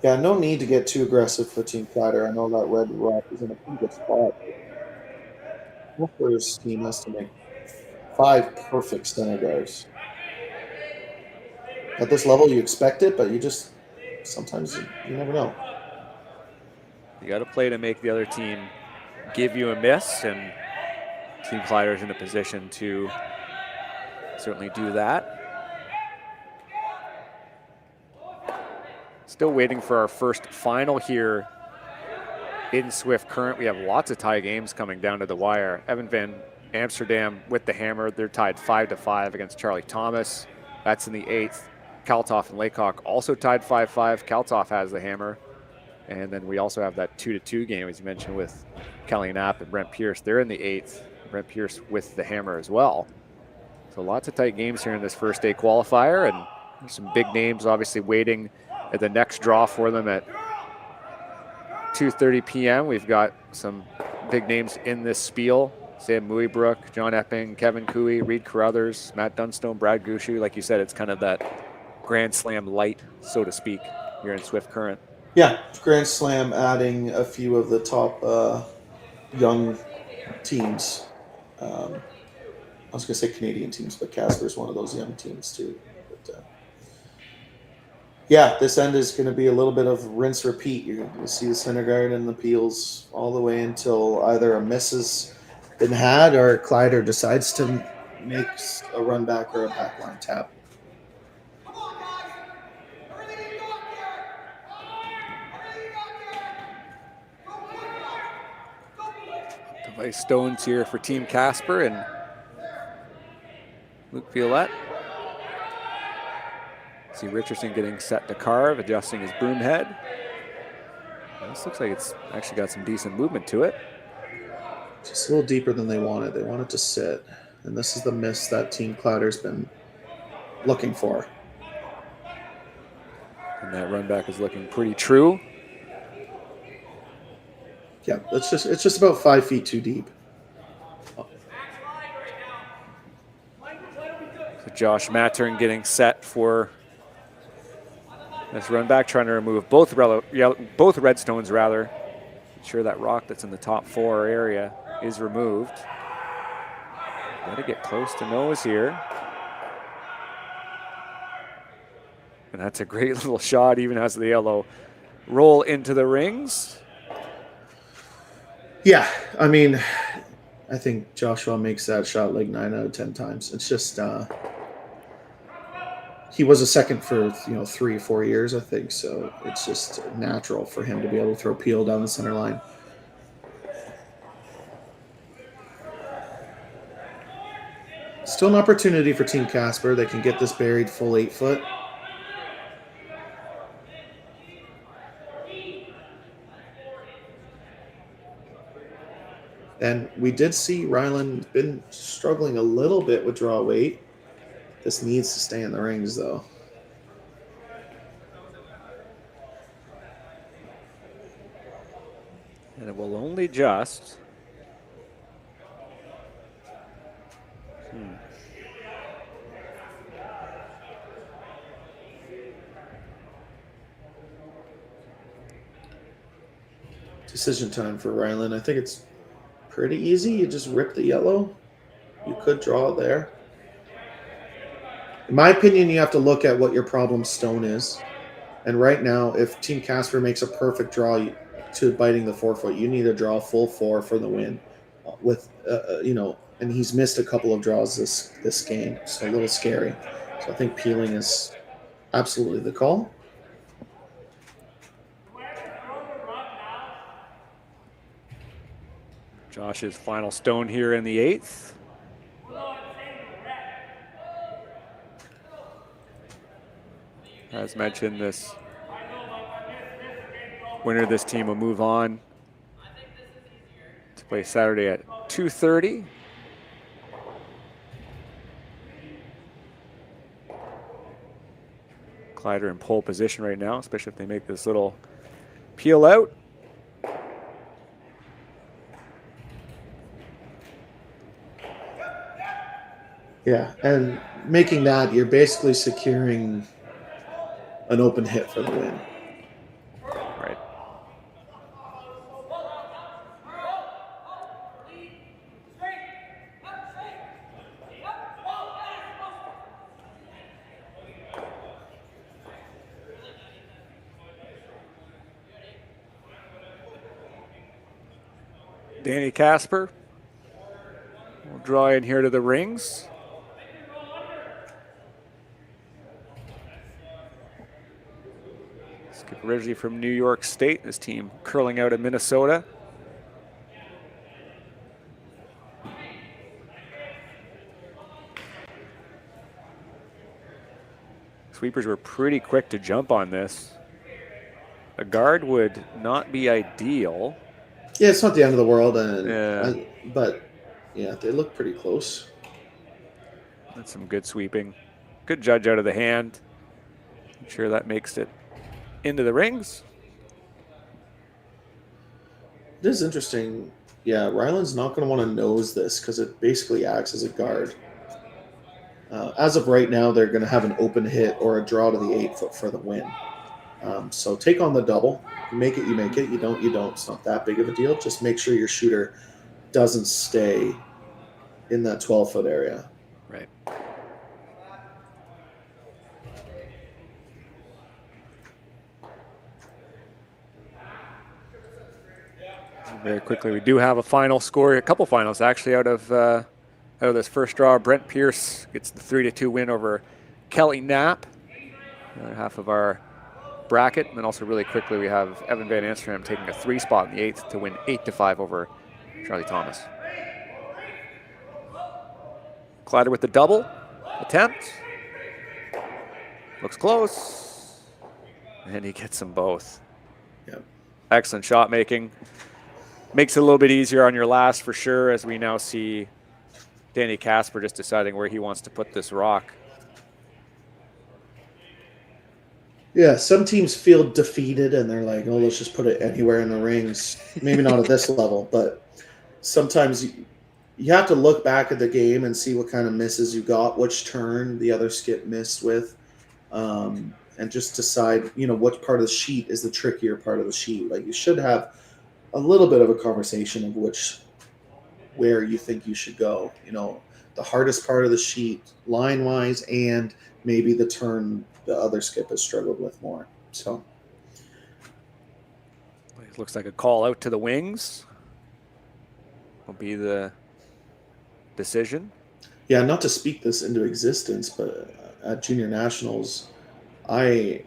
Yeah, no need to get too aggressive for Team Kleiter. I know that red rock is in a pretty good spot. Wolfer's team has to make 5 perfect center guards. At this level, you expect it, but you just sometimes you never know. You got to play to make the other team give you a miss, and Team Kleiter is in a position to certainly do that. It's still waiting for our first final here in Swift Current. We have lots of tie games coming down to the wire. Evan Van Amsterdam with the hammer. They're tied 5-5 against Charlie Thomas. That's in the 8th. Kaltoff and Laycock also tied 5-5. Kaltoff has the hammer. And then we also have that 2-2 game, as you mentioned, with Kelly Knapp and Brent Pierce. They're in the 8th. Brent Pierce with the hammer as well. So lots of tight games here in this first day qualifier, and there's some big names obviously waiting at the next draw for them at 2:30 p.m. We've got some big names in this spiel. Sam Muybrook, John Epping, Kevin Cooey, Reed Carruthers, Matt Dunstone, Brad Gushu. Like you said, it's kind of that Grand Slam light, so to speak, here in Swift Current. Yeah, Grand Slam adding a few of the top young teams. I was going to say Canadian teams, but Casper is one of those young teams too. But, yeah, this end is going to be a little bit of rinse repeat. You're going to see the center guard and the peels all the way until either a miss has been had or Kleiter decides to make a run back or a backline tap. Device stones here for Team Casper and Luke Violette. See Richardson getting set to carve, adjusting his broom head. This looks like it's actually got some decent movement to it. Just a little deeper than they wanted. They wanted to sit. And this is the miss that Team Kleiter's been looking for. And that run back is looking pretty true. Yeah, it's just about 5 feet too deep. So Josh Mattern getting set for this run back, trying to remove both redstones rather. Ensure that rock that's in the top 4 area is removed. Got to get close to nose here. And that's a great little shot, even as the yellow roll into the rings. Yeah, I mean, I think Joshua makes that shot like 9 out of 10 times. It's just he was a second for 3-4 years, I think. So it's just natural for him to be able to throw peel down the center line. Still an opportunity for Team Casper. They can get this buried full 8 foot. And we did see Rylan been struggling a little bit with draw weight. This needs to stay in the rings, though. And it will only just... Decision time for Rylan. I think it's pretty easy. You just rip the yellow. You could draw it there. In my opinion, you have to look at what your problem stone is. And right now, if Team Casper makes a perfect draw to biting the 4 foot, you need to draw a full 4 for the win. With and he's missed a couple of draws this game, so a little scary. So I think peeling is absolutely the call. Josh's final stone here in the 8th. As mentioned, this winner of this team will move on to play Saturday at 2:30. Kleiter in pole position right now, especially if they make this little peel out. Yeah, and making that, you're basically securing an open hit for the win. Right. Danny Casper will draw in here to the rings. originally from New York State. This team curling out of Minnesota. Sweepers were pretty quick to jump on this. A guard would not be ideal. Yeah, it's not the end of the world, and Yeah. but yeah, they look pretty close. That's some good sweeping. Good judge out of the hand. I'm sure that makes it into the rings. This is interesting. Yeah, Rylan's not going to want to nose this because it basically acts as a guard. As of right now, they're going to have an open hit or a draw to the 8-foot for the win. So take on the double. You make it, you make it. You don't, you don't. It's not that big of a deal. Just make sure your shooter doesn't stay in that 12-foot area. Right. Very quickly, we do have a final score, a couple finals actually out of this first draw. Brent Pierce gets the 3-2 win over Kelly Knapp, the other half of our bracket. And then also really quickly, we have Evan Van Amsterdam taking a 3 spot in the 8th to win 8-5 over Charlie Thomas. Kleiter with the double attempt. Looks close. And he gets them both. Yep. Excellent shot making. Makes it a little bit easier on your last for sure, as we now see Danny Casper just deciding where he wants to put this rock. Yeah, some teams feel defeated and they're like, oh, let's just put it anywhere in the rings. Maybe not at this level, but sometimes you have to look back at the game and see what kind of misses you got, which turn the other skip missed with, and just decide, you know, what part of the sheet is the trickier part of the sheet. Like, you should have a little bit of a conversation of where you think you should go. You know, the hardest part of the sheet line-wise, and maybe the turn the other skip has struggled with more. So it looks like a call out to the wings will be the decision. Yeah, not to speak this into existence, but at junior nationals, I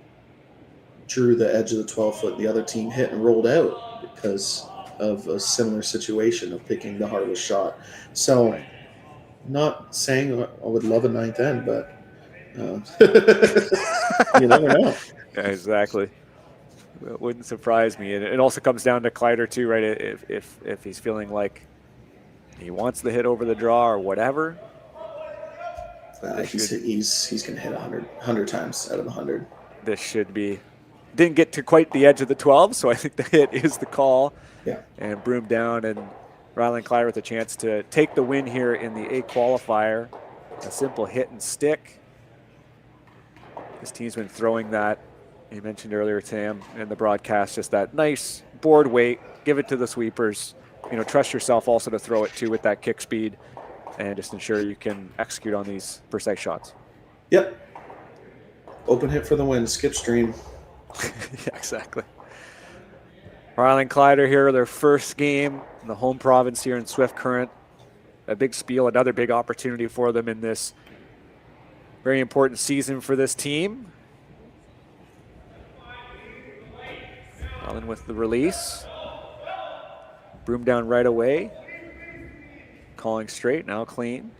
drew the edge of the 12-foot. The other team hit and rolled out because of a similar situation of picking the hardest shot. So, not saying I would love a 9th end, but you never know. Yeah, exactly. It wouldn't surprise me. And it also comes down to Kleiter too, right? If he's feeling like he wants the hit over the draw or whatever. He's going to hit 100 times out of 100. This should be. Didn't get to quite the edge of the 12, so I think the hit is the call. Yeah. And broom down, and Rylan Kleiter with a chance to take the win here in the A qualifier. A simple hit and stick. This team's been throwing that, you mentioned earlier, Sam, in the broadcast, just that nice board weight, give it to the sweepers. You know, trust yourself also to throw it too with that kick speed, and just ensure you can execute on these precise shots. Yep. Open hit for the win, skip stream. Yeah, exactly. Rylan Kleiter here, their first game in the home province here in Swift Current. A big spiel, another big opportunity for them in this very important season for this team. Rylan with the release. Broom down right away. Calling straight, now clean.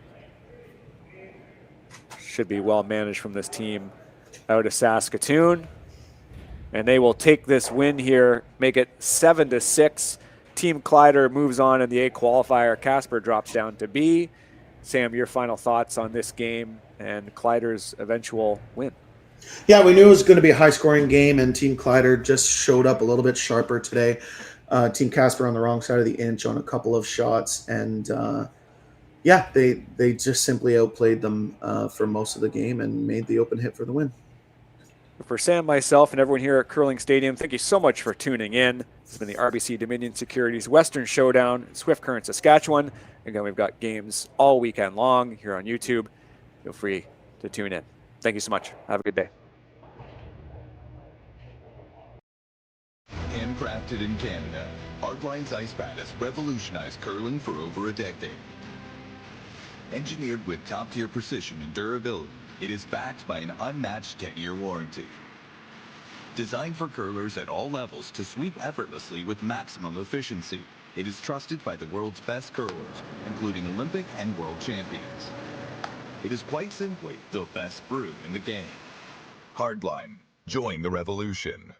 Should be well managed from this team out of Saskatoon. And they will take this win here, make it 7-6. Team Kleiter moves on in the A qualifier. Casper drops down to B. Sam, your final thoughts on this game and Kleiter's eventual win? Yeah, we knew it was going to be a high-scoring game, and Team Kleiter just showed up a little bit sharper today. Team Casper on the wrong side of the inch on a couple of shots, and yeah, they just simply outplayed them for most of the game and made the open hit for the win. For Sam, myself, and everyone here at Curling Stadium, thank you so much for tuning in. This has been the RBC Dominion Securities Western Showdown in Swift Current, Saskatchewan. Again, we've got games all weekend long here on YouTube. Feel free to tune in. Thank you so much. Have a good day. Handcrafted in Canada, Artline's Ice Pad has revolutionized curling for over a decade. Engineered with top-tier precision and durability, it is backed by an unmatched 10-year warranty. Designed for curlers at all levels to sweep effortlessly with maximum efficiency, it is trusted by the world's best curlers, including Olympic and world champions. It is quite simply the best brew in the game. Hardline. Join the revolution.